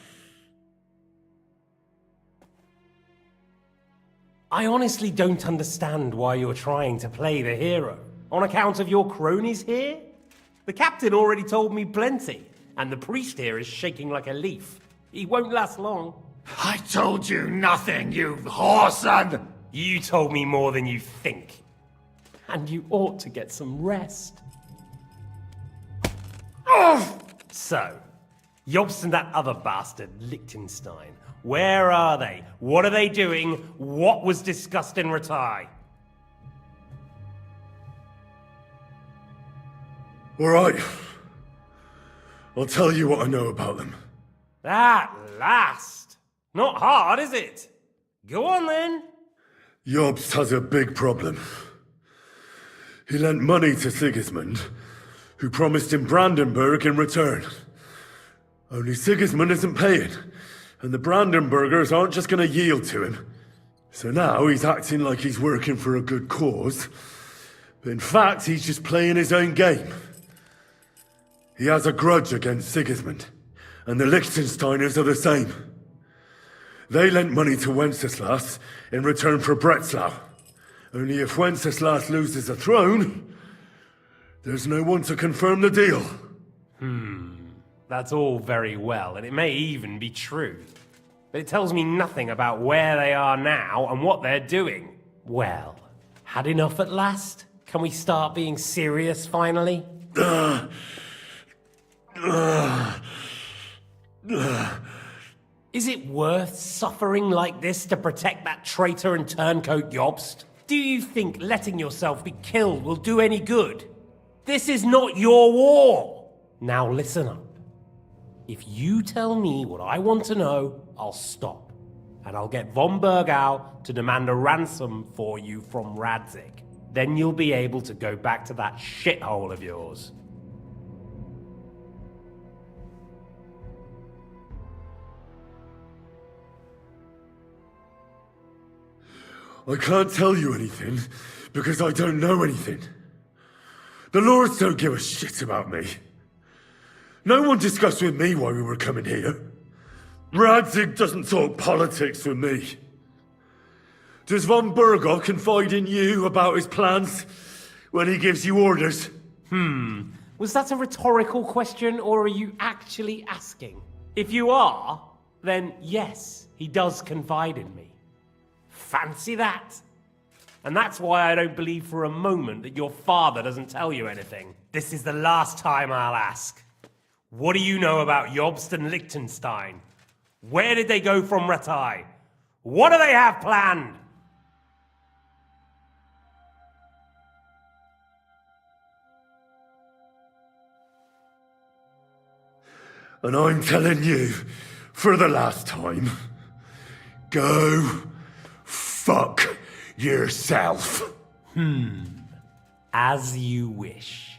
I honestly don't understand why you're trying to play the hero. On account of your cronies here? The captain already told me plenty, and the priest here is shaking like a leaf. He won't last long. I told you nothing, you whoreson! You told me more than you think. And you ought to get some rest. Oh! So, Jobst and that other bastard, Liechtenstein, where are they? What are they doing? What was discussed in Ratai? All right. I'll tell you what I know about them. At last! Not hard, is it? Go on then. Jobst has a big problem. He lent money to Sigismund, who promised him Brandenburg in return. Only Sigismund isn't paying, and the Brandenburgers aren't just going to yield to him. So now he's acting like he's working for a good cause, but in fact he's just playing his own game. He has a grudge against Sigismund, and the Liechtensteiners are the same. They lent money to Wenceslas in return for Breslau. Only if Wenceslas loses the throne, there's no one to confirm the deal. That's all very well, and it may even be true. But it tells me nothing about where they are now and what they're doing. Well, had enough at last? Can we start being serious finally? Is it worth suffering like this to protect that traitor and turncoat Jobst? Do you think letting yourself be killed will do any good? This is not your war! Now listen up. If you tell me what I want to know, I'll stop. And I'll get von Bergau to demand a ransom for you from Radzig. Then you'll be able to go back to that shithole of yours. I can't tell you anything, because I don't know anything. The Lords don't give a shit about me. No one discussed with me why we were coming here. Radzig doesn't talk politics with me. Does von Bergov confide in you about his plans when he gives you orders? Was that a rhetorical question, or are you actually asking? If you are, then yes, he does confide in me. Fancy that? And that's why I don't believe for a moment that your father doesn't tell you anything. This is the last time I'll ask. What do you know about Jobst and Liechtenstein? Where did they go from Ratai? What do they have planned? And I'm telling you, for the last time, go fuck yourself. As you wish.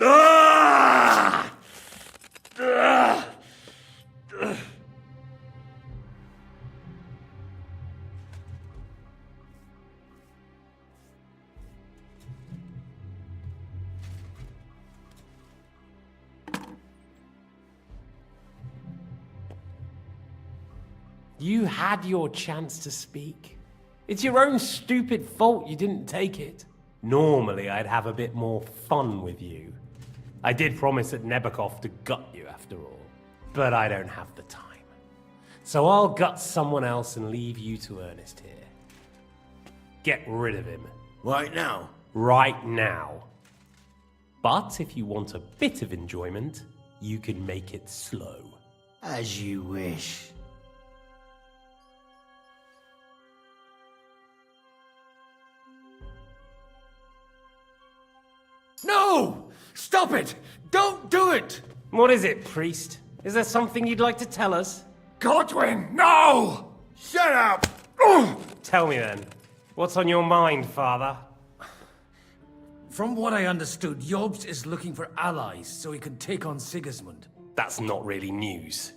Ah! Ah! You had your chance to speak. It's your own stupid fault you didn't take it. Normally, I'd have a bit more fun with you. I did promise at Nebakov to gut you after all, but I don't have the time. So I'll gut someone else and leave you to Ernest here. Get rid of him. Right now? Right now. But if you want a bit of enjoyment, you can make it slow. As you wish. No! Stop it! Don't do it! What is it, priest? Is there something you'd like to tell us? Godwin, no! Shut up! Tell me then. What's on your mind, father? From what I understood, Jobst is looking for allies so he can take on Sigismund. That's not really news.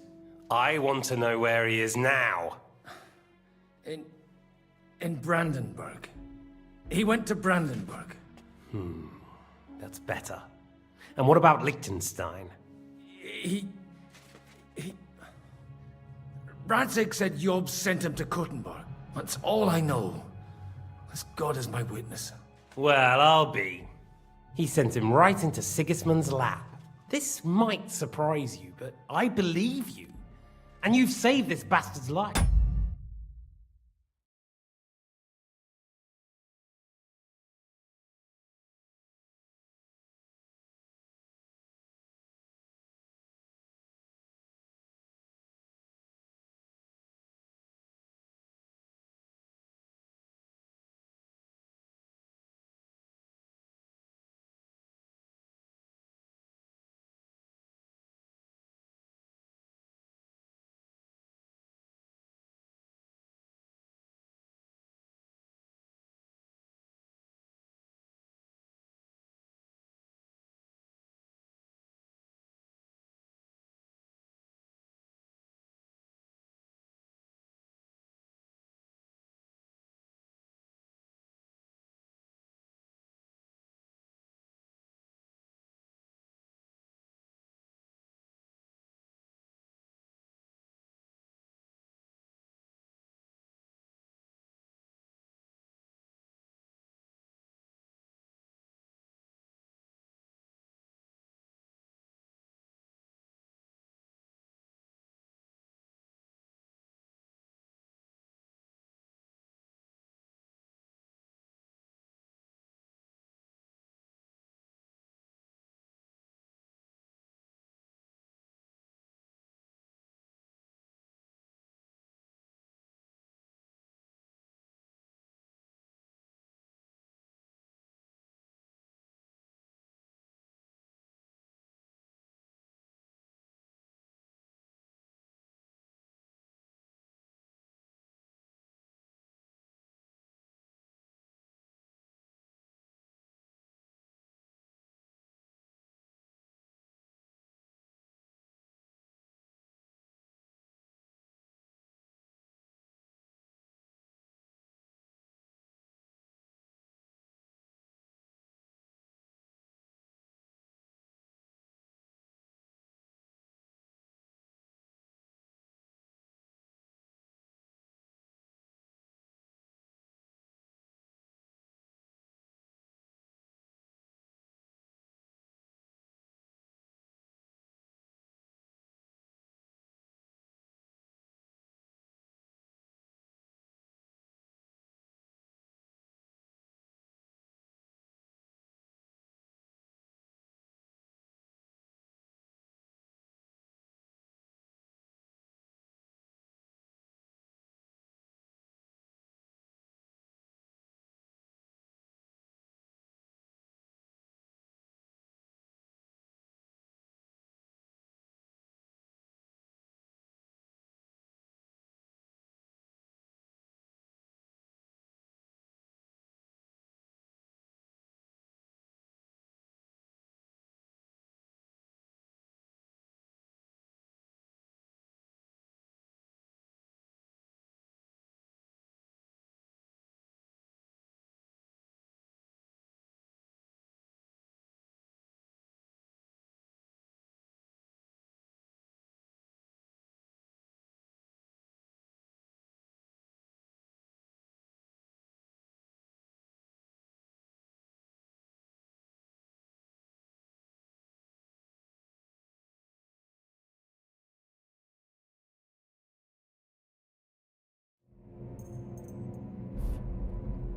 I want to know where he is now. In Brandenburg. He went to Brandenburg. That's better. And what about Liechtenstein? Radzig said Jobst sent him to Kuttenberg. That's all I know. As God is my witness. Well, I'll be. He sent him right into Sigismund's lap. This might surprise you, but I believe you. And you've saved this bastard's life.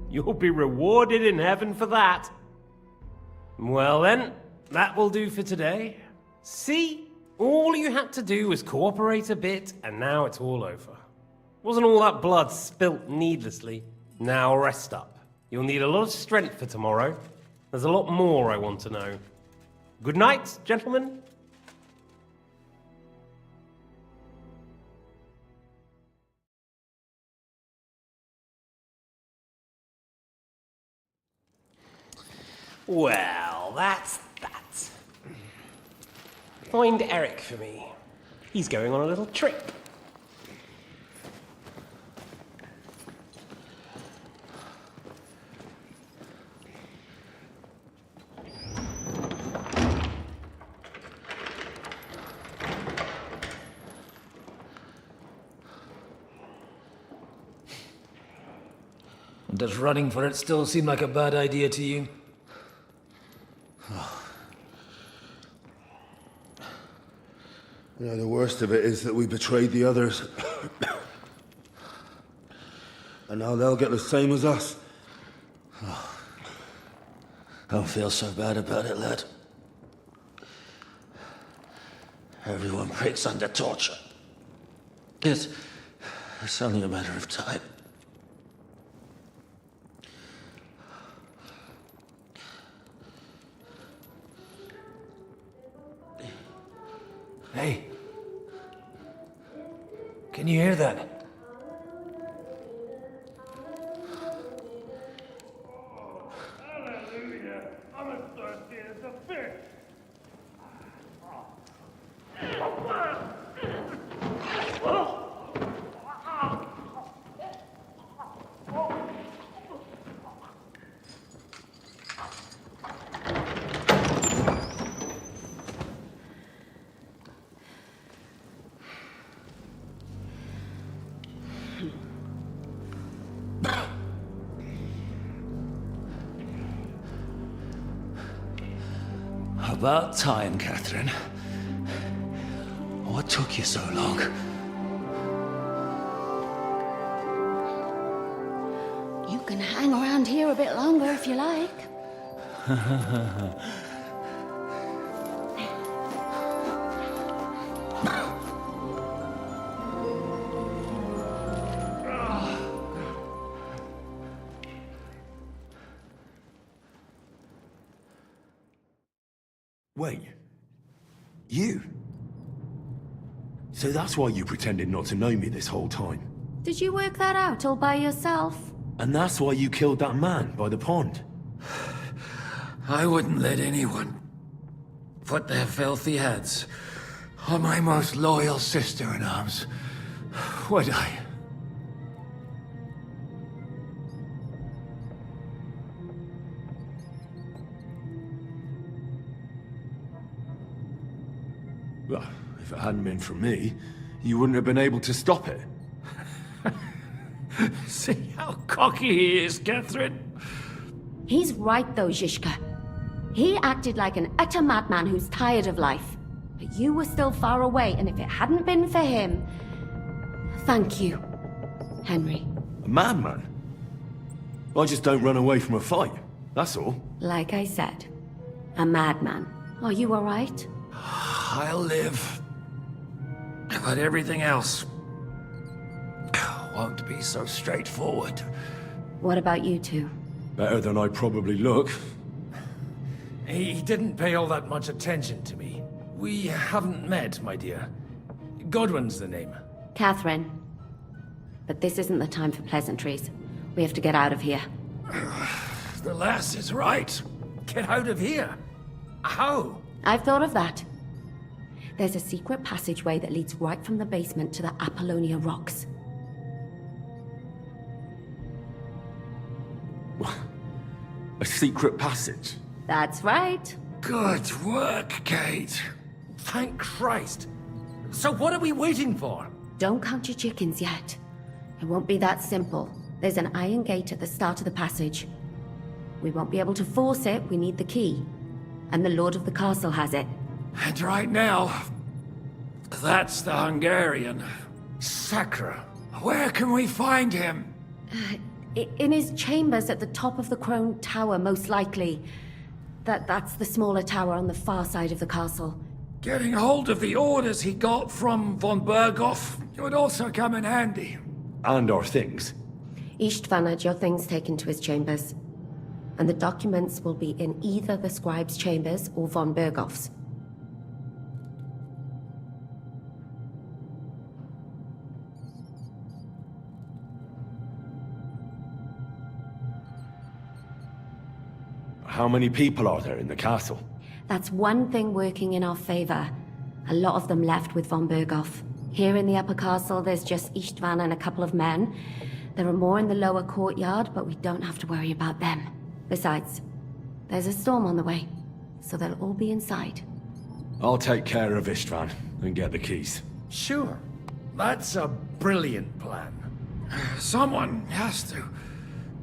You'll be rewarded in heaven for that. Well then, that will do for today. See? All you had to do was cooperate a bit, and now it's all over. Wasn't all that blood spilt needlessly. Now rest up. You'll need a lot of strength for tomorrow. There's a lot more I want to know. Good night, gentlemen. Well, that's that. Find Eric for me. He's going on a little trip. Does running for it still seem like a bad idea to you? You know, the worst of it is that we betrayed the others. And now they'll get the same as us. Oh, don't feel so bad about it, lad. Everyone breaks under torture. It's only a matter of time. Hey. Can you hear that? Hallelujah. I'm as thirsty as a fish. About time, Catherine. What took you so long? You can hang around here a bit longer if you like. Wait. You? So that's why you pretended not to know me this whole time? Did you work that out all by yourself? And that's why you killed that man by the pond? I wouldn't let anyone put their filthy hands on my most loyal sister-in-arms, would I? Well, if it hadn't been for me, you wouldn't have been able to stop it. See how cocky he is, Catherine. He's right though, Zizka. He acted like an utter madman who's tired of life. But you were still far away, and if it hadn't been for him... Thank you, Henry. A madman? I just don't run away from a fight, that's all. Like I said, a madman. Are you all right? I'll live. But everything else won't be so straightforward. What about you two? Better than I probably look. He didn't pay all that much attention to me. We haven't met, my dear. Godwin's the name. Catherine. But this isn't the time for pleasantries. We have to get out of here. The lass is right. Get out of here. How? I've thought of that. There's a secret passageway that leads right from the basement to the Apollonia Rocks. A secret passage? That's right. Good work, Kate. Thank Christ. So what are we waiting for? Don't count your chickens yet. It won't be that simple. There's an iron gate at the start of the passage. We won't be able to force it, we need the key. And the Lord of the Castle has it. And right now, that's the Hungarian. Sakra. Where can we find him? In his chambers at the top of the Crone Tower, most likely. That's the smaller tower on the far side of the castle. Getting hold of the orders he got from von Berghoff would also come in handy. And our things. Istvan had your things taken to his chambers. And the documents will be in either the scribe's chambers or von Berghoff's. How many people are there in the castle? That's one thing working in our favor. A lot of them left with von Berghoff. Here in the upper castle, there's just Istvan and a couple of men. There are more in the lower courtyard, but we don't have to worry about them. Besides, there's a storm on the way, so they'll all be inside. I'll take care of Istvan and get the keys. Sure. That's a brilliant plan. Someone has to.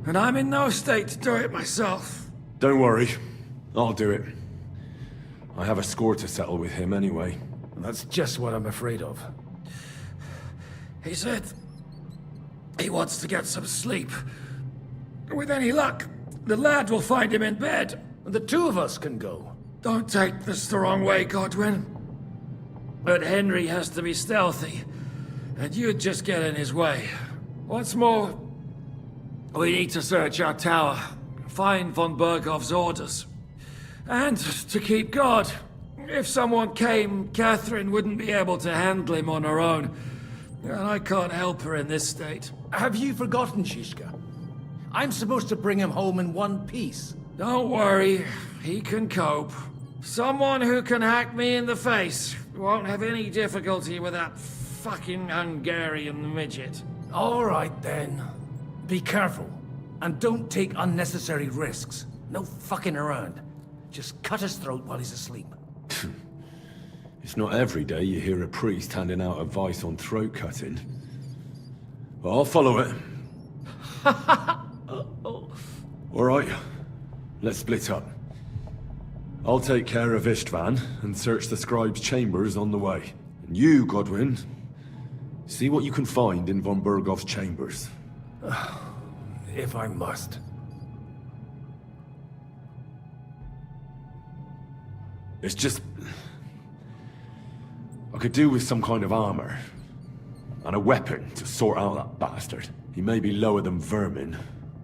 And I'm in no state to do it myself. Don't worry. I'll do it. I have a score to settle with him anyway. That's just what I'm afraid of. He said he wants to get some sleep. With any luck, the lad will find him in bed. The two of us can go. Don't take this the wrong way, Godwin. But Henry has to be stealthy, and you'd just get in his way. What's more, we need to search our tower, find von Berghoff's orders. And to keep guard. If someone came, Catherine wouldn't be able to handle him on her own. And I can't help her in this state. Have you forgotten, Shishka? I'm supposed to bring him home in one piece. Don't worry, he can cope. Someone who can hack me in the face won't have any difficulty with that fucking Hungarian midget. All right, then. Be careful. And don't take unnecessary risks. No fucking around. Just cut his throat while he's asleep. It's not every day you hear a priest handing out advice on throat cutting. But I'll follow it. Alright, let's split up. I'll take care of Istvan and search the scribe's chambers on the way. And you, Godwin, see what you can find in von Berghoff's chambers. If I must. It's just... I could do with some kind of armor. And a weapon to sort out that bastard. He may be lower than vermin,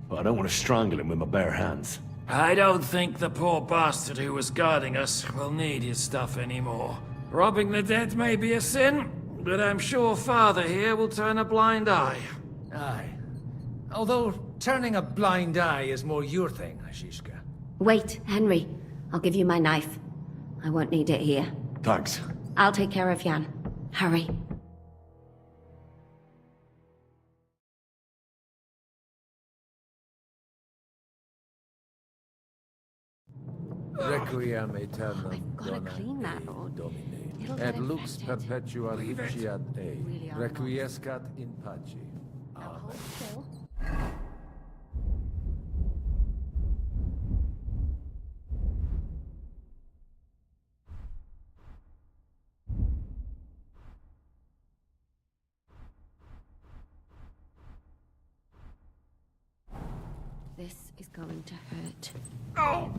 but I don't want to strangle him with my bare hands. I don't think the poor bastard who was guarding us will need his stuff anymore. Robbing the dead may be a sin, but I'm sure Father here will turn a blind eye. Aye. Although, turning a blind eye is more your thing, Shishka. Wait, Henry. I'll give you my knife. I won't need it here. Thanks. I'll take care of Jan. Hurry. Requiem aeternam Gotta clean that, Lord. It'll get et lux infected. perpetua Leave it. luciat ei, Really are requiescat in pace. Now hold still. This is going to hurt. Oh!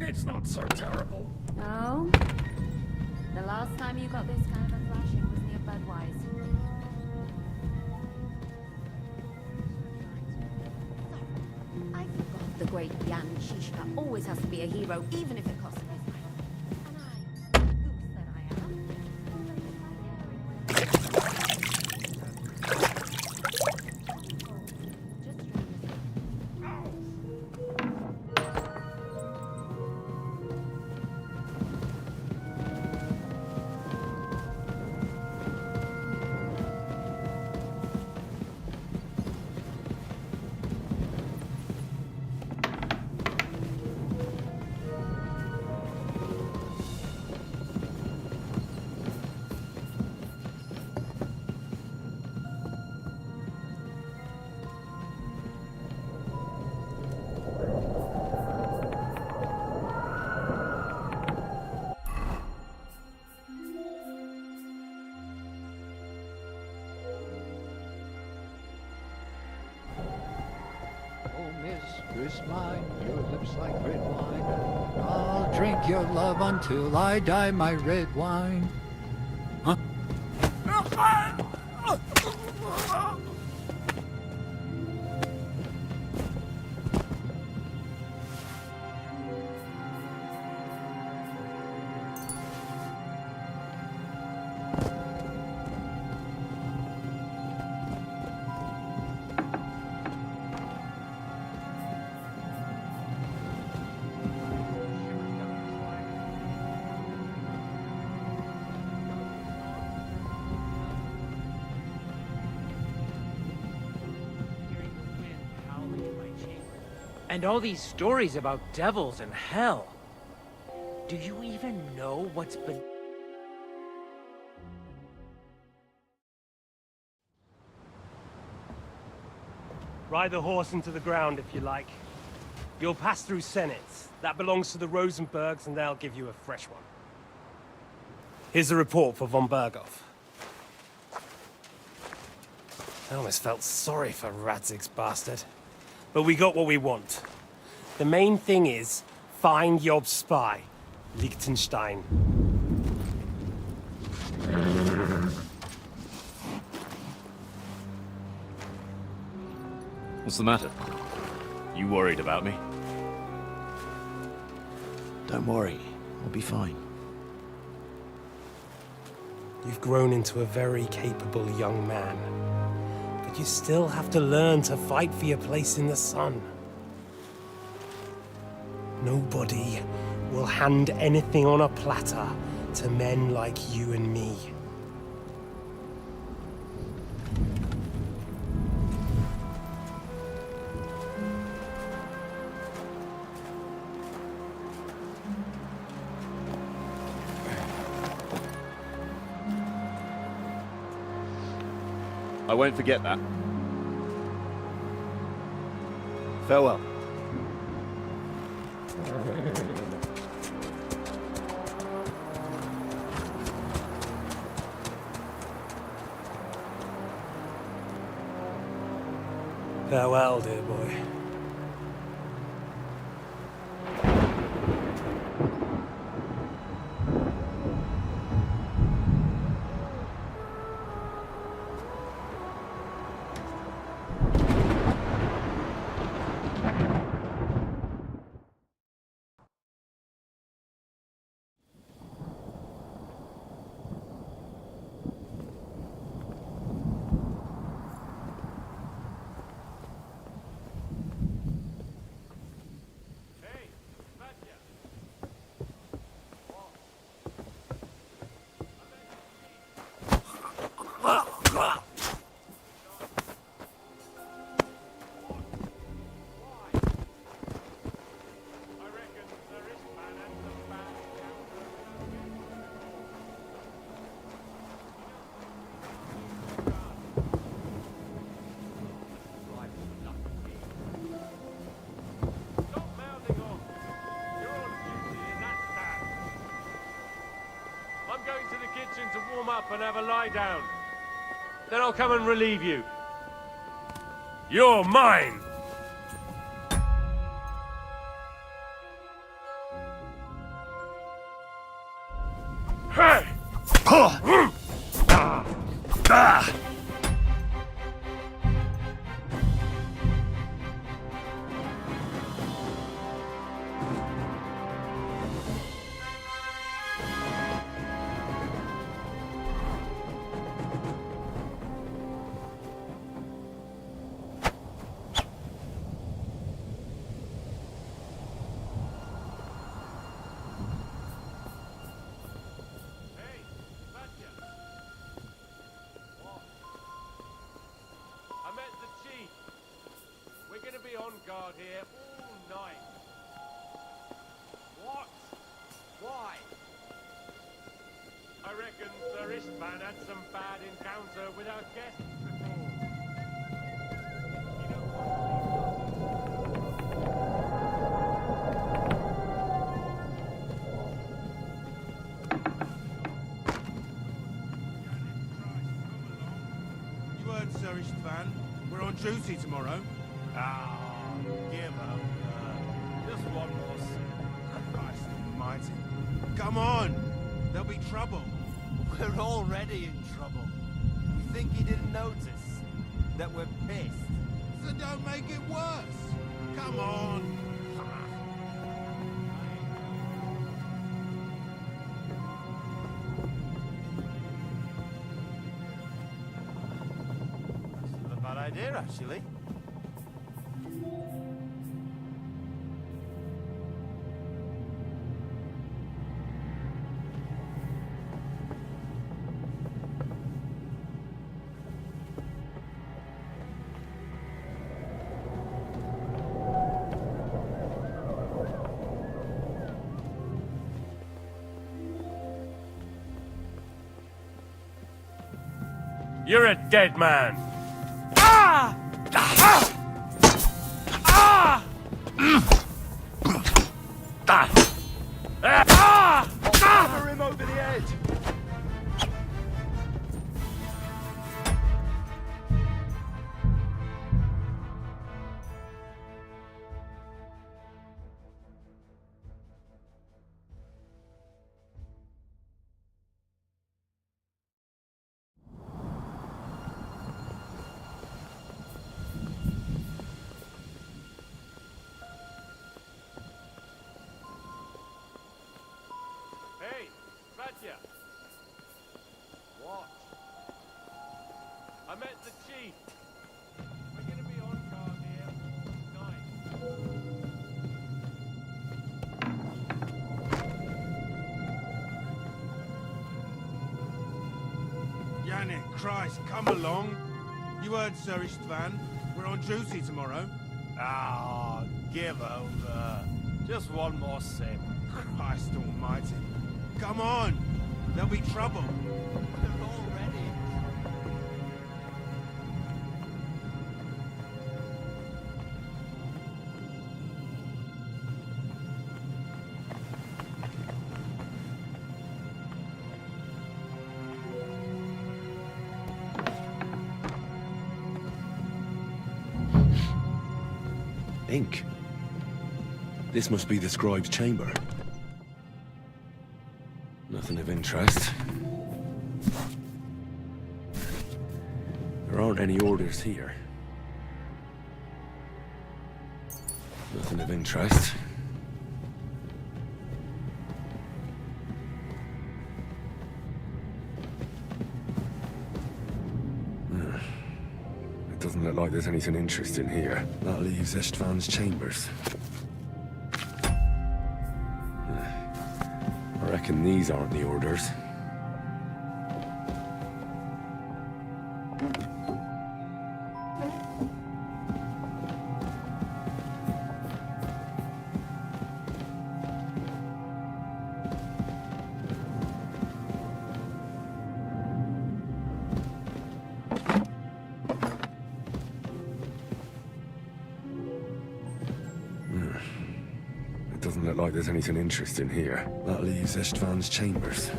It's not so terrible. No? The last time you got this kind of a thrashing was near Budweiser. I forgot the great Jan Shishka always has to be a hero, even if it costs him his life. And I, goose that I am, mine, your lips like red wine. I'll drink your love until I die, my red wine. Huh? And all these stories about devils and hell. Do you even know what's been... Ride the horse into the ground if you like. You'll pass through Senates. That belongs to the Rosenbergs, and they'll give you a fresh one. Here's a report for von Berghoff. I almost felt sorry for Radzig's bastard. But we got what we want. The main thing is, find Job's spy, Liechtenstein. What's the matter? You worried about me? Don't worry, I'll be fine. You've grown into a very capable young man. But you still have to learn to fight for your place in the sun. Nobody will hand anything on a platter to men like you and me. I won't forget that. Farewell. Farewell, dear boy. To warm up and have a lie down. Then I'll come and relieve you. You're mine! Hey! On guard here all night. What? Why? I reckon Sir Istvan had some bad encounter with our guests before. You heard Sir Istvan. We're on duty tomorrow. Ah, give up. Come on! There'll be trouble. We're already in trouble. You think he didn't notice that we're pissed? So don't make it worse. Come on! That's not a bad idea, actually. You're a dead man. Ah! Ah! Ah! Cover him over the head. Hey, Katya! What? I met the chief. We're gonna be on guard here. Yannick, Christ, come along. You heard Sir Istvan. We're on duty tomorrow. Ah, give over. Just one more sip. Christ almighty. Come on! There'll be trouble. We're already. Ink. This must be the scribe's chamber. Nothing of interest. There aren't any orders here. Nothing of interest. It doesn't look like there's anything interesting here. That leaves Istvan's chambers. I reckon these aren't the orders. It doesn't look like there's anything interesting here. That leaves Istvan's chambers.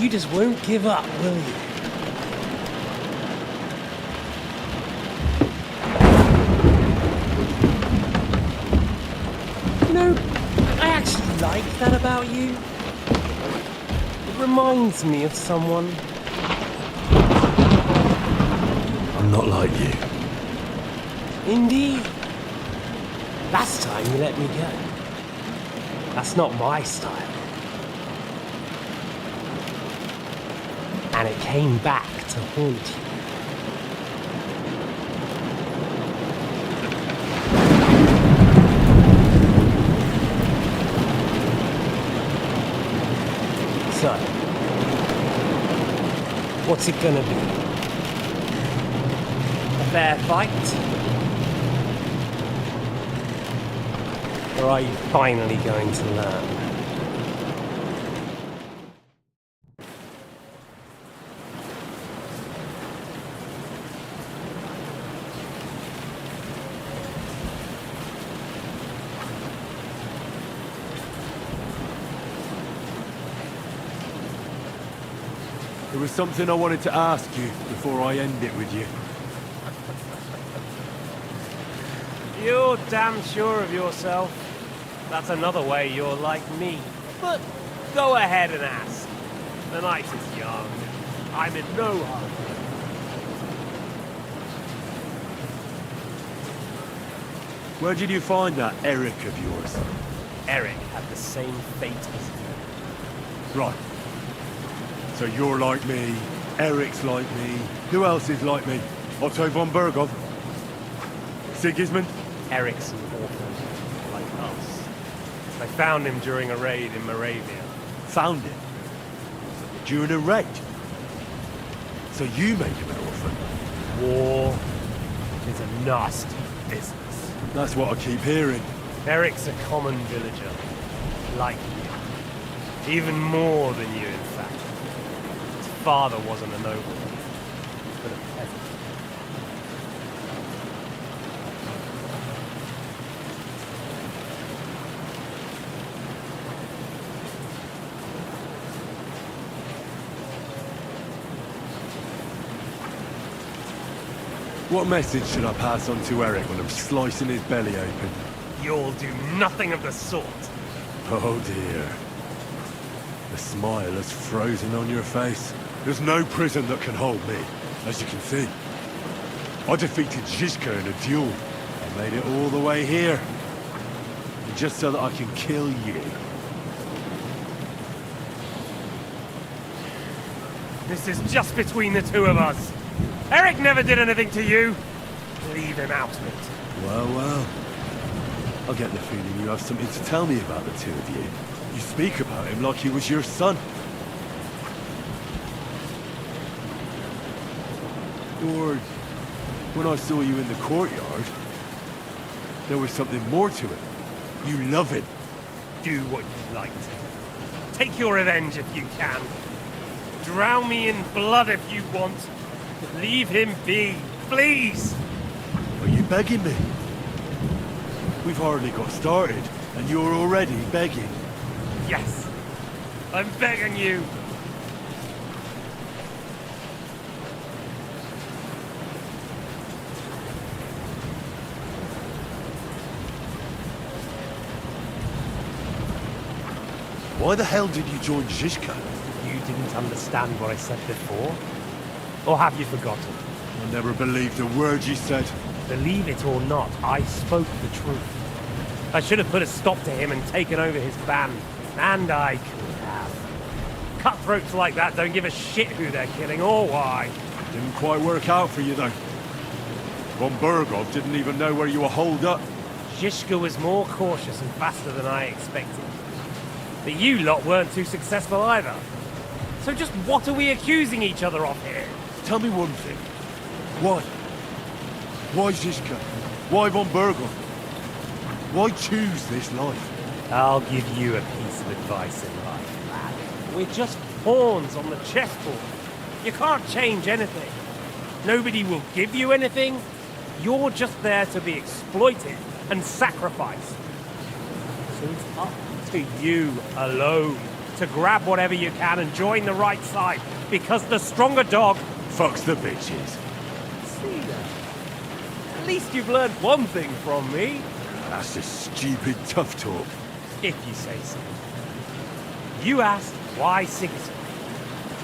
You just won't give up, will you? You know, I actually like that about you. It reminds me of someone. I'm not like you. Indeed. Last time you let me go. That's not my style. And it came back to haunt you. So, what's it gonna be? A fair fight? Or are you finally going to learn? There was something I wanted to ask you before I end it with you. You're damn sure of yourself. That's another way you're like me. But go ahead and ask. The night is young. I'm in no hurry. Where did you find that Eric of yours? Eric had the same fate as you. Right. So you're like me, Eric's like me. Who else is like me? Otto von Berghoff? Sigismund? Eric's an orphan, like us. I found him during a raid in Moravia. Found him? During a raid? So you made him an orphan? War is a nasty business. That's what I keep hearing. Eric's a common villager, like you. Even more than you, in fact. His father wasn't a noble, but a peasant. What message should I pass on to Eric when I'm slicing his belly open? You'll do nothing of the sort. Oh dear. The smile is frozen on your face. There's no prison that can hold me, as you can see. I defeated Zizka in a duel. I made it all the way here. And just so that I can kill you. This is just between the two of us. Eric never did anything to you. Leave him out of it. Well, well. I get the feeling you have something to tell me about the two of you. You speak about him like he was your son. Or, when I saw you in the courtyard, there was something more to it. You love him. Do what you like to. Take your revenge if you can. Drown me in blood if you want. But leave him be, please! Are you begging me? We've hardly got started, and you're already begging. Yes, I'm begging you. Why the hell did you join Zizka? You didn't understand what I said before? Or have you forgotten? I never believed a word you said. Believe it or not, I spoke the truth. I should have put a stop to him and taken over his band. And I could have. Cutthroats like that don't give a shit who they're killing or why. Didn't quite work out for you, though. Von Berghoff didn't even know where you were holed up. Zizka was more cautious and faster than I expected. But you lot weren't too successful either. So just what are we accusing each other of here? Tell me one thing. Why? Why Zizka? Why von Berghoff? Why choose this life? I'll give you a piece of advice in life, lad. We're just pawns on the chessboard. You can't change anything. Nobody will give you anything. You're just there to be exploited and sacrificed. So it's up to you alone. to grab whatever you can and join the right side, because the stronger dog fucks the bitches. See that? At least you've learned one thing from me. That's just stupid tough talk. If you say so. You asked why Sigismund?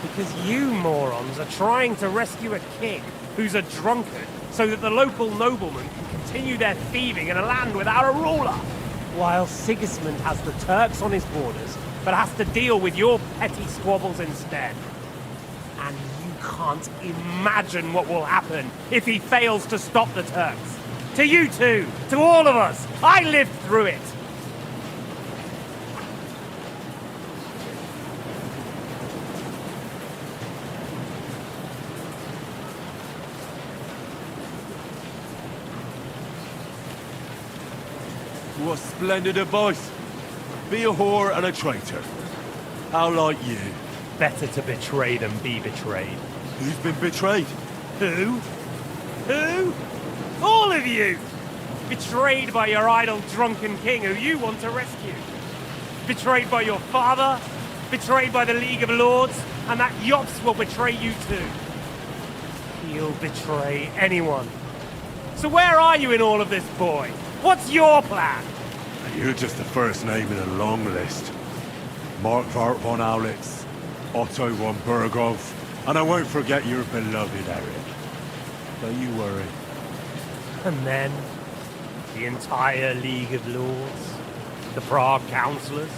Because you morons are trying to rescue a king who's a drunkard so that the local noblemen can continue their thieving in a land without a ruler. While Sigismund has the Turks on his borders, but has to deal with your petty squabbles instead. And you can't imagine what will happen if he fails to stop the Turks. To you two, to all of us, I lived through it. What splendid advice. Be a whore and a traitor. How like you? Better to betray than be betrayed. Who's been betrayed? Who? Who? All of you! Betrayed by your idle drunken king who you want to rescue. Betrayed by your father, betrayed by the League of Lords, and that Yops will betray you too. He'll betray anyone. So where are you in all of this, boy? What's your plan? You're just the first name in a long list. Mark Vart von Aulitz, Otto von Burgov, and I won't forget your beloved Eric. Don't you worry. And then, the entire League of Lords? The Prague Councillors?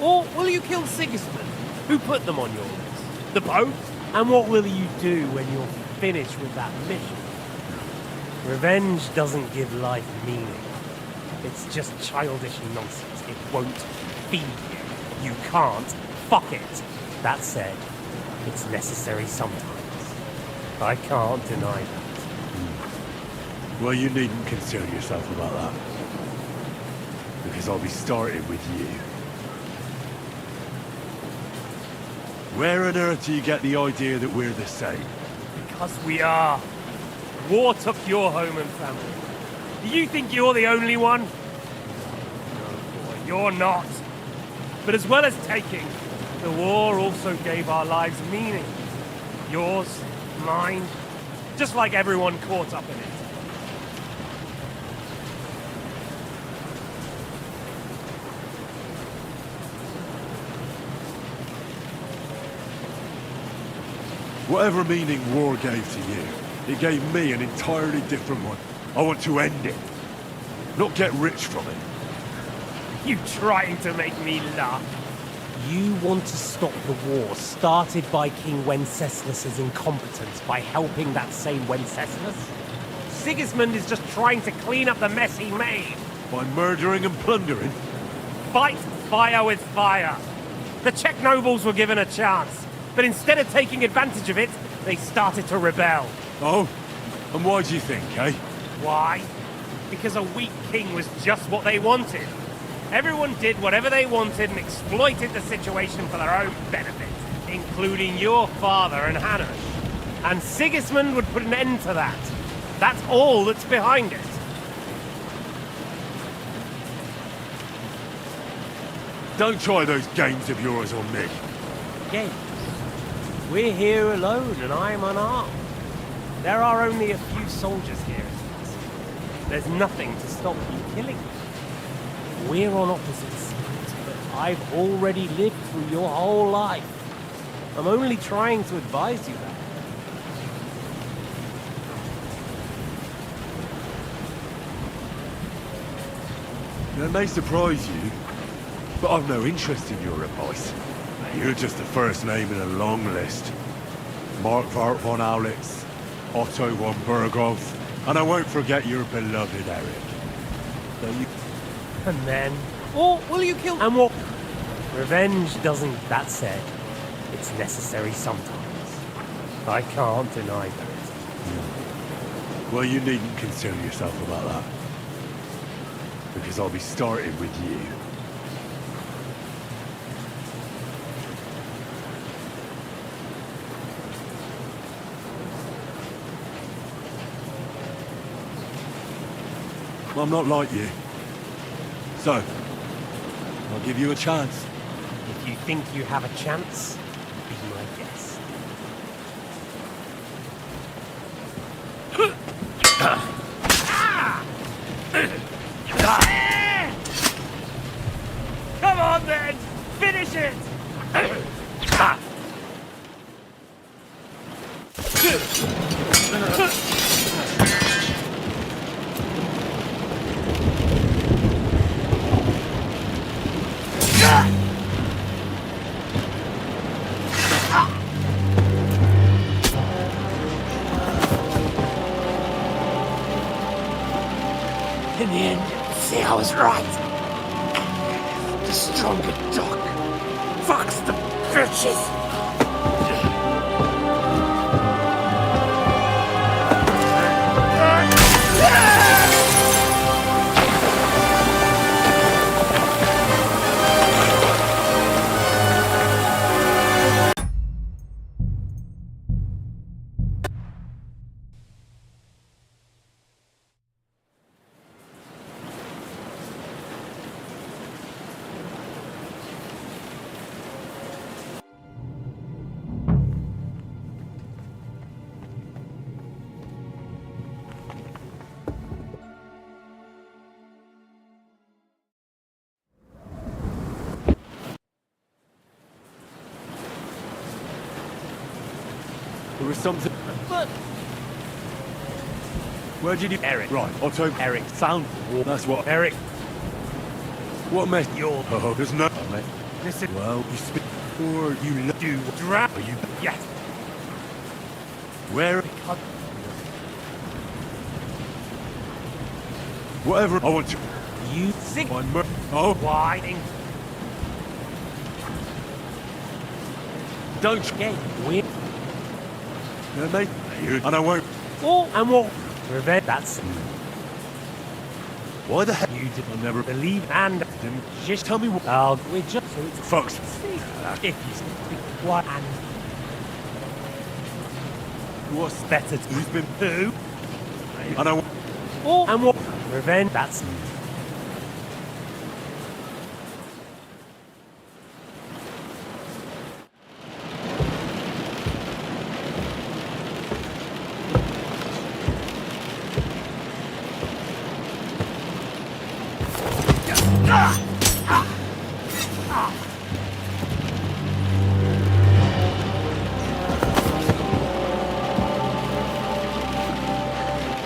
Or will you kill Sigismund, who put them on your list? The Pope? And what will you do when you're finished with that mission? Revenge doesn't give life meaning. It's just childish nonsense. It won't feed you. You can't fuck it. That said, it's necessary sometimes. I can't deny that. Well, you needn't concern yourself about that. Because I'll be starting with you. Where on earth do you get the idea that we're the same? Because we are. War took your home and family. Do you think you're the only one? No, boy, you're not. But as well as taking, the war also gave our lives meaning. Yours, mine, just like everyone caught up in it. Whatever meaning war gave to you, it gave me an entirely different one. I want to end it, not get rich from it. You trying to make me laugh? You want to stop the war started by King Wenceslas's incompetence by helping that same Wenceslas? Sigismund is just trying to clean up the mess he made. By murdering and plundering? Fight fire with fire. The Czech nobles were given a chance, but instead of taking advantage of it, they started to rebel. Oh? And why do you think, eh? Why? Because a weak king was just what they wanted. Everyone did whatever they wanted and exploited the situation for their own benefit, including your father and Hannah. And Sigismund would put an end to that. That's all that's behind it. Don't try those games of yours on me. Games? We're here alone and I'm unarmed. There are only a few soldiers here. There's nothing to stop you killing me. We're on opposite sides, but I've already lived through your whole life. I'm only trying to advise you that. That may surprise you, but I've no interest in your advice. You're just the first name in a long list. Mark Vart von Aulitz, Otto von Burgov, and I won't forget your beloved Eric. Though you... And then... Or will you kill... And what... Revenge doesn't... That said, it's necessary sometimes. I can't deny that. Well, you needn't concern yourself about that. Because I'll be starting with you. I'm not like you. So, I'll give you a chance. If you think you have a chance, be my guest. Come on then! Finish it! In the end, see, I was right. The stronger dog fucks the bitches. There was something. But Where did you. Eric. Right, Otto. Eric, sound. That's what. Eric, What mess? you're. Oh, there's no. Mate. Listen. Well, you speak. Or you Do drop. Are you. Yes. Where? Whatever. I want to. You sick. Oh. Whining. Don't. Get weird. No, mate. You. And I won't. Oh, and what? Revenge. That's. Why the heck? You did never believe and didn't just tell me what. Oh, we just. So it's Folks. if you speak what and. What's better to who's been who? And I won't. Oh, and what? Revenge. That's.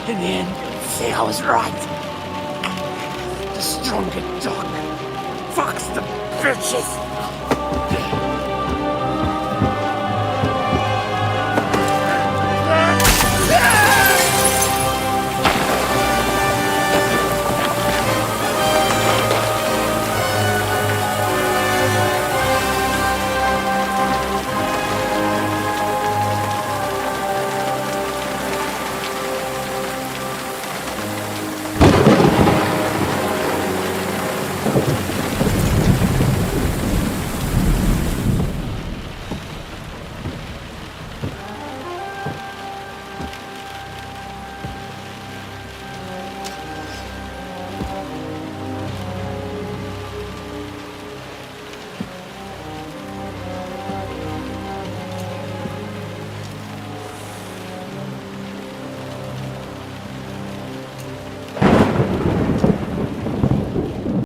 In the end, see, I was right. The stronger dog fucks the bitches.